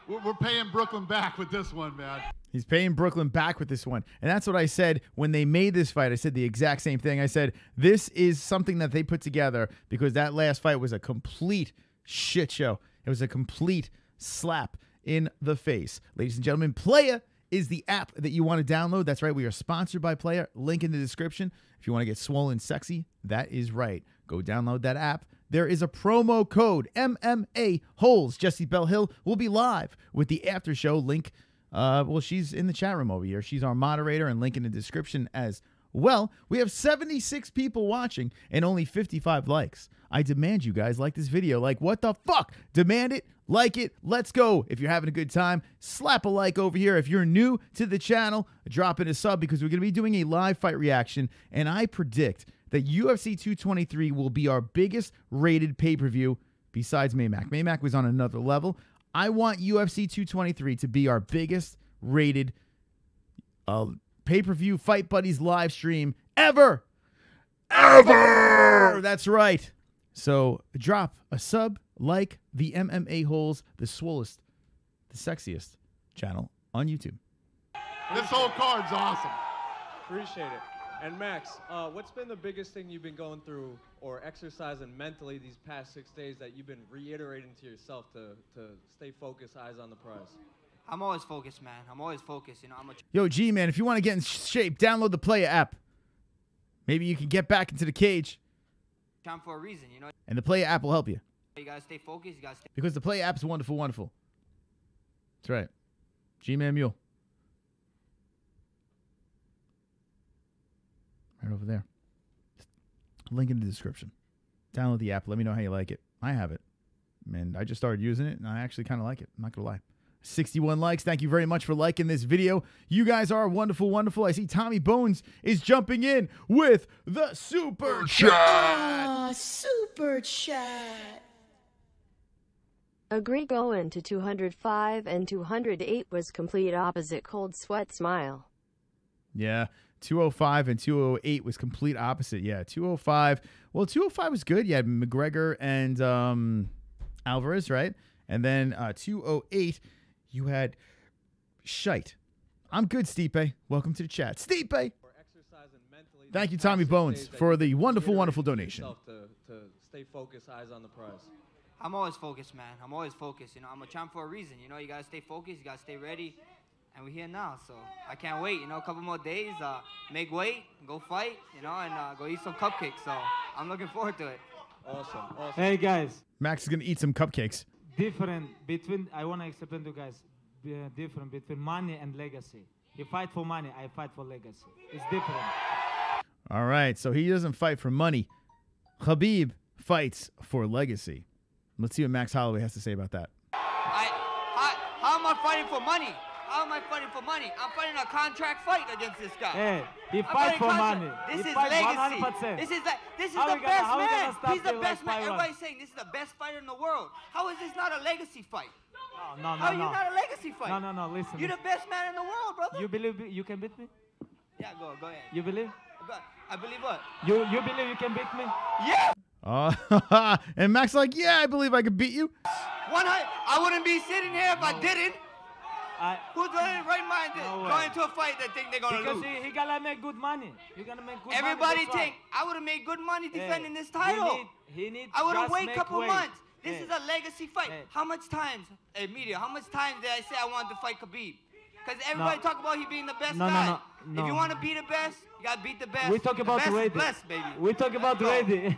we're paying Brooklyn back with this one, man. He's paying Brooklyn back with this one. And that's what I said when they made this fight. I said the exact same thing. I said, this is something that they put together because that last fight was a complete shit show. It was a complete slap in the face. Ladies and gentlemen, Playa is the app that you want to download. That's right. We are sponsored by Playa. Link in the description. If you want to get swollen sexy, that is right. Go download that app. There is a promo code, MMA-Holes. Jessie Bell Hill will be live with the after show link. Well, she's in the chat room over here. She's our moderator, and link in the description as well. We have 76 people watching and only 55 likes. I demand you guys like this video. Like, what the fuck? Demand it. Like it. Let's go. If you're having a good time, slap a like over here. If you're new to the channel, drop in a sub because we're going to be doing a live fight reaction, and I predict that UFC 223 will be our biggest rated pay-per-view besides Maymac. Maymac was on another level. I want UFC 223 to be our biggest rated pay-per-view Fight Buddies live stream ever. Ever! That's right. So drop a sub, like the MMA-Holes, the swollest, the sexiest channel on YouTube. This whole card's awesome. Appreciate it. And Max, what's been the biggest thing you've been going through or exercising mentally these past 6 days that you've been reiterating to yourself to stay focused, eyes on the prize? I'm always focused, man. I'm always focused. You know, Yo, G, man, if you want to get in shape, download the Playa app. Maybe you can get back into the cage. Time for a reason, you know. And the Playa app will help you. You gotta stay focused. You gotta stay. Because the Playa app is wonderful, wonderful. That's right. G-Man Mule. Right over there. Link in the description. Download the app. Let me know how you like it. I have it. And I just started using it, and I actually kind of like it. I'm not going to lie. 61 likes. Thank you very much for liking this video. You guys are wonderful, wonderful. I see Tommy Bones is jumping in with the Super Chat. Ah, Super Chat. Agree going to 205 and 208 was complete opposite cold sweat smile. Yeah. 205 and 208 was complete opposite. Yeah, 205. Well, 205 was good. You had McGregor and Alvarez, right? And then 208, you had Shite. I'm good, Stipe. Welcome to the chat. Stipe! Thank you, Tommy Bones, for the wonderful, wonderful donation. To stay focused, eyes on the prize. I'm always focused, man. I'm always focused. You know, I'm a champ for a reason. You know, you gotta stay focused. You gotta stay ready. And we're here now, so I can't wait. You know, a couple more days, make weight, go fight, you know, and go eat some cupcakes. So I'm looking forward to it. Awesome, awesome. Hey, guys. Max is going to eat some cupcakes. Different between, I want to explain to you guys, different between money and legacy. You fight for money, I fight for legacy. It's different. All right, so he doesn't fight for money. Khabib fights for legacy. Let's see what Max Holloway has to say about that. How am I fighting for money? How am I fighting for money? I'm fighting a contract fight against this guy. Hey, he fights for money. This he is fights legacy. 100%. This is How the best man. He's the like best man. Everybody's saying this is the best fighter in the world. How is this not a legacy fight? No, How are you not a legacy fight? No, listen. You're the best man in the world, brother. You believe you can beat me? Yeah, go ahead. You believe? I believe what? You believe you can beat me? Yeah. And Max like, yeah, I believe I could beat you. I wouldn't be sitting here if I didn't. Who's in right mind going to a fight that think they're gonna lose? Because he gotta make good money. He gotta make good Everybody money. think I would have made good money defending this title. He need I would have just waited a make couple weight. months. This is a legacy fight. How much times, media? How much times did I say I wanted to fight Khabib? Because everybody talk about he being the best guy. No. If you want to be the best, you gotta beat the best. We talk about the best ready. Is blessed, baby. We talk about ready.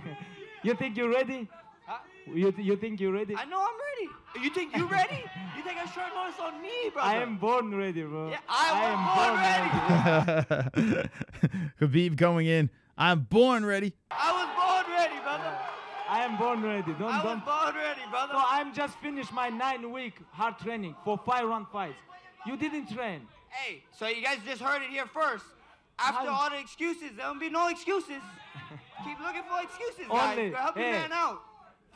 You think you're ready? Huh? You think you're ready? I know I'm ready. You think you ready? You take a short notice on me, brother. I am born ready, bro. Yeah, I am born ready. Khabib going in. I'm born ready. I was born ready, brother. I am born ready. I was born ready, brother. No, I'm just finished my 9-week hard training for 5-round fights. You didn't train. Hey, so you guys just heard it here first. After all the excuses, there won't be no excuses. Keep looking for excuses, guys. Help your man out.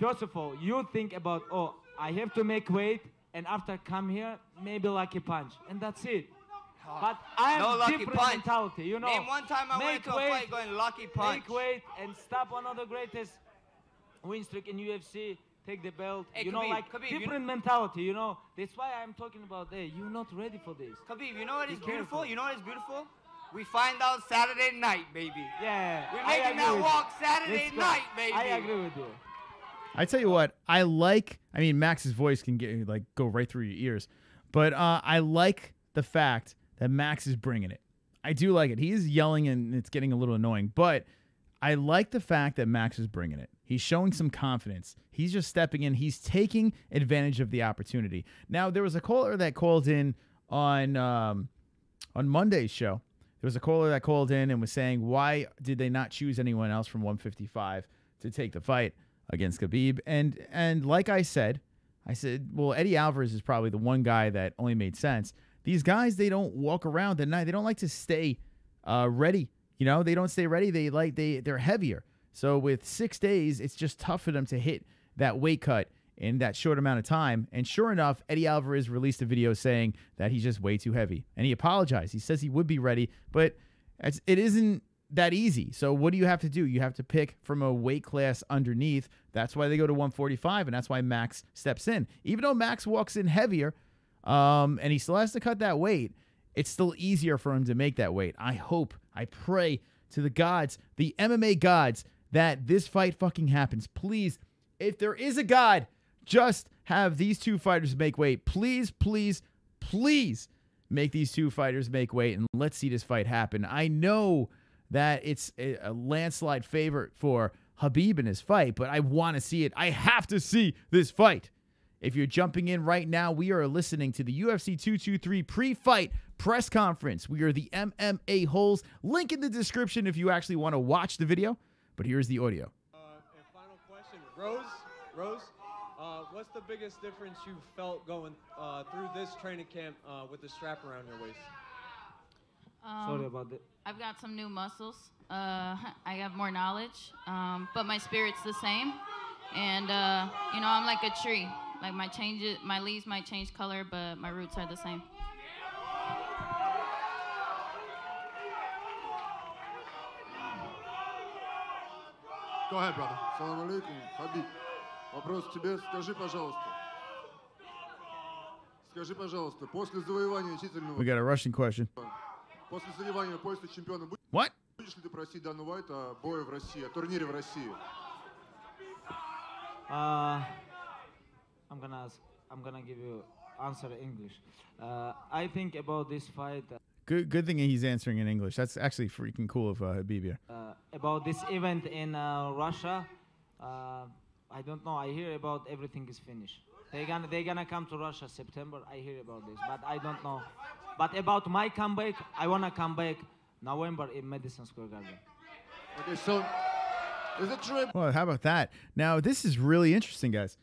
First of all, you think about, oh, I have to make weight, and after I come here, maybe lucky punch, and that's it. But I no have lucky different punch. mentality, you know. Name one time I went to a fight going lucky punch. Make weight and stop one of the greatest win streak in UFC. take the belt. Hey, You know, Khabib, like Khabib, you different mentality. You know, that's why I'm talking about. Hey, you're not ready for this. Khabib, you know what is Be beautiful? careful. You know what is beautiful? We find out Saturday night, baby. Yeah. We're I making agree that with walk you. Saturday Let's go. night, baby. I agree with you. I tell you what, I mean, Max's voice can get like go right through your ears, but I like the fact that Max is bringing it. I do like it. He is yelling and it's getting a little annoying, but I like the fact that Max is bringing it. He's showing some confidence. He's just stepping in. He's taking advantage of the opportunity. Now, there was a caller that called in on Monday's show. There was a caller that called in and was saying, why did they not choose anyone else from 155 to take the fight against Khabib? And like I said, well, Eddie Alvarez is probably the one guy that only made sense. These guys, they don't walk around at night. They don't like to stay ready. You know, they don't stay ready. They're heavier. So with 6 days, it's just tough for them to hit that weight cut in that short amount of time. And sure enough, Eddie Alvarez released a video saying that he's just way too heavy. And he apologized. He says he would be ready, but it isn't that easy. So what do you have to do? You have to pick from a weight class underneath. That's why they go to 145, and that's why Max steps in. Even though Max walks in heavier, and he still has to cut that weight, it's still easier for him to make that weight. I hope, I pray to the gods, the MMA gods, that this fight fucking happens. Please, if there is a god, just have these two fighters make weight. Please, please, please make these two fighters make weight, and let's see this fight happen. I know that it's a landslide favorite for Khabib in his fight, but I want to see it. I have to see this fight. If you're jumping in right now, we are listening to the UFC 223 pre-fight press conference. We are the MMA-Holes. Link in the description if you actually want to watch the video, but here's the audio. And final question, Rose, what's the biggest difference you felt going through this training camp with the strap around your waist? Sorry about that. I've got some new muscles. I have more knowledge, but my spirit's the same. And you know, I'm like a tree. Like my leaves might change color, but my roots are the same. Go ahead, brother. Салам алейкум, Хабиб. Вопрос к тебе. Скажи, пожалуйста, после завоевания титульного... We got a Russian question. После завоевания пояса чемпиона What? Будешь ли ты просить Дану Уайта о бое в России, о турнире в России? I'm gonna give you answer in English. I think about this fight. Good thing he's answering in English. That's actually freaking cool of Khabib here. About this event in Russia, I don't know. I hear about everything is finished. They're gonna come to Russia September. I hear about this, but I don't know. But about my comeback, I wanna come back November in Madison Square Garden. Okay, so is it true? Well, how about that? Now, this is really interesting, guys.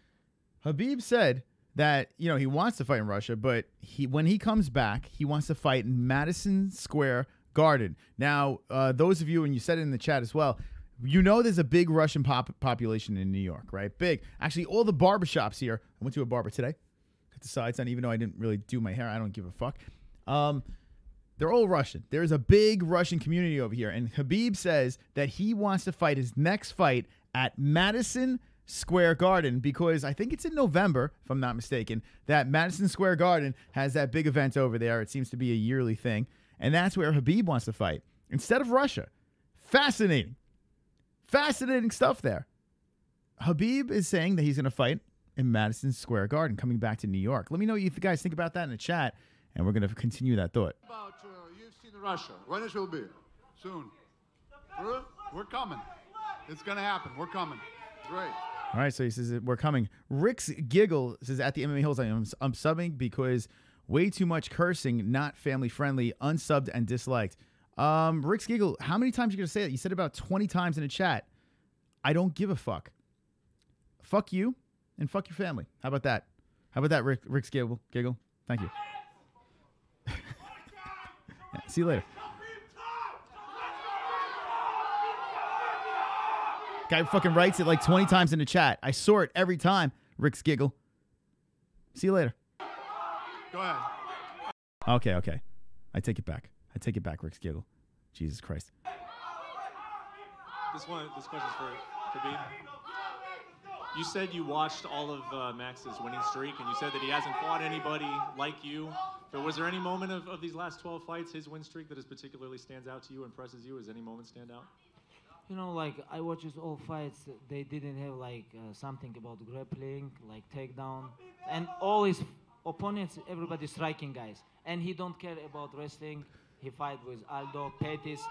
Khabib said that, you know, he wants to fight in Russia, but when he comes back, he wants to fight in Madison Square Garden. Now, those of you, and you said it in the chat as well, you know there's a big Russian population in New York, right? Big. Actually, all the barbershops here, I went to a barber today, cut the sides on, even though I didn't really do my hair. I don't give a fuck. They're all Russian. There's a big Russian community over here, and Khabib says that he wants to fight his next fight at Madison Square Garden because I think it's in November, if I'm not mistaken, that Madison Square Garden has that big event over there. It seems to be a yearly thing, and that's where Khabib wants to fight instead of Russia. Fascinating. Fascinating stuff there. Khabib is saying that he's going to fight in Madison Square Garden, coming back to New York. Let me know what you guys think about that in the chat, and we're going to continue that thought. About UFC in Russia, when it will be? Soon. We're coming. It's going to happen. We're coming. Great. All right, so he says we're coming. Rick's Giggle says, at the MMA Holes, I'm subbing because way too much cursing, not family friendly, unsubbed and disliked. Rick's Giggle, how many times are you going to say that? You said about 20 times in the chat. I don't give a fuck. Fuck you and fuck your family. How about that? How about that, Rick's Giggle? Thank you. Yeah, see you later. Guy fucking writes it like 20 times in the chat. I saw it every time. Rick's Giggle. See you later. Go ahead. Okay. I take it back. Rick's Giggle. Jesus Christ. This question's for Khabib. You said you watched all of Max's winning streak, and you said that he hasn't fought anybody like you. But was there any moment of these last 12 fights, his win streak, that is particularly stands out to you, impresses you? Does any moment stand out? You know, like, I watched all fights. They didn't have, like, something about grappling, like takedown. And all his opponents, everybody striking guys. And he don't care about wrestling. He fight with Aldo, Pettis,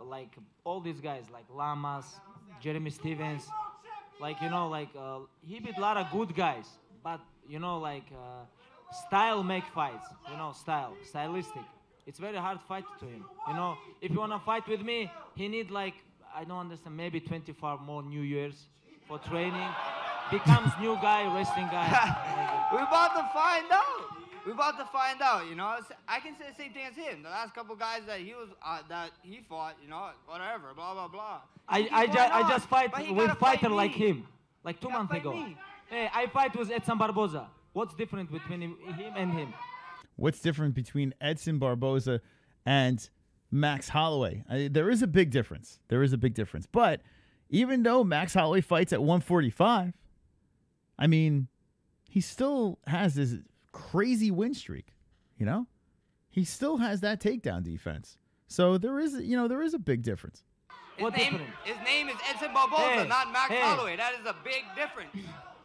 like, all these guys, like Lamas, Jeremy Stevens. Like, you know, like, he beat a lot of good guys. But, you know, like, style make fights. You know, stylistic. It's very hard fight to him. You know, if you want to fight with me, he need, like, I don't understand, maybe 24 more New Years for training. Becomes new guy, wrestling guy. We're about to find out. We're about to find out, you know. I can say the same thing as him. The last couple guys that he fought, you know, whatever, blah, blah, blah. I just fight with fighter like me. him, like 2 months ago. Hey, I fight with Edson Barboza. What's different between him and him? What's different between Edson Barboza and Max Holloway? There is a big difference. There is a big difference. But even though Max Holloway fights at 145, I mean, he still has this crazy win streak, you know? He still has that takedown defense. So there is, you know, there is a big difference. His name is Edson Barboza, not Max Holloway. That is a big difference.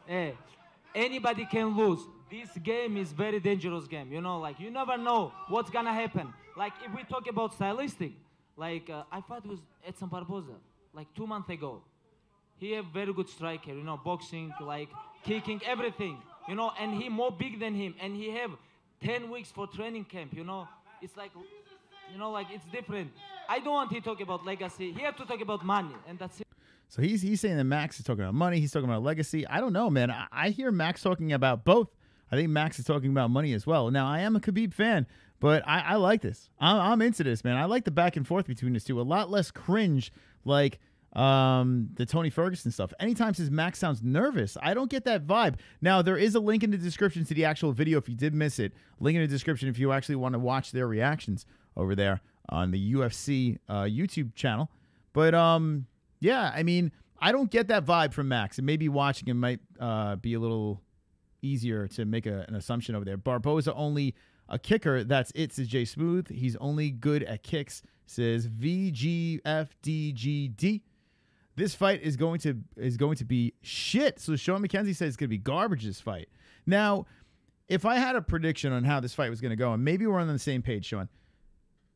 Hey, anybody can lose. This game is very dangerous game. You know, like, you never know what's gonna happen. Like, if we talk about stylistic, like, I fought with Edson Barboza, like 2 months ago. He have very good striker, you know, boxing, like, kicking, everything. You know, and he more big than him. And he have 10 weeks for training camp, you know. It's like, you know, like, it's different. I don't want to talk about legacy. He have to talk about money, and that's it. So he's saying that Max is talking about money. He's talking about legacy. I don't know, man. I hear Max talking about both. I think Max is talking about money as well. Now, I am a Khabib fan, but I like this. I'm into this, man. I like the back and forth between the two. A lot less cringe, like the Tony Ferguson stuff. Anytime says Max sounds nervous, I don't get that vibe. Now, there is a link in the description to the actual video if you did miss it. Link in the description if you actually want to watch their reactions over there on the UFC YouTube channel. But, yeah, I mean, I don't get that vibe from Max. And maybe watching it might be a little easier to make an assumption over there. Barboza only a kicker. That's it, says Jay Smooth. He's only good at kicks, says VGFDGD. This fight is going to be shit. So Sean McKenzie says it's going to be garbage, this fight. Now, if I had a prediction on how this fight was going to go, and maybe we're on the same page, Sean,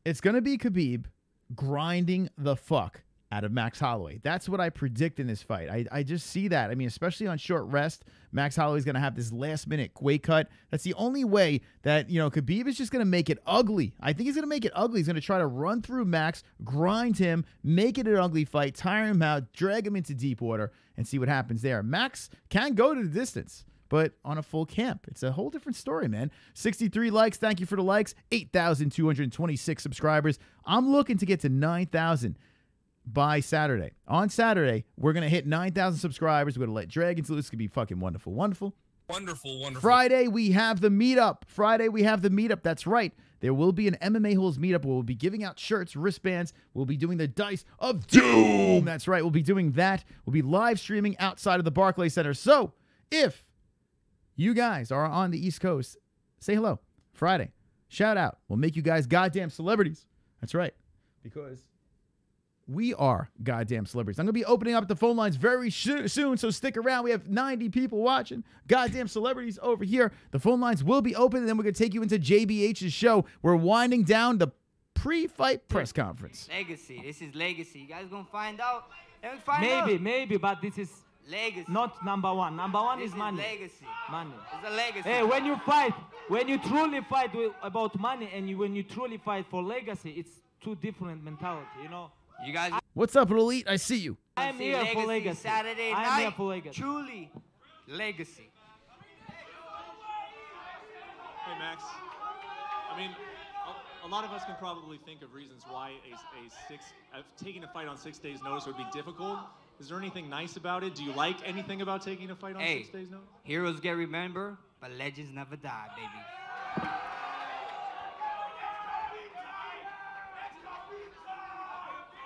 it's going to be Khabib grinding the fuck out of Max Holloway. That's what I predict in this fight. I just see that. I mean, especially on short rest, Max Holloway's going to have this last-minute weight cut. That's the only way that, you know, Khabib is just going to make it ugly. I think he's going to make it ugly. He's going to try to run through Max, grind him, make it an ugly fight, tire him out, drag him into deep water, and see what happens there. Max can go to the distance, but on a full camp. It's a whole different story, man. 63 likes. Thank you for the likes. 8,226 subscribers. I'm looking to get to 9,000 by Saturday. On Saturday, we're going to hit 9,000 subscribers. We're going to let Dragons loose. It's going to be fucking wonderful. Wonderful. Wonderful, wonderful. Friday, we have the meetup. That's right. There will be an MMA-Holes meetup where we'll be giving out shirts, wristbands. We'll be doing the Dice of Doom. That's right. We'll be doing that. We'll be live streaming outside of the Barclays Center. So, if you guys are on the East Coast, say hello. Friday. Shout out. We'll make you guys goddamn celebrities. That's right. Because we are goddamn celebrities. I'm going to be opening up the phone lines very soon, so stick around. We have 90 people watching. Goddamn celebrities over here. The phone lines will be open, and then we're going to take you into JBH's show. We're winding down the pre-fight press conference. Legacy. This is legacy. You guys going to find out? Maybe, but this is legacy. Not number one. Number one This is money. Legacy. Money. It's a legacy. Hey, when you truly fight about money, and when you truly fight for legacy, it's two different mentality, you know? You guys. What's up, Elite? I see you. I'm here for legacy. Saturday night. I'm here for legacy. Truly legacy. Hey, Max. I mean, a lot of us can probably think of reasons why taking a fight on 6 days' notice would be difficult. Is there anything nice about it? Do you like anything about taking a fight on 6 days' notice? Heroes get remembered, but legends never die, baby.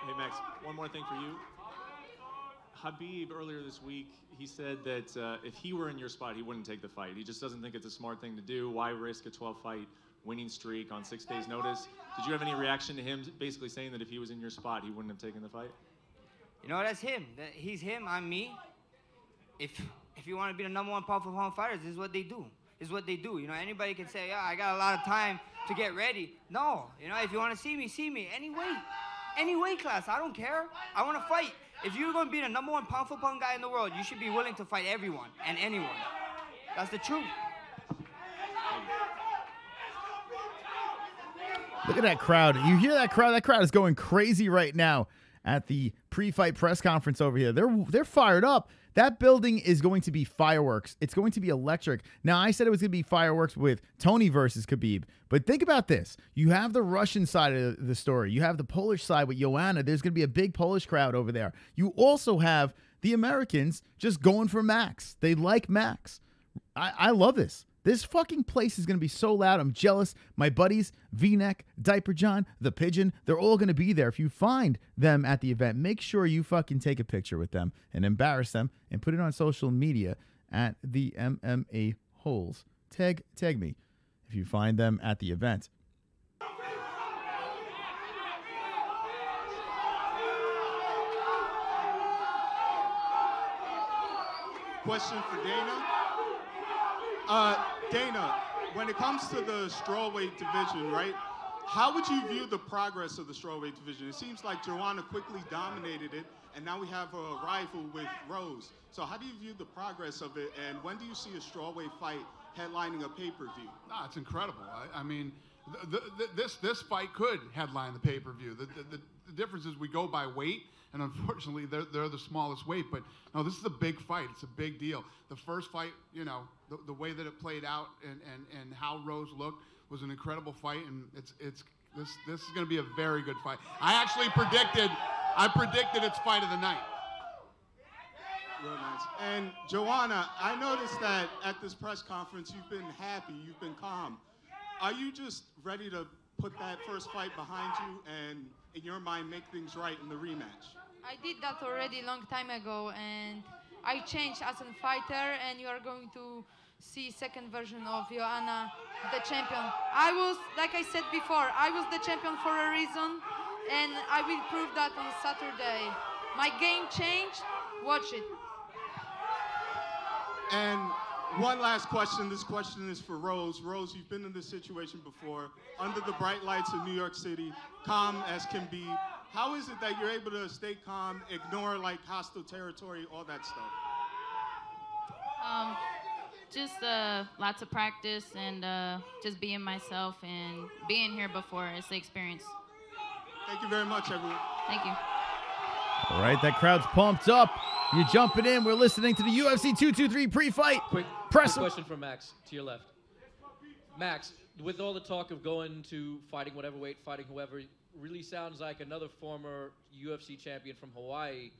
Hey, Max, one more thing for you. Khabib earlier this week, he said that if he were in your spot, he wouldn't take the fight. He just doesn't think it's a smart thing to do. Why risk a 12-fight winning streak on 6 days' notice? Did you have any reaction to him basically saying that if he was in your spot, he wouldn't have taken the fight? You know, that's him. He's him, I'm me. If you want to be the #1 pound for pound fighters, this is what they do. This is what they do. You know, anybody can say, yeah, I got a lot of time to get ready. No, you know, if you want to see me, any weight class. I don't care. I want to fight. If you're going to be the #1 pound for pound guy in the world, you should be willing to fight everyone and anyone. That's the truth. Look at that crowd. You hear that crowd? That crowd is going crazy right now at the pre-fight press conference over here. They're fired up. That building is going to be fireworks. It's going to be electric. Now, I said it was going to be fireworks with Tony versus Khabib, but think about this. You have the Russian side of the story. You have the Polish side with Joanna. There's going to be a big Polish crowd over there. You also have the Americans just going for Max. They like Max. I love this. This fucking place is going to be so loud. I'm jealous. My buddies, V-Neck, Diaper John, The Pigeon, they're all going to be there. If you find them at the event, make sure you fucking take a picture with them and embarrass them and put it on social media at the MMA-Holes. Tag me if you find them at the event. Question for Dana. Dana, when it comes to the strawweight division, right, how would you view the progress of the strawweight division? It seems like Joanna quickly dominated it, and now we have a rival with Rose. So how do you view the progress of it, and when do you see a strawweight fight headlining a pay-per-view? No, it's incredible. I mean, this fight could headline the pay-per-view. The difference is we go by weight, and unfortunately, they're the smallest weight. But no, this is a big fight. It's a big deal. The first fight, you know, the way that it played out and how Rose looked was an incredible fight, and this is going to be a very good fight. I predicted its fight of the night. Real nice. And Joanna, I noticed that at this press conference, you've been happy, you've been calm. Are you just ready to put that first fight behind you and, in your mind, make things right in the rematch? I did that already a long time ago, and I changed as a fighter, and you are going to see second version of Joanna, the champion. I was, like I said before, I was the champion for a reason, and I will prove that on Saturday. My game changed. Watch it. And one last question. This question is for Rose. Rose, you've been in this situation before, under the bright lights of New York City, calm as can be. How is it that you're able to stay calm, ignore like hostile territory, all that stuff? Just lots of practice and just being myself and being here before. It's the experience. Thank you very much, everyone. Thank you. All right, that crowd's pumped up. You're jumping in. We're listening to the UFC 223 pre-fight. Quick question from Max, to your left. Max, with all the talk of going to fighting whatever weight, fighting whoever, really sounds like another former UFC champion from Hawaii.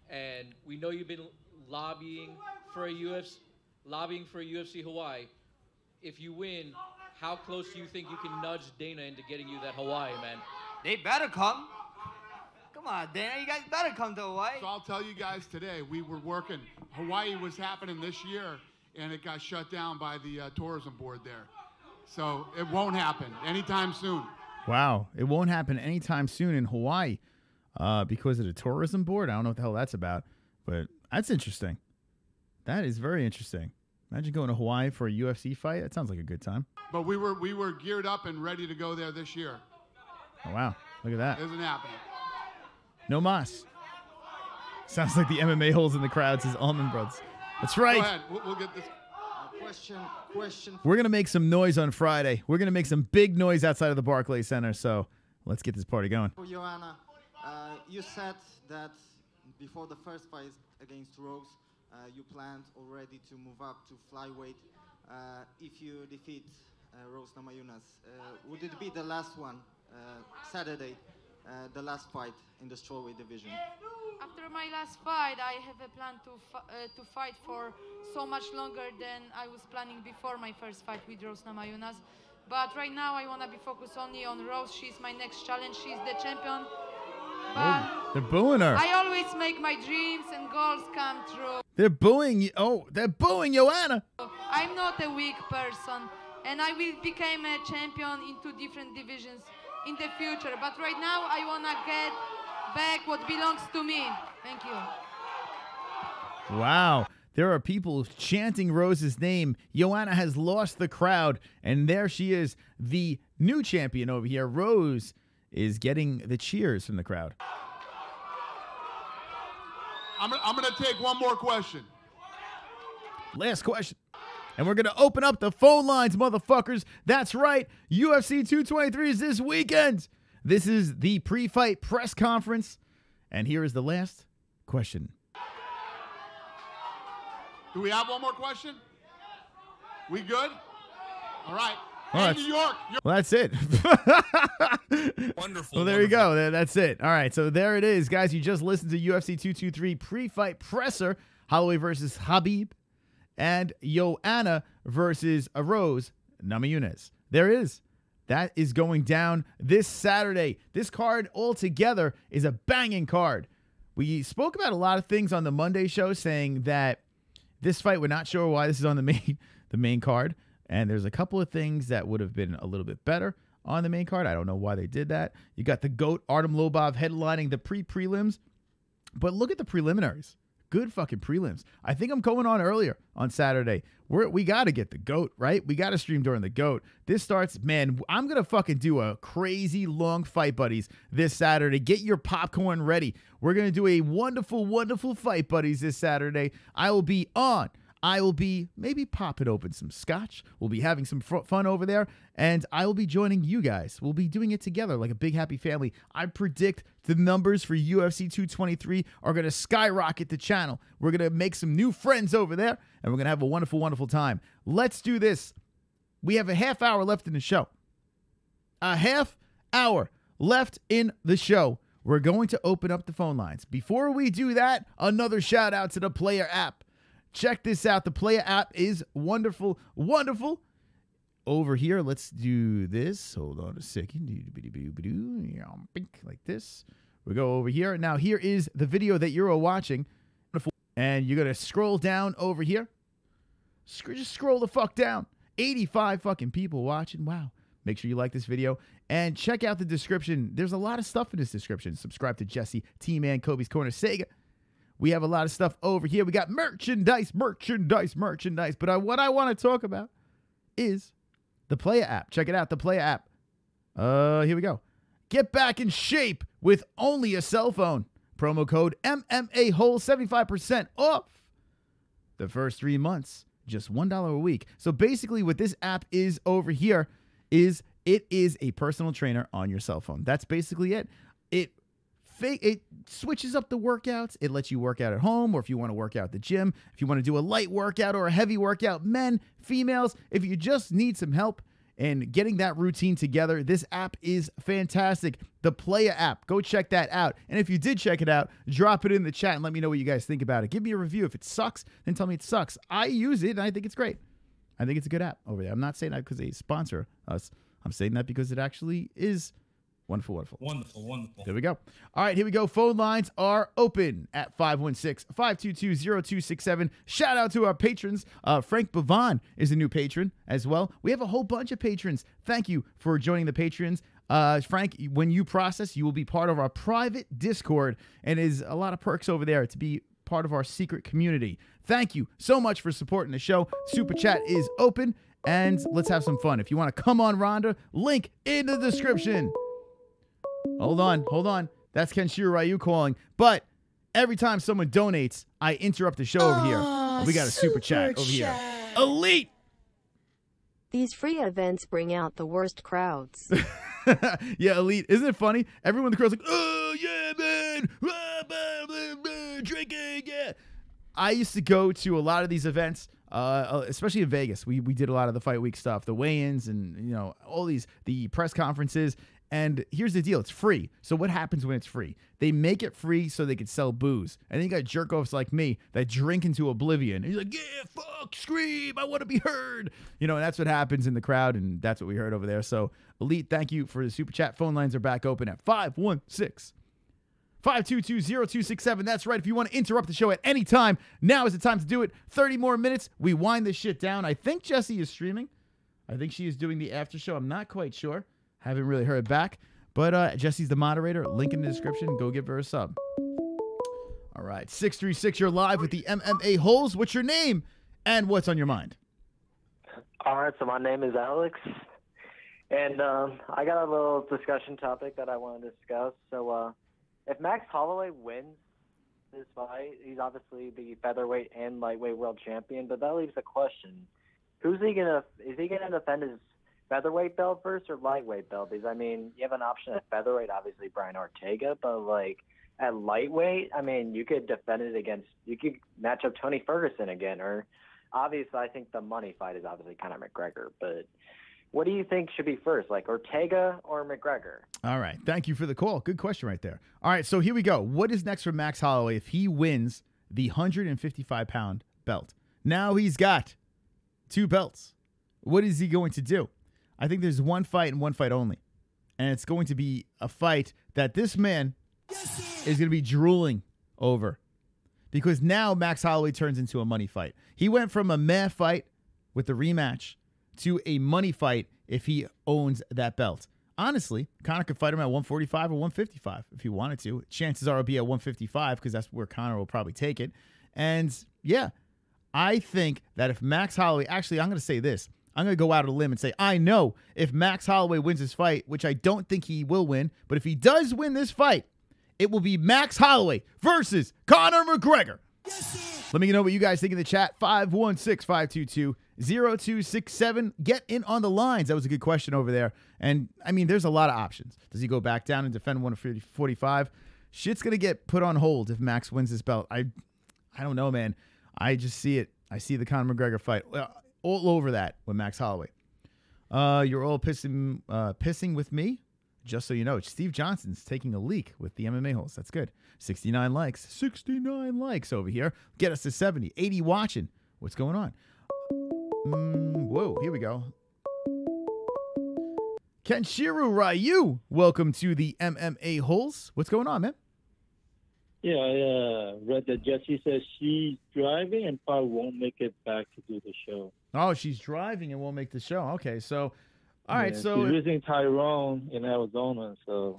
And we know you've been lobbying for a UFC Hawaii. If you win, how close do you think you can nudge Dana into getting you that Hawaii, man? They better come. Come on, Dana, you guys better come to Hawaii. So I'll tell you guys today, we were working. Hawaii was happening this year, and it got shut down by the tourism board there. So it won't happen anytime soon. Wow, it won't happen anytime soon in Hawaii because of the tourism board. I don't know what the hell that's about, but that's interesting. That is very interesting. Imagine going to Hawaii for a UFC fight. That sounds like a good time. But we were geared up and ready to go there this year. Oh, wow. Look at that. Isn't happening. No mas. Sounds like the MMA holes in the crowd says Almond Brothers. That's right. Go ahead. We'll get this. Question. We're going to make some noise on Friday. We're going to make some big noise outside of the Barclays Center. So let's get this party going. For Joanna, you said that before the first fight against Rose, you planned already to move up to flyweight. If you defeat Rose Namajunas, would it be the last one, Saturday, the last fight in the strawweight division? After my last fight, I have a plan to fight for so much longer than I was planning before my first fight with Rose Namajunas. But right now, I want to be focused only on Rose. She's my next challenge. She's the champion. But they're booing her. I always always make my dreams and goals come true. They're booing. Oh, they're booing Joanna. I'm not a weak person, and I will become a champion in 2 different divisions in the future. But right now, I want to get back what belongs to me. Thank you. Wow. There are people chanting Rose's name. Joanna has lost the crowd, and there she is, the new champion over here. Rose is getting the cheers from the crowd. I'm going to take one more question. Last question. And we're going to open up the phone lines, motherfuckers. That's right. UFC 223 is this weekend. This is the pre-fight press conference. And here is the last question. Do we have one more question? We good? All right. Well, Hey, New York. Well, that's it. Wonderful. Well, there you go. That's it. All right. So there it is, guys. You just listened to UFC 223 pre-fight presser. Holloway versus Khabib. And Joanna versus Rose Namajunas. There it is. That is going down this Saturday. This card altogether is a banging card. We spoke about a lot of things on the Monday show, saying that this fight, we're not sure why this is on the main card. And there's a couple of things that would have been a little bit better on the main card. I don't know why they did that. You got the GOAT, Artem Lobov, headlining the prelims. But look at the preliminaries. Good fucking prelims. I think I'm going on earlier on Saturday. We got to get the GOAT, right? We got to stream during the GOAT. This starts, man, I'm going to fucking do a crazy long fight, buddies, this Saturday. Get your popcorn ready. We're going to do a wonderful, wonderful fight, buddies, this Saturday. I will be on. I will be maybe popping open some scotch. We'll be having some fun over there, and I will be joining you guys. We'll be doing it together like a big happy family. I predict the numbers for UFC 223 are going to skyrocket the channel. We're going to make some new friends over there, and we're going to have a wonderful, wonderful time. Let's do this. We have a half hour left in the show. A half hour left in the show. We're going to open up the phone lines. Before we do that, another shout out to the Player app. Check this out. The Player app is wonderful, wonderful. Over here, let's do this. Hold on a second. Like this. We go over here. Now, here is the video that you're watching. And you're going to scroll down over here. Just scroll the fuck down. 85 fucking people watching. Wow. Make sure you like this video. And check out the description. There's a lot of stuff in this description. Subscribe to Jessie, T-Man, Kobe's Corner, Sega. We have a lot of stuff over here. We got merchandise. But what I want to talk about is the Player app. Check it out, the Player app. Here we go. Get back in shape with only a cell phone. Promo code MMA-Holes, 75% off the first 3 months. Just $1 a week. So basically what this app is over here is it is a personal trainer on your cell phone. That's basically it. It switches up the workouts. It lets you work out at home, or if you want to work out at the gym, if you want to do a light workout or a heavy workout, men, females, if you just need some help in getting that routine together, this app is fantastic. The Player app. Go check that out. And if you did check it out, drop it in the chat and let me know what you guys think about it. Give me a review. If it sucks, then tell me it sucks. I use it, and I think it's great. I think it's a good app over there. I'm not saying that because they sponsor us. I'm saying that because it actually is wonderful, wonderful. Wonderful, wonderful. There we go. All right, here we go. Phone lines are open at 516-522-0267. Shout out to our patrons. Frank Bavon is a new patron as well. We have a whole bunch of patrons. Thank you for joining the patrons. Frank, when you process, you will be part of our private Discord, and is a lot of perks over there to be part of our secret community. Thank you so much for supporting the show. Super Chat is open, and let's have some fun. If you want to come on Ronda, link in the description. Hold on. That's Kenshiro Ryu calling. But every time someone donates, I interrupt the show over here. We got a super chat over here. Elite! These free events bring out the worst crowds. Yeah, Elite. Isn't it funny? Everyone in the crowd's like, oh, yeah, man. Drinking, yeah. I used to go to a lot of these events, especially in Vegas. We did a lot of the fight week stuff, the weigh-ins, and all the press conferences. And here's the deal. It's free. So what happens when it's free? They make it free so they can sell booze. And then you got jerk-offs like me that drink into oblivion. And he's like, yeah, fuck, scream. I want to be heard. And that's what happens in the crowd. And that's what we heard over there. So, Elite, thank you for the super chat. Phone lines are back open at 522-0267. That's right. If you want to interrupt the show at any time, now is the time to do it. 30 more minutes. We wind this shit down. I think Jessie is streaming. I think she is doing the after show. I'm not quite sure. Haven't really heard back. But Jessie's the moderator. Link in the description. Go give her a sub. All right. 636, you're live with the MMA-Holes. What's your name and what's on your mind? All right, so my name is Alex, and I got a little discussion topic that I want to discuss. So if Max Holloway wins this fight, he's obviously the featherweight and lightweight world champion, but that leaves a question. Is he gonna defend his featherweight belt first or lightweight belt? Because, I mean, you have an option at featherweight, obviously Brian Ortega, but, like, at lightweight, I mean, you could defend it against, you could match up Tony Ferguson again, or obviously I think the money fight is obviously Conor McGregor, but what do you think should be first, like Ortega or McGregor? All right. Thank you for the call. Good question right there. All right, so here we go. What is next for Max Holloway if he wins the 155-pound belt? Now he's got 2 belts. What is he going to do? I think there's one fight and one fight only, and it's going to be a fight that this man is going to be drooling over, because now Max Holloway turns into a money fight. He went from a meh fight with the rematch to a money fight if he owns that belt. Honestly, Conor could fight him at 145 or 155 if he wanted to. Chances are it'll be at 155 because that's where Conor will probably take it. And yeah, I think that if Max Holloway, actually, I'm going to say this. I'm going to go out on a limb and say, I know if Max Holloway wins this fight, which I don't think he will win, but if he does win this fight, it will be Max Holloway versus Conor McGregor. Let me know what you guys think in the chat. 516-522-0267. Get in on the lines. That was a good question over there. And, I mean, there's a lot of options. Does he go back down and defend 145? Shit's going to get put on hold if Max wins this belt. I don't know, man. I just see it. I see the Conor McGregor fight all over that with Max Holloway. You're all pissing with me? Just so you know, Steve Johnson's taking a leak with the MMA-Holes. That's good. 69 likes. 69 likes over here. Get us to 70. 80 watching. What's going on? Whoa, here we go. Kenshiro Ryu, welcome to the MMA-Holes. What's going on, man? Yeah, I read that Jessie says she's driving and probably won't make it back to do the show. Oh, she's driving and won't make the show. Okay, so... All right, so she's visiting Tyrone in Arizona, so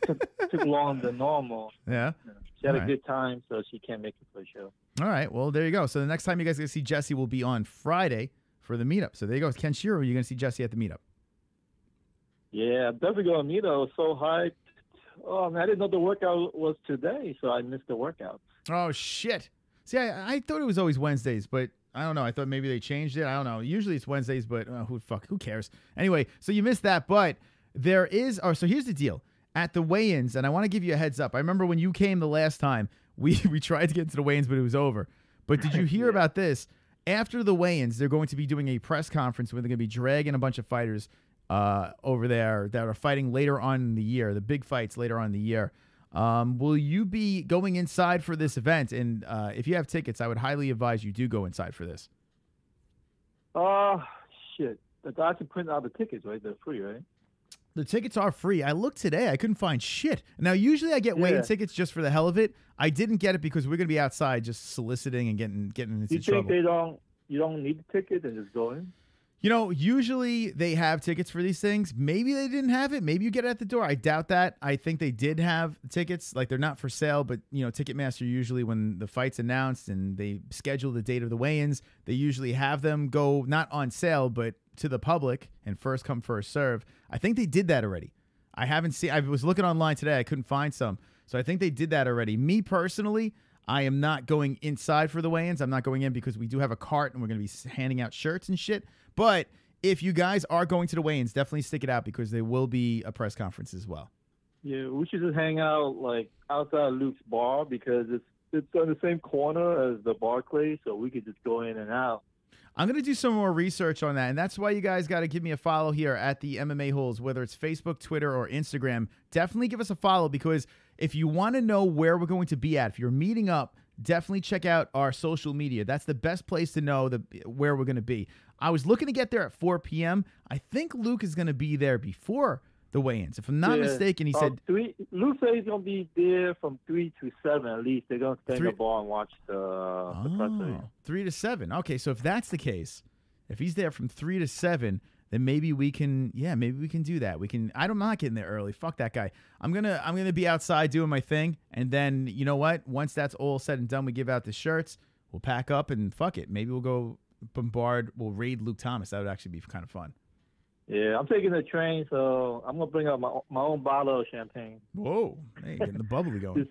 took longer than normal. Yeah, she had a good time, so she can't make it for the show. All right, well there you go. So the next time you guys are gonna see Jessie will be on Friday for the meetup. So there you go, Kenshiro. You're gonna see Jessie at the meetup. Yeah, I'm definitely gonna meet her. I was so hyped. Oh man, I didn't know the workout was today, so I missed the workout. Oh shit! See, I thought it was always Wednesdays, but. I don't know. I thought maybe they changed it. I don't know. Usually it's Wednesdays, but who cares? Anyway, so you missed that, but there is... Oh, so here's the deal. At the weigh-ins, and I want to give you a heads up. I remember when you came the last time, we tried to get into the weigh-ins, but it was over. But did you hear about this? After the weigh-ins, they're going to be doing a press conference where they're going to be dragging a bunch of fighters over there that are fighting later on in the year, the big fights later on in the year. Will you be going inside for this event? And if you have tickets, I would highly advise you do go inside for this. Shit. The guys can print out the tickets, right? They're free, right? The tickets are free. I looked today. I couldn't find shit. Now, usually I get weigh-in tickets just for the hell of it. I didn't get it because we're going to be outside just soliciting and getting into trouble. You think you don't need the ticket and just go in? You know, usually they have tickets for these things. Maybe they didn't have it. Maybe you get it at the door. I doubt that. I think they did have tickets. Like, they're not for sale, but, you know, Ticketmaster usually, when the fight's announced and they schedule the date of the weigh-ins, they usually have them go not on sale, but to the public and first come, first serve. I think they did that already. I haven't seen... I was looking online today. I couldn't find some. So I think they did that already. Me, personally, I am not going inside for the weigh-ins. I'm not going in because we do have a cart and we're going to be handing out shirts and shit. But if you guys are going to the weigh-ins, definitely stick it out because there will be a press conference as well. Yeah, we should just hang out like outside Luke's bar because it's on the same corner as the Barclays, so we could just go in and out. I'm going to do some more research on that, and that's why you guys got to give me a follow here at the MMA-Holes, whether it's Facebook, Twitter, or Instagram. Definitely give us a follow because if you want to know where we're going to be at, if you're meeting up, definitely check out our social media. That's the best place to know where we're going to be. I was looking to get there at 4 p.m. I think Luke is going to be there before the weigh-ins. If I'm not mistaken, he said Lucio is gonna be there from 3 to 7 at least. They're gonna stay in the bar and watch the press. 3 to 7. Okay, so if that's the case, if he's there from 3 to 7, then maybe we can, maybe we can do that. We can. I'm not getting there early. Fuck that guy. I'm gonna be outside doing my thing, and then you know what? Once that's all said and done, we give out the shirts. We'll pack up and fuck it. Maybe we'll go bombard. We'll raid Luke Thomas. That would actually be kind of fun. Yeah, I'm taking the train, so I'm gonna bring up my own bottle of champagne. Whoa, hey, getting the bubbly going.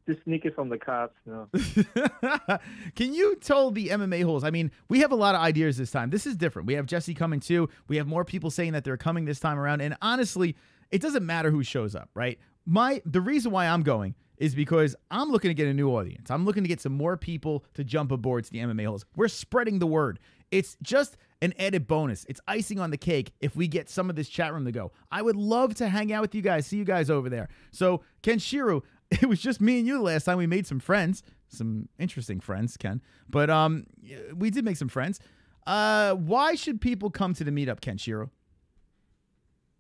Just sneak it from the cops. You know. Can you tell the MMA holes? I mean, we have a lot of ideas this time. This is different. We have Jessie coming too. We have more people saying that they're coming this time around. And honestly, it doesn't matter who shows up, right? The reason why I'm going is because I'm looking to get a new audience. I'm looking to get some more people to jump aboard to the MMA holes. We're spreading the word. It's just an added bonus. It's icing on the cake if we get some of this chat room to go. I would love to hang out with you guys, see you guys over there. So, Kenshiro, it was just me and you last time. We made some friends, some interesting friends, Ken. But we did make some friends. Why should people come to the meetup, Kenshiro?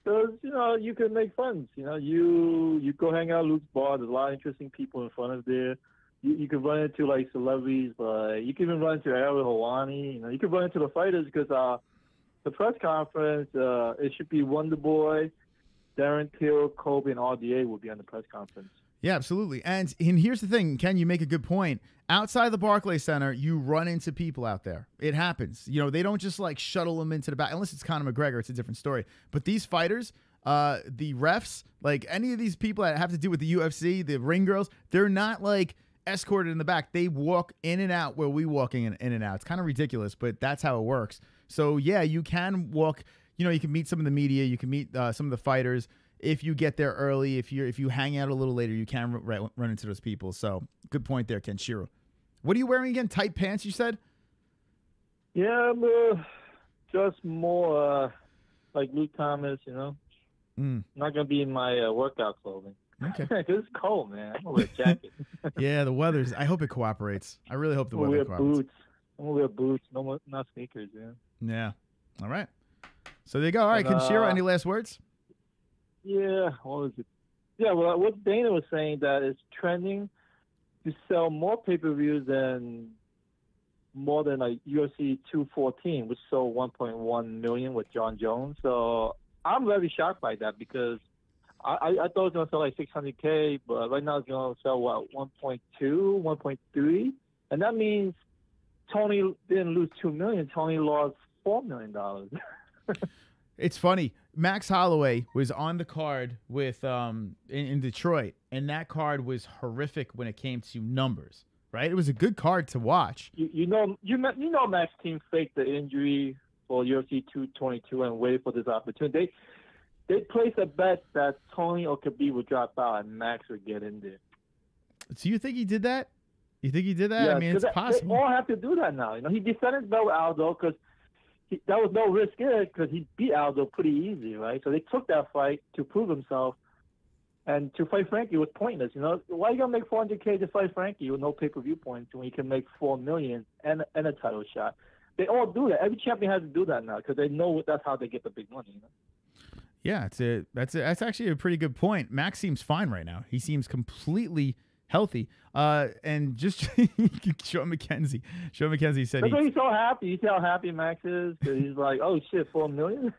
Because, you know, you can make friends. You know, you go hang out at Luke's bar. There's a lot of interesting people in front of there. You can run into, like, celebrities, but you can even run into Ariel Helwani. You know, you can run into the fighters because the press conference, it should be Wonder Boy, Darren Till, Kobe, and RDA will be on the press conference. Yeah, absolutely. And here's the thing, Ken, you make a good point. Outside the Barclays Center, you run into people out there. It happens. You know, they don't just, like, shuttle them into the back. Unless it's Conor McGregor, it's a different story. But these fighters, the refs, like, any of these people that have to do with the UFC, the ring girls, they're not, like, escorted in the back. They walk in and out where we walking in and out. It's kind of ridiculous, but that's how it works. So yeah, you can walk, you know, you can meet some of the media, you can meet some of the fighters. If you get there early, if you hang out a little later, you can run into those people. So good point there, Kenshiro. What are you wearing again? Tight pants, you said? Yeah, just more like Luke Thomas, you know. Not going to be in my workout clothing. Okay. It's cold, man. I'm going to wear a jacket. Yeah, the weather's. I hope it cooperates. I really hope the weather cooperates. I'm going to wear boots. No, not sneakers, man. Yeah. All right. So there you go. All right, Kenshiro, any last words? Yeah. What was it? Yeah, well, what Dana was saying that it's trending to sell more pay-per-views than more than like UFC 214, which sold 1.1 million with John Jones. So I'm very shocked by that because I thought it was going to sell like 600K, but right now it's going to sell, what, 1.2, 1.3? And that means Tony didn't lose $2 million. Tony lost $4 million. It's funny. Max Holloway was on the card with in Detroit, and that card was horrific when it came to numbers, right? It was a good card to watch. You know Max team faked the injury for UFC 222 and waited for this opportunity. They placed a bet that Tony or Khabib would drop out and Max would get in there. So you think he did that? You think he did that? Yeah, I mean, it's possible. They all have to do that now. You know, he defended Bell Aldo because that was no risk in because he beat Aldo pretty easy, right? So they took that fight to prove himself, and to fight Frankie was pointless. You know, why are you gonna make 400K to fight Frankie with no pay-per-view points when you can make $4 million and a title shot? They all do that. Every champion has to do that now because they know that's how they get the big money. You know? Yeah, that's actually a pretty good point. Max seems fine right now. He seems completely healthy. And just Sean McKenzie said that's why he's so happy. You see how happy Max is? Because he's like, oh shit, $4 million.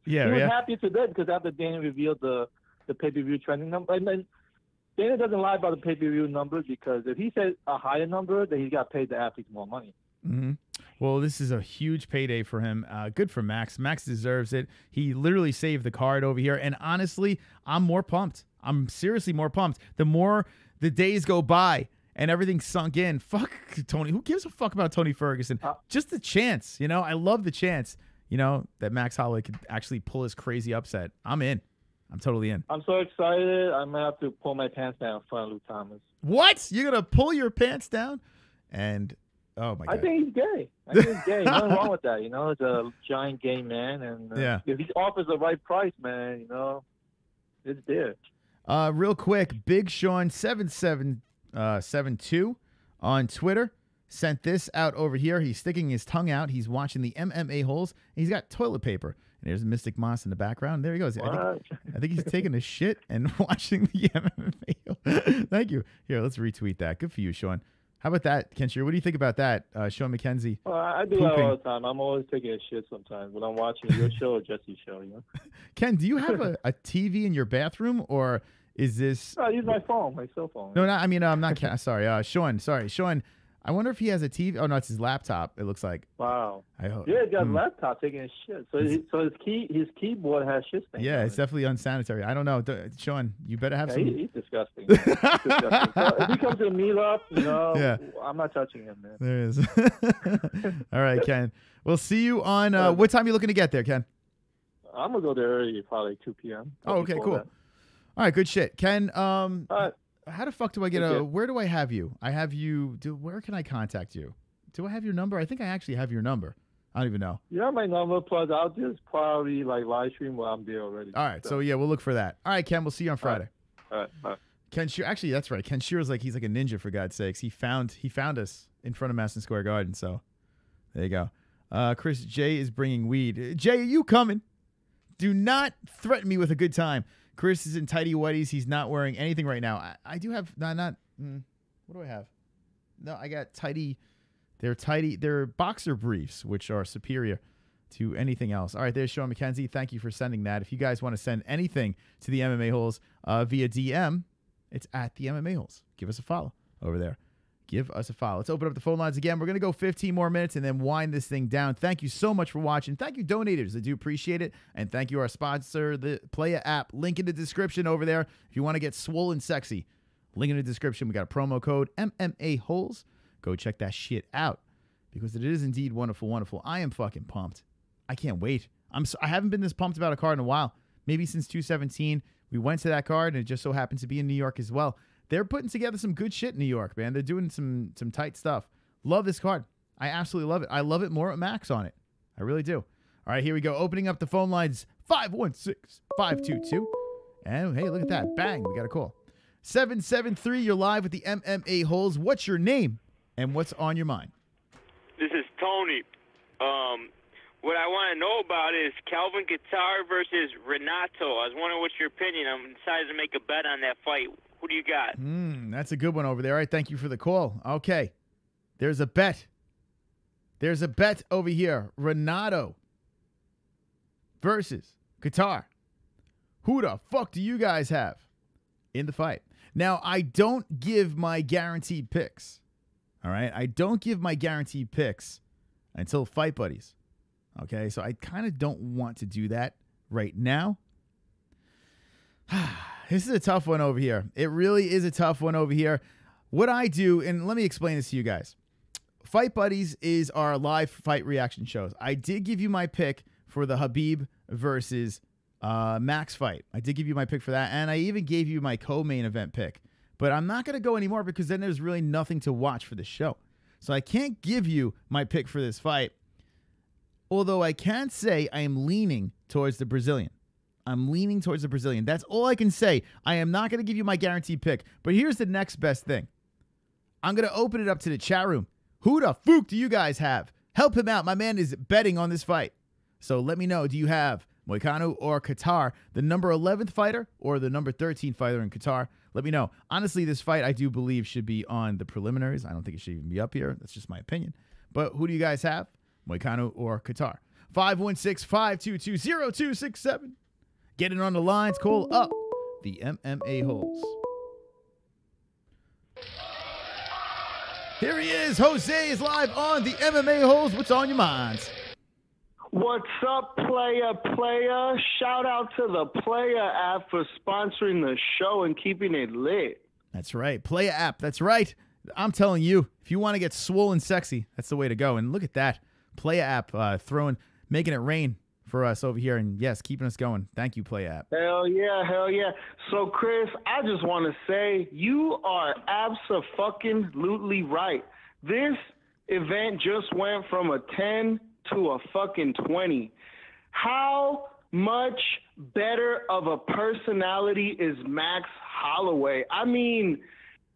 He was happy today because after Dana revealed the pay-per-view trending number, and then Dana doesn't lie about the pay-per-view numbers because if he said a higher number, then he's got paid the athletes more money. Mm-hmm. Well, this is a huge payday for him. Good for Max. Max deserves it. He literally saved the card over here. And honestly, I'm more pumped. I'm seriously more pumped. The more the days go by and everything's sunk in, fuck Tony. Who gives a fuck about Tony Ferguson? Just the chance, you know? I love the chance, you know, that Max Holloway could actually pull his crazy upset. I'm in. I'm totally in. I'm so excited. I might have to pull my pants down in front of Luke Thomas. What? You're going to pull your pants down? And... oh my God! I think he's gay. I think he's gay. Nothing wrong with that. You know, he's a giant gay man, and if he offers the right price, man, you know, it's there. Real quick, Big Sean 7772 on Twitter sent this out over here. He's sticking his tongue out. He's watching the MMA holes. And he's got toilet paper And there's Mystic Moss in the background. There he goes. I think he's taking a shit and watching the MMA. Thank you. Here, let's retweet that. Good for you, Sean. How about that, Kenshiro? What do you think about that, Sean McKenzie? Well, I do that all the time. I'm always taking a shit sometimes when I'm watching your show or Jessie's show, you know? Ken, do you have a TV in your bathroom, or is this... No, I use my phone, my cell phone. No, I mean, I'm not... Sorry, Sean. Sorry, Sean. I wonder if he has a TV. Oh, no, it's his laptop, it looks like. Wow. I hope. Yeah, he's got a laptop taking a shit. So his keyboard has shit stains. Yeah, it's definitely unsanitary. I don't know. Sean, you better have some... He's disgusting. He's disgusting. So if he comes to the meetup, yeah. I'm not touching him, man. There it is. All right, Ken. We'll see you on... what time are you looking to get there, Ken? I'm going to go there early, probably 2 p.m. Oh, okay, cool. That. All right, good shit. Ken, how the fuck do I get where do I have you? I have you, where can I contact you? Do I have your number? I think I actually have your number. I don't even know. You have my number, plus I'll just probably live stream while I'm there already. All right, so yeah, we'll look for that. All right, Ken, we'll see you on Friday. All right. Ken Shear, actually, that's right. Ken Shear's he's like a ninja, for God's sakes. He found us in front of Madison Square Garden, so there you go. Chris J is bringing weed. Jay, are you coming? Do not threaten me with a good time. Chris is in tighty whities. He's not wearing anything right now. I do have what do I have? No, I got tighty. They're tighty. They're boxer briefs, which are superior to anything else. All right, there's Sean McKenzie. Thank you for sending that. If you guys want to send anything to the MMA Holes via DM, it's at the MMA Holes. Give us a follow over there. Give us a follow. Let's open up the phone lines again. We're going to go 15 more minutes and then wind this thing down. Thank you so much for watching. Thank you, donators. I do appreciate it. And thank you, our sponsor, the Playa app. Link in the description over there. If you want to get swollen sexy, link in the description. We got a promo code, MMA-Holes. Go check that shit out because it is indeed wonderful, wonderful. I am fucking pumped. I can't wait. I haven't been this pumped about a card in a while. Maybe since 2017. We went to that card, and it just so happens to be in New York as well. They're putting together some good shit in New York, man. They're doing some tight stuff. Love this card. I absolutely love it. I love it more with Max on it. I really do. All right, here we go. Opening up the phone lines, 516-522. And, hey, look at that. Bang, we got a call. 773, you're live with the MMA Holes. What's your name and what's on your mind? This is Tony. What I want to know about is Calvin Kattar versus Renato. I was wondering what's your opinion. I'm decided to make a bet on that fight. Who do you got? That's a good one over there. All right, thank you for the call. Okay, there's a bet. There's a bet over here. Renato versus Kattar. Who the fuck do you guys have in the fight? Now, I don't give my guaranteed picks. All right, I don't give my guaranteed picks until Fight Buddies. Okay, so I kind of don't want to do that right now. This is a tough one over here. It really is a tough one over here. What I do, and let me explain this to you guys. Fight Buddies is our live fight reaction shows. I did give you my pick for the Khabib versus Max fight. I did give you my pick for that, and I even gave you my co-main event pick. But I'm not going to go anymore because then there's really nothing to watch for the show. So I can't give you my pick for this fight. Although I can say I am leaning towards the Brazilian. I'm leaning towards the Brazilian. That's all I can say. I am not going to give you my guaranteed pick. But here's the next best thing. I'm going to open it up to the chat room. Who the fuck do you guys have? Help him out. My man is betting on this fight. So let me know. Do you have Moicano or Kattar, the number 11th fighter or the number 13 fighter in Kattar? Let me know. Honestly, this fight I do believe should be on the preliminaries. I don't think it should even be up here. That's just my opinion. But who do you guys have? Moicano or Kattar? 516-522-0267. Get it on the lines. Call up the MMA Holes. Here he is. Jose is live on the MMA Holes. What's on your minds? What's up, player? Shout out to the Playa app for sponsoring the show and keeping it lit. That's right. Playa app. That's right. I'm telling you, if you want to get swollen sexy, that's the way to go. And look at that. Playa app making it rain for us over here. And yes, keeping us going. Thank you, Playa app. Hell yeah. So, Chris, I just want to say you are abso-fucking-lutely right. This event just went from a 10 to a fucking 20. How much better of a personality is Max Holloway? I mean,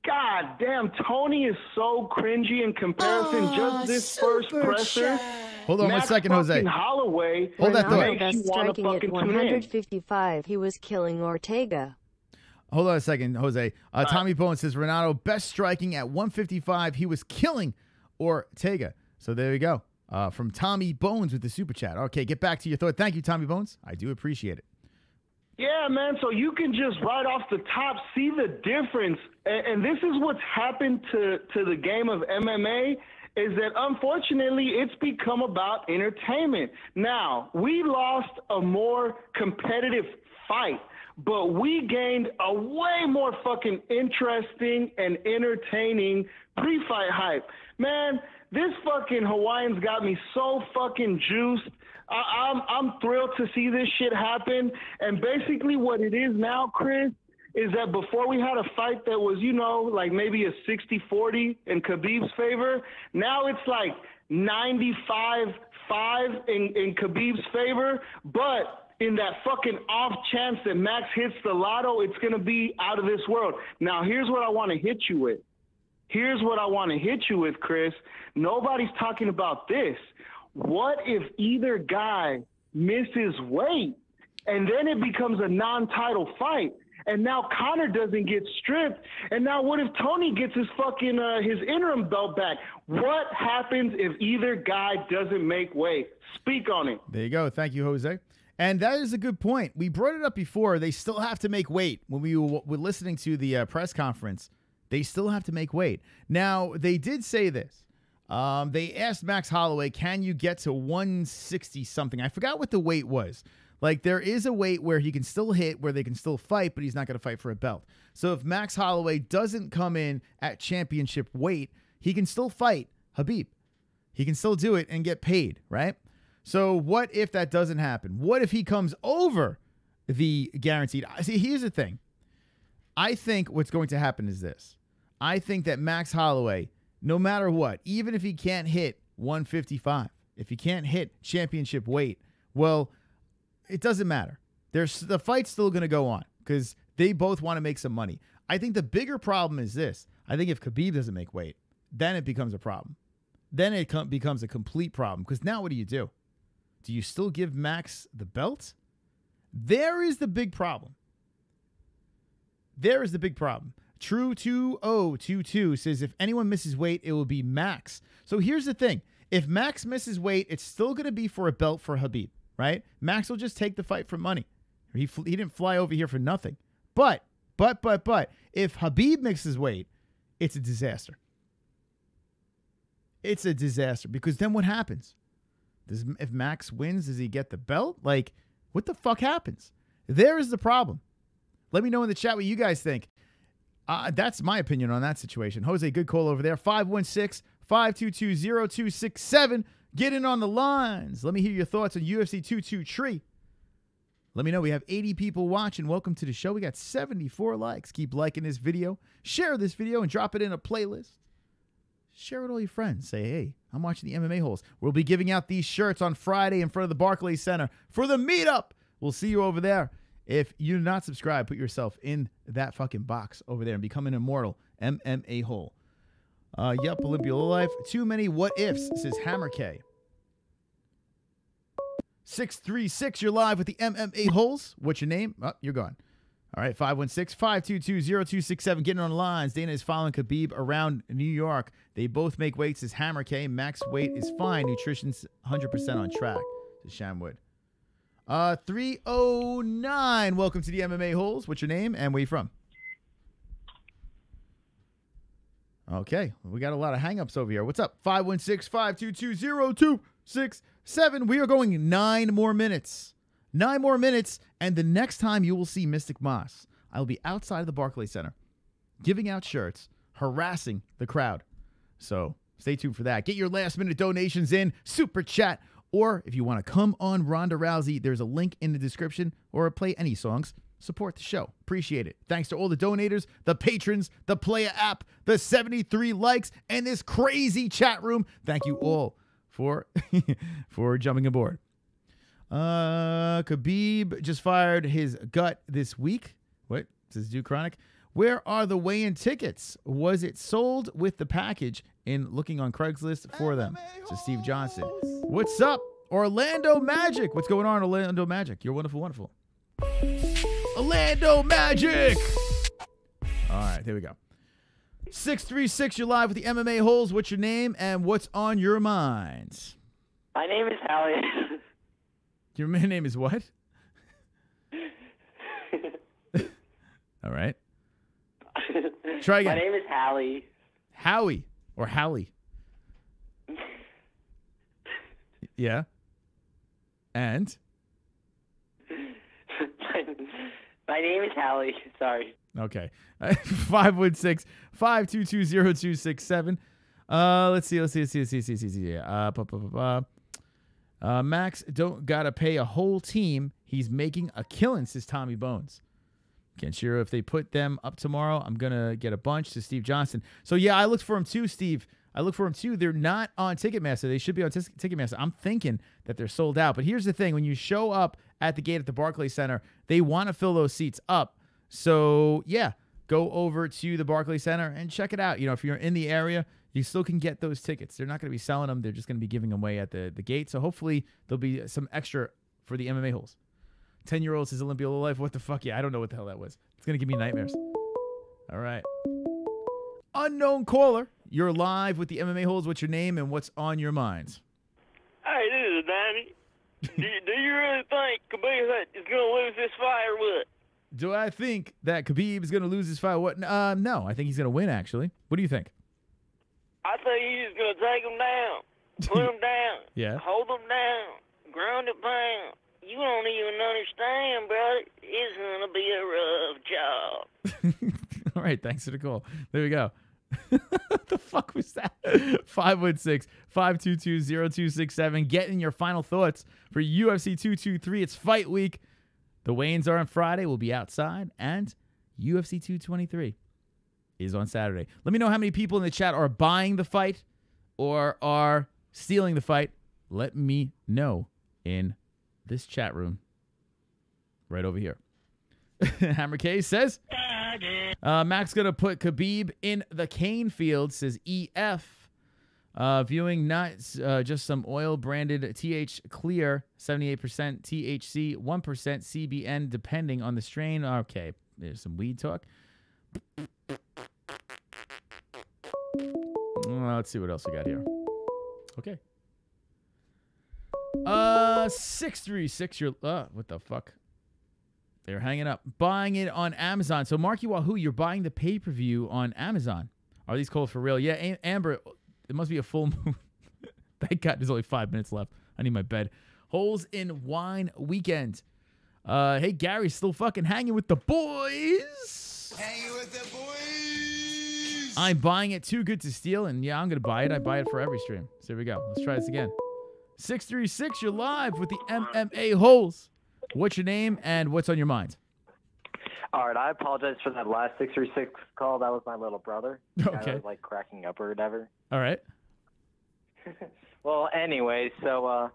God damn, Tony is so cringy in comparison. Just this first presser. Hold on one second, Jose. Holloway. Hold that thought. Ronaldo best striking at 155. He was killing Ortega. Hold on a second, Jose. Tommy Bones says Renato best striking at 155. He was killing Ortega. So there you go. From Tommy Bones with the super chat. Okay, get back to your thought. Thank you, Tommy Bones. I do appreciate it. Yeah, man. So you can just right off the top see the difference. And this is what's happened to the game of MMA is that unfortunately it's become about entertainment. Now, we lost a more competitive fight, but we gained a way more fucking interesting and entertaining pre-fight hype. Man, this fucking Hawaiian's got me so fucking juiced. I'm thrilled to see this shit happen. And basically what it is now, Chris, is that before we had a fight that was, you know, like maybe a 60-40 in Khabib's favor. Now it's like 95-5 in Khabib's favor. But in that fucking off chance that Max hits the lotto, it's going to be out of this world. Now, here's what I want to hit you with. Here's what I want to hit you with, Chris. Nobody's talking about this. What if either guy misses weight and then it becomes a non-title fight? And now Conor doesn't get stripped. And now what if Tony gets his fucking his interim belt back? What happens if either guy doesn't make weight? Speak on it. There you go. Thank you, Jose. And that is a good point. We brought it up before. They still have to make weight. When we were listening to the press conference, they still have to make weight. Now, they did say this. They asked Max Holloway, can you get to 160-something? I forgot what the weight was. Like, there is a weight where he can still hit, where they can still fight, but he's not going to fight for a belt. So if Max Holloway doesn't come in at championship weight, he can still fight Khabib. He can still do it and get paid, right? So what if that doesn't happen? What if he comes over the guaranteed? See, here's the thing. I think what's going to happen is this. I think that Max Holloway, no matter what, even if he can't hit 155, if he can't hit championship weight, well, it doesn't matter. The fight's still going to go on because they both want to make some money. I think the bigger problem is this. I think if Khabib doesn't make weight, then it becomes a problem. Then it becomes a complete problem because now what do? Do you still give Max the belt? There is the big problem. There is the big problem. True2022 says if anyone misses weight, it will be Max. So here's the thing. If Max misses weight, it's still going to be for a belt for Khabib, right? Max will just take the fight for money. He didn't fly over here for nothing. But, if Khabib misses weight, it's a disaster. It's a disaster because then what happens? If Max wins, does he get the belt? Like, what the fuck happens? There is the problem. Let me know in the chat what you guys think. That's my opinion on that situation. Jose, good call over there. 516-522-0267. Get in on the lines. Let me hear your thoughts on UFC 223. Let me know. We have 80 people watching. Welcome to the show. We got 74 likes. Keep liking this video. Share this video and drop it in a playlist. Share it with all your friends. Say, hey, I'm watching the MMA Holes. We'll be giving out these shirts on Friday in front of the Barclays Center for the meetup. We'll see you over there. If you're not subscribed, put yourself in that fucking box over there and become an immortal MMA hole. Yup, Olympia Life. Too many what ifs, says Hammer K. 636, you're live with the MMA Holes. What's your name? Oh, you're gone. All right, 516-522-0267. Getting on the lines. Dana is following Khabib around New York. They both make weight, says Hammer K. Max weight is fine. Nutrition's 100% on track, says Shamwood. 309. Welcome to the MMA Holes. What's your name and where you from? Okay, we got a lot of hangups over here. What's up? 516-522-0267. We are going 9 more minutes. 9 more minutes, and the next time you will see Mystic Moss, I will be outside of the Barclays Center, giving out shirts, harassing the crowd. So stay tuned for that. Get your last-minute donations in, Super Chat, or if you want to come on Ronda Rousey, there's a link in the description, or play any songs. Support the show. Appreciate it. Thanks to all the donators, the patrons, the Playa app, the 73 likes, and this crazy chat room. Thank you all for jumping aboard. Khabib just fired his gut this week. What? Says Duke Chronic. Where are the weigh-in tickets? Was it sold with the package in looking on Craigslist for them? So Steve Johnson. What's up, Orlando Magic? What's going on, Orlando Magic? You're wonderful, wonderful. Orlando Magic! All right, there we go. 636, you're live with the MMA Holes. What's your name and what's on your mind? My name is Hallie. Your name is what? All right. Try again. My name is Hallie. Howie or Hallie. Yeah. And? My name is Hallie. Sorry. Okay. 516-522-0267. Let's see. Max don't gotta pay a whole team. He's making a killing, says Tommy Bones. Can't sure if they put them up tomorrow. I'm gonna get a bunch, to Steve Johnson. So yeah, I looked for them too, Steve. I look for them too. They're not on Ticketmaster. They should be on Ticketmaster. I'm thinking that they're sold out. But here's the thing: when you show up at the gate at the Barclays Center, they want to fill those seats up. So yeah, go over to the Barclays Center and check it out. You know, if you're in the area, you still can get those tickets. They're not going to be selling them. They're just going to be giving them away at the gate. So hopefully there'll be some extra for the MMA Holes. 10-year-old says Olympia Low Life. What the fuck? Yeah, I don't know what the hell that was. It's going to give me nightmares. All right. Unknown caller. You're live with the MMA Holes. What's your name and what's on your minds? Hey, this is Danny. do you really think Khabib is going to lose this fight or what? Do I think that Khabib is going to lose his fight? What? No, I think he's going to win, actually. What do you think? I think he's going to take him down, put him down, Yeah. hold him down, ground and pound. You don't even understand, brother. It's going to be a rough job. All right, thanks for the call. There we go. What the fuck was that? 516-522-0267. Get in your final thoughts for UFC 223. It's fight week. The weigh-ins are on Friday. We'll be outside. And UFC 223 is on Saturday. Let me know how many people in the chat are buying the fight or are stealing the fight. Let me know in this chat room right over here. Hammer K says, Max going to put Khabib in the cane field, says EF. Viewing not just some oil-branded TH Clear, 78% THC, 1% CBN, depending on the strain. Okay, there's some weed talk. Let's see what else we got here. Okay. 636, you're, what the fuck? They're hanging up. Buying it on Amazon. So, Marky Wahoo, you're buying the pay-per-view on Amazon. Are these calls for real? Yeah, Amber, it must be a full moon. Thank God there's only 5 minutes left. I need my bed. Holes in Wine weekend. Hey, Gary's still fucking hanging with the boys. Hanging with the boys. I'm buying it too good to steal, and yeah, I'm going to buy it. I buy it for every stream. So here we go. Let's try this again. 636, you're live with the MMA Holes. What's your name and what's on your mind? All right, I apologize for that last 636 call. That was my little brother. Okay. I was like cracking up or whatever. All right. Well, anyway, so a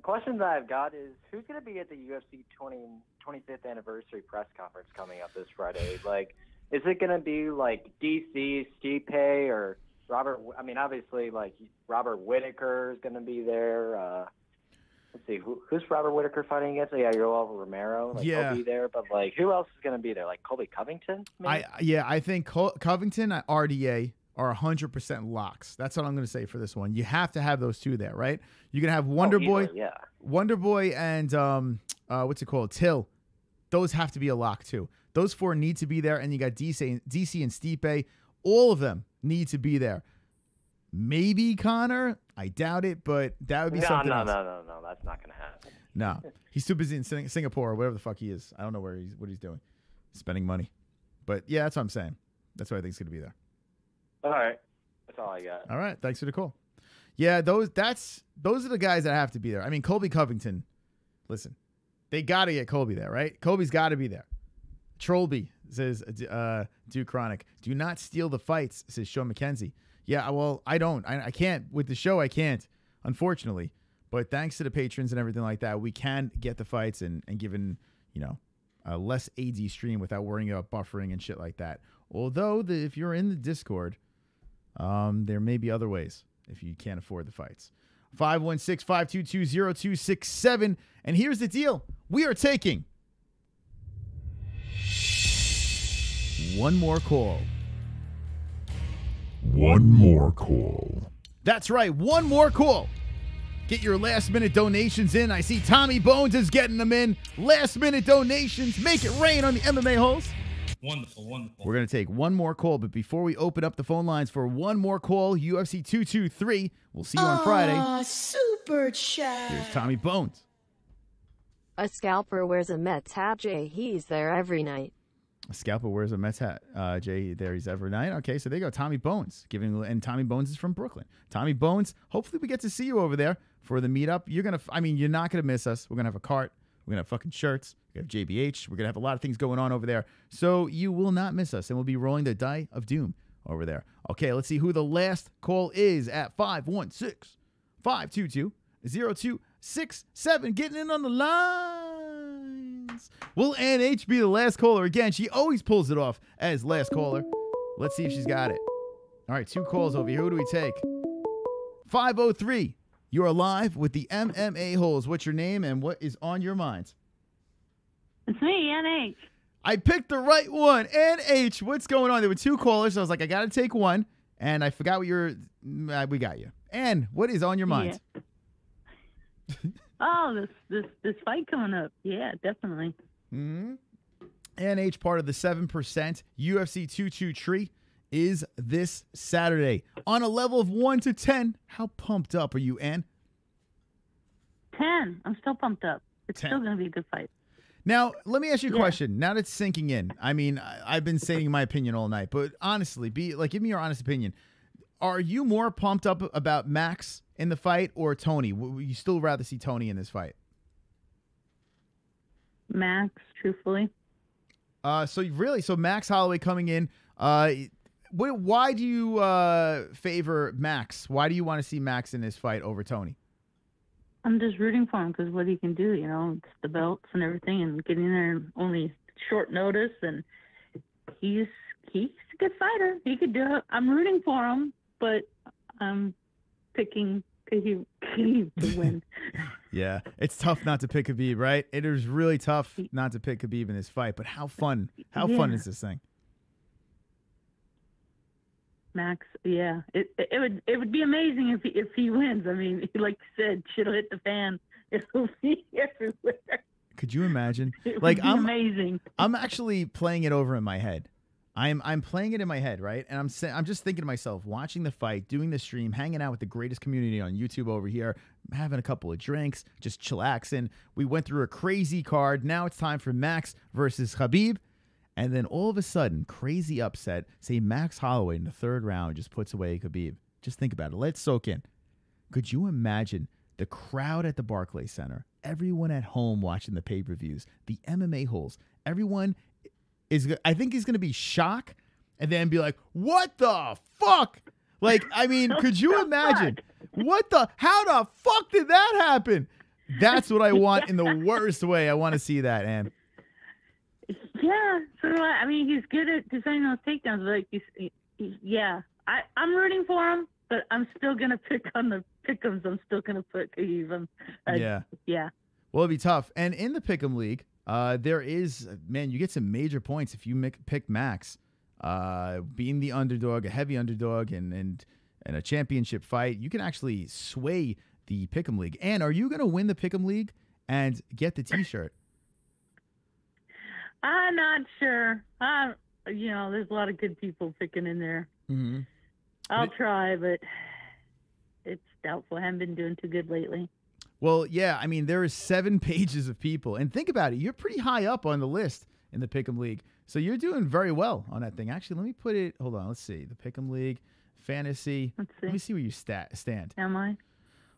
question that I've got is who's going to be at the UFC 25th anniversary press conference coming up this Friday? Like, is it going to be like DC, Stipe, or Robert? I mean, obviously, like Robert Whittaker is going to be there. Let's see, who's Robert Whittaker fighting against? Yeah, Yoel Romero. Like, Yeah. he'll be there, but like, who else is going to be there? Like Colby Covington? Maybe? I think Covington and RDA are 100% locks. That's what I'm going to say for this one. You have to have those two there, right? You're going to have Wonder Boy, easily, yeah. Wonder Boy, and what's it called? Till. Those have to be a lock too. Those four need to be there, and you got DC and Stipe. All of them need to be there. Maybe Conor. I doubt it, but that would be something else. No. That's not going to happen. No, he's too busy in Singapore or whatever the fuck he is. I don't know what he's doing. Spending money. But yeah, that's what I'm saying. That's what I think is going to be there. All right. That's all I got. All right. Thanks for the call. Yeah, those are the guys that have to be there. I mean, Colby Covington, listen, they got to get Colby there, right? Colby's got to be there. Trollby says, Duke Chronic, do not steal the fights, says Sean McKenzie. Yeah, well, I don't. I can't. With the show, I can't, unfortunately. But thanks to the patrons and everything like that, we can get the fights and given, less AD stream without worrying about buffering and shit like that. Although, if you're in the Discord, there may be other ways if you can't afford the fights. 516-522-0267. And here's the deal. We are taking one more call. One more call. That's right. One more call. Get your last-minute donations in. I see Tommy Bones is getting them in. Last-minute donations. Make it rain on the MMA Holes. Wonderful, wonderful. We're going to take one more call, but before we open up the phone lines for one more call, UFC 223, we'll see you on Friday. Super chat. Here's Tommy Bones. A scalper wears a Mets hat, Jay. He's there every night. A scalper wears a Mets hat. Jay, there he's every night. Okay, so there you go. Tommy Bones. And Tommy Bones is from Brooklyn. Tommy Bones, hopefully we get to see you over there for the meetup. You're not going to miss us. We're going to have a cart. We're going to have fucking shirts. We have JBH. We're going to have a lot of things going on over there. So you will not miss us. And we'll be rolling the die of doom over there. Okay, let's see who the last call is at 516-522-0267. Getting in on the lines. Will NH be the last caller again? She always pulls it off as last caller. Let's see if she's got it. All right, 2 calls over here. Who do we take? 503. You're live with the MMA Holes. What's your name and what is on your mind? It's me, NH. I picked the right one. NH, what's going on? There were 2 callers. So I was like, I got to take one. And I forgot what we got you. And what is on your mind? Yeah. Oh, this fight coming up. Yeah, definitely. NH, part of the 7% UFC 223, is this Saturday. On a level of 1 to 10, how pumped up are you, Ann? 10. I'm still pumped up. It's 10. still going to be a good fight. Now, let me ask you a question. Now that it's sinking in, I mean, I've been saying my opinion all night, but honestly, give me your honest opinion. Are you more pumped up about Max in the fight or Tony? Would you still rather see Tony in this fight? Max, truthfully. So Max Holloway coming in. Why do you favor Max? Why do you want to see Max in this fight over Tony? I'm just rooting for him because what he can do, it's the belts and everything, and getting there in only short notice, and he's a good fighter. He could do it. I'm rooting for him, but I'm picking Khabib to win. Yeah, it's tough not to pick Khabib, right? It is really tough not to pick Khabib in this fight, but how fun fun is this thing? Max, yeah, it would be amazing if he wins. I mean, like you said, shit'll hit the fan. It'll be everywhere. Could you imagine? It would be amazing. I'm actually playing it over in my head. I'm playing it in my head, right? And I'm just thinking to myself, watching the fight, doing the stream, hanging out with the greatest community on YouTube over here, having a couple of drinks, just chillaxing. We went through a crazy card. Now it's time for Max versus Khabib. And then all of a sudden, crazy upset, say Max Holloway in the 3rd round just puts away Khabib. Just think about it. Let's soak in. Could you imagine the crowd at the Barclays Center, everyone at home watching the pay-per-views, the MMA Holes, everyone I think he's going to be shocked and then be like, what the fuck? Like, I mean, could you imagine? How the fuck did that happen? That's what I want in the worst way. I want to see that, Ann. Yeah, so I mean, he's good at defending those takedowns. I'm rooting for him, but I'm still gonna pick on the pick'ems. I'm still gonna put Khabib. Yeah. Well, it'd be tough. And in the pick'em league, there is, man, you get some major points if you pick Max, being the underdog, a heavy underdog, and a championship fight. You can actually sway the pick'em league. And are you gonna win the pick'em league and get the T-shirt? I'm not sure. There's a lot of good people picking in there. Mm-hmm. I'll try, but it's doubtful. I haven't been doing too good lately. Well, yeah, I mean, there is 7 pages of people. And think about it. You're pretty high up on the list in the Pick'em League. So you're doing very well on that thing. Actually, let me put it. Hold on. Let's see. The Pick'em League, Fantasy. Let me see where you stand. Am I?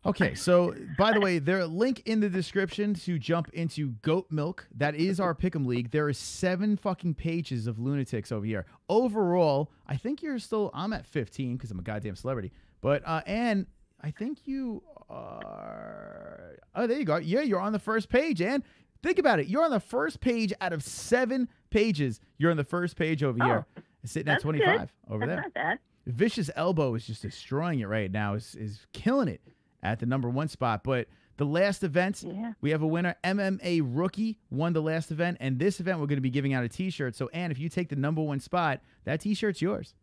Okay, so by the way, there's a link in the description to jump into Goat Milk. That is our Pick'em League. There is 7 fucking pages of lunatics over here. Overall, I think I'm at 15 because I'm a goddamn celebrity. But, Ann, I think you are, oh, there you go. Yeah, you're on the first page, Ann. Think about it. You're on the first page out of 7 pages. You're on the first page over here, sitting at that's 25 good. over That's there. not bad. Vicious Elbow is just destroying it right now. Is killing it at the #1 spot. But the last event, we have a winner. MMA Rookie won the last event, and this event we're going to be giving out a T-shirt. So, Ann, if you take the #1 spot, that T-shirt's yours.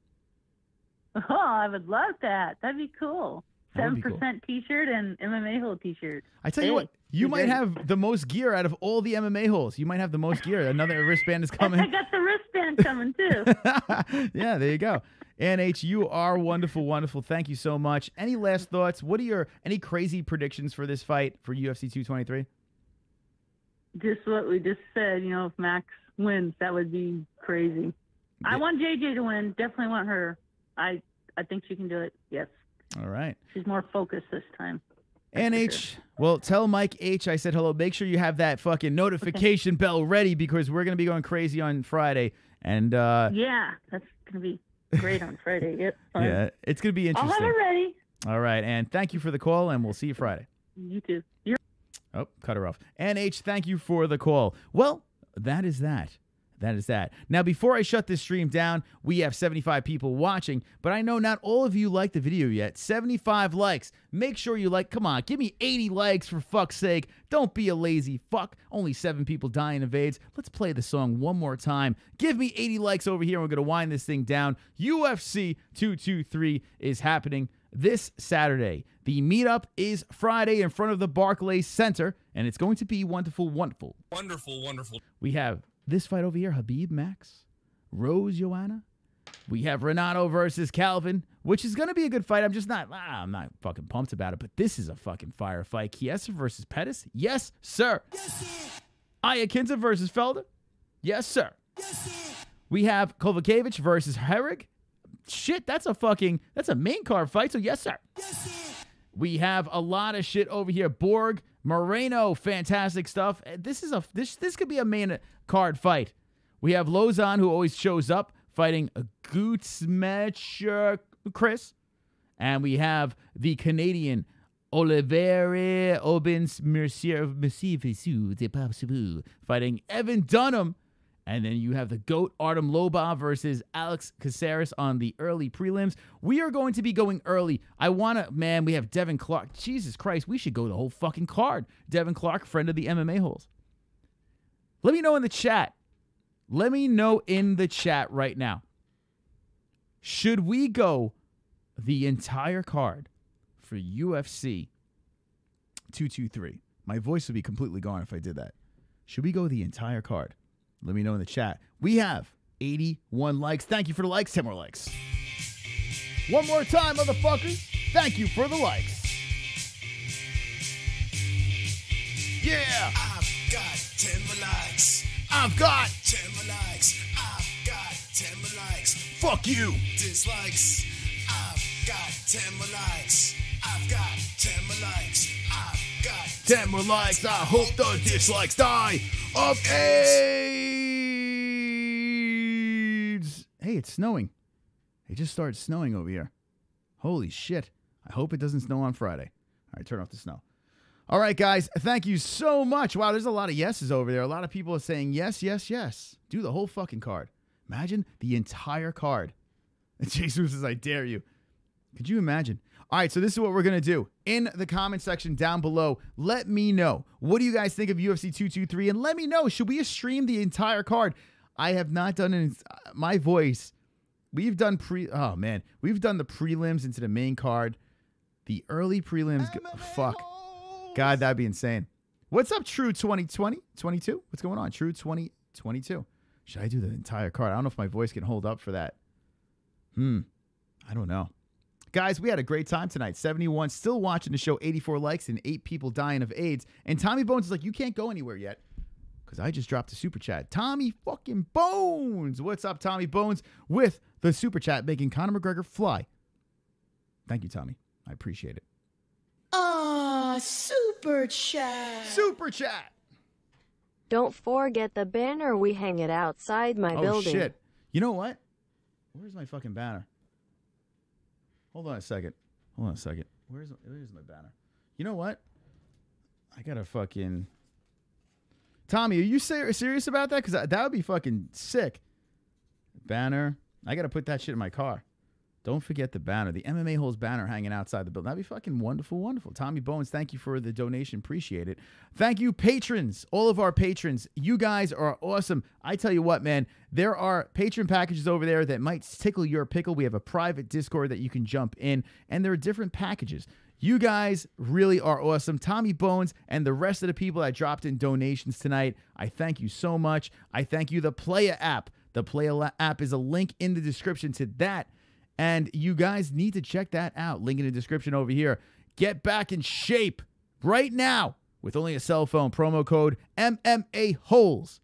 Oh, I would love that. That'd be cool. That would be 7% T-shirt and MMA Hole T-shirt. I tell you what, you might have the most gear out of all the MMA holes. You might have the most gear. Another wristband is coming. I got the wristband coming too. Yeah, there you go. NH, you are wonderful, wonderful. Thank you so much. Any last thoughts? What are any crazy predictions for this fight for UFC 223? Just what we just said. You know, if Max wins, that would be crazy. I want JJ to win. Definitely want her. I think she can do it. Yes. All right. She's more focused this time. NH, well, tell Mike H I said hello. Make sure you have that fucking notification bell ready because we're going to be going crazy on Friday. And yeah, that's going to be great on Friday. Yep. Fun. Yeah, it's going to be interesting. I'll have it ready. All right. And thank you for the call, and we'll see you Friday. You too. Oh, cut her off. NH, thank you for the call. Well, that is that. That is that. Now, before I shut this stream down, we have 75 people watching, but I know not all of you like the video yet. 75 likes. Make sure you like. Come on, give me 80 likes for fuck's sake. Don't be a lazy fuck. Only 7 people dying of AIDS. Let's play the song one more time. Give me 80 likes over here. We're going to wind this thing down. UFC 223 is happening this Saturday. The meetup is Friday in front of the Barclays Center, and it's going to be wonderful, wonderful. Wonderful, wonderful. We have this fight over here, Khabib Max, Rose Joanna. We have Renato versus Calvin, which is going to be a good fight. I'm not fucking pumped about it, but this is a fucking fire fight. Chiesa versus Pettis. Yes, sir. Yes, sir. Iaquinta versus Felder. Yes, sir. Yes, sir. We have Kovacevic versus Herrig. Shit, that's a main card fight, so yes, sir. Yes, sir. We have a lot of shit over here. Borg, Moreno, fantastic stuff. This could be a main card fight. We have Lozon, who always shows up, fighting Gutsmetcher CRIS. And we have the Canadian Olivier Obins Mercier fighting Evan Dunham. And then you have the GOAT Artem Lobov versus Alex Caceres on the early prelims. We are going to be going early. We have Devin Clark. Jesus Christ, we should go the whole fucking card. Devin Clark, friend of the MMA-Holes. Let me know in the chat. Let me know in the chat right now. Should we go the entire card for UFC 223? My voice would be completely gone if I did that. Should we go the entire card? Let me know in the chat. We have 81 likes. Thank you for the likes. 10 more likes. One more time, motherfuckers. Thank you for the likes. Yeah. I've got 10 more likes. I've got 10 more likes. I've got 10 more likes. Fuck you. Dislikes. I've got 10 more likes. I've got 10 more likes. I've got 10 more likes. I hope the dislikes die of AIDS. Hey, it's snowing. It just started snowing over here. Holy shit. I hope it doesn't snow on Friday. All right, turn off the snow. All right, guys. Thank you so much. Wow, there's a lot of yeses over there. A lot of people are saying yes, yes, yes. Do the whole fucking card. Imagine the entire card. Jesus says, I dare you. Could you imagine? All right, so this is what we're going to do. In the comment section down below, let me know. What do you guys think of UFC 223? And let me know, should we stream the entire card? I have not done my voice. We've done we've done the prelims into the main card. The early prelims, fuck. God, that'd be insane. What's up, True 2020? 22? What's going on? True 2022. Should I do the entire card? I don't know if my voice can hold up for that. I don't know. Guys, we had a great time tonight. 71 still watching the show, 84 likes, and 8 people dying of AIDS. And Tommy Bones is like, you can't go anywhere yet because I just dropped a super chat. Tommy fucking Bones. What's up, Tommy Bones? With the super chat making Conor McGregor fly. Thank you, Tommy. I appreciate it. Super chat. Super chat. Don't forget the banner. We hang it outside my building. Oh, shit. You know what? Where's my fucking banner? Hold on a second. Where's my banner? You know what? I gotta fucking... Tommy, are you serious about that? Because that would be fucking sick. Banner. I got to put that shit in my car. Don't forget the banner. The MMA Holes banner hanging outside the building. That'd be fucking wonderful, wonderful. Tommy Bones, thank you for the donation. Appreciate it. Thank you, patrons. All of our patrons. You guys are awesome. I tell you what, man. There are patron packages over there that might tickle your pickle. We have a private Discord that you can jump in, and there are different packages. You guys really are awesome. Tommy Bones and the rest of the people that dropped in donations tonight, I thank you so much. I thank you, the Playa app. The Playa app is a link in the description to that. And you guys need to check that out. Link in the description over here. Get back in shape right now with only a cell phone. Promo code MMA-Holes.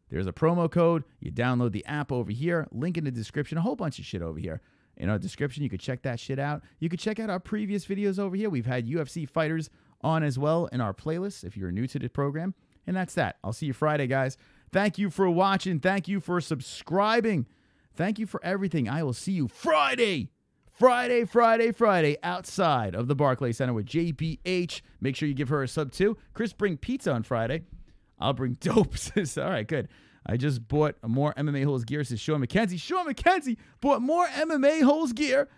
There's a promo code. You download the app over here. Link in the description. A whole bunch of shit over here. In our description, you could check that shit out. You could check out our previous videos over here. We've had UFC fighters on as well in our playlist if you're new to the program. And that's that. I'll see you Friday, guys. Thank you for watching. Thank you for subscribing. Thank you for everything. I will see you Friday. Friday outside of the Barclays Center with JBH. Make sure you give her a sub too. Chris, bring pizza on Friday. I'll bring dopes. All right, good. I just bought more MMA Holes gear, says Sean McKenzie. Sean McKenzie bought more MMA Holes gear.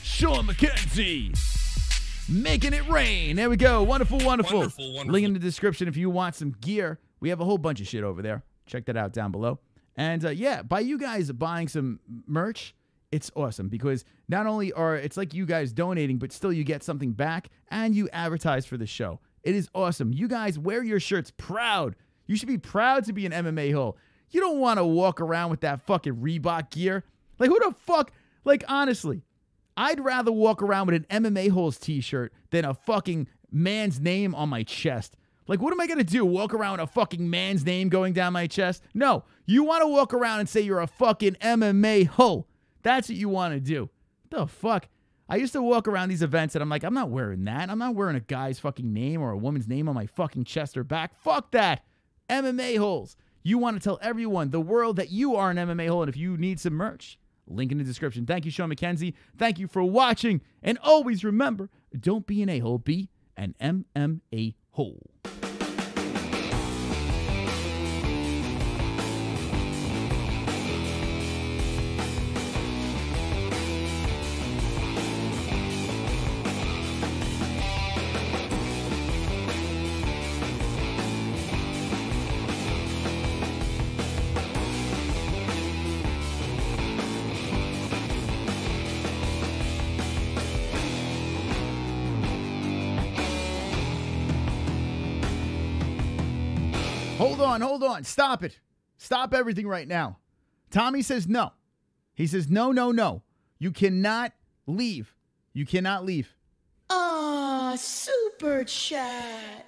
Sean McKenzie. Making it rain. There we go. Wonderful, wonderful. Wonderful. Link in the description if you want some gear. We have a whole bunch of shit over there. Check that out down below. And yeah, by you guys buying some merch, it's awesome because not only it's like you guys donating, but still you get something back and you advertise for the show. It is awesome. You guys wear your shirts proud. You should be proud to be an MMA hole. You don't want to walk around with that fucking Reebok gear. Like, who the fuck? Like, honestly, I'd rather walk around with an MMA Holes t-shirt than a fucking man's name on my chest. Like, what am I going to do? Walk around with a fucking man's name going down my chest? No. You want to walk around and say you're a fucking MMA hole. That's what you want to do. What the fuck? I used to walk around these events and I'm like, I'm not wearing that. I'm not wearing a guy's fucking name or a woman's name on my fucking chest or back. Fuck that. MMA Holes. You want to tell everyone, the world, that you are an MMA hole, and if you need some merch, link in the description. Thank you, Sean McKenzie. Thank you for watching, and always remember, don't be an a-hole, be an MMA hole. Hold on. Stop it. Stop everything right now. Tommy says no. He says, no. You cannot leave. You cannot leave. Super chat.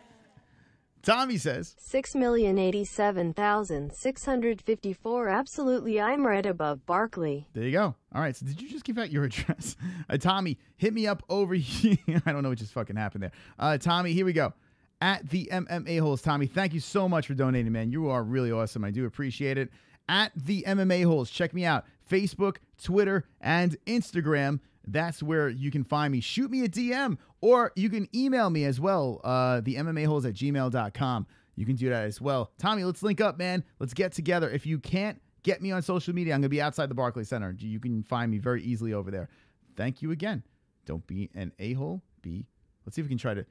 Tommy says 6,087,654. Absolutely, I'm right above Barkley. There you go. All right, so did you just give out your address? Tommy, hit me up over here. I don't know what just fucking happened there. Tommy, here we go. At the MMA Holes, Tommy, thank you so much for donating, man. You are really awesome. I do appreciate it. At the MMA Holes, check me out. Facebook, Twitter, and Instagram. That's where you can find me. Shoot me a DM, or you can email me as well, the MMAHoles@gmail.com. You can do that as well. Tommy, let's link up, man. Let's get together. If you can't get me on social media, I'm going to be outside the Barclays Center. You can find me very easily over there. Thank you again. Don't be an a-hole. Let's see if we can try to...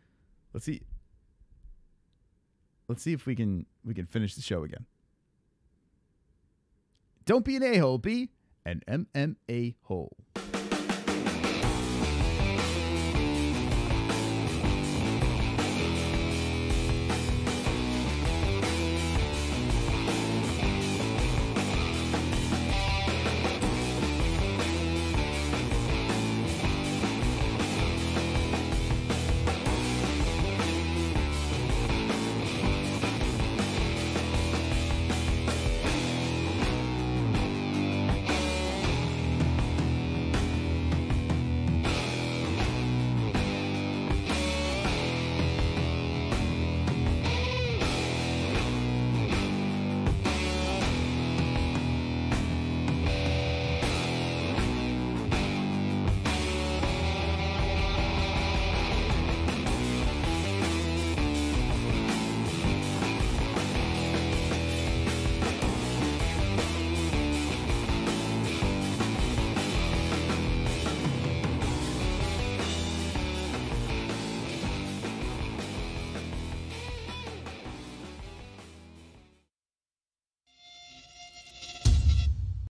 Let's see if we can finish the show again. Don't be an a-hole, be an MMA hole.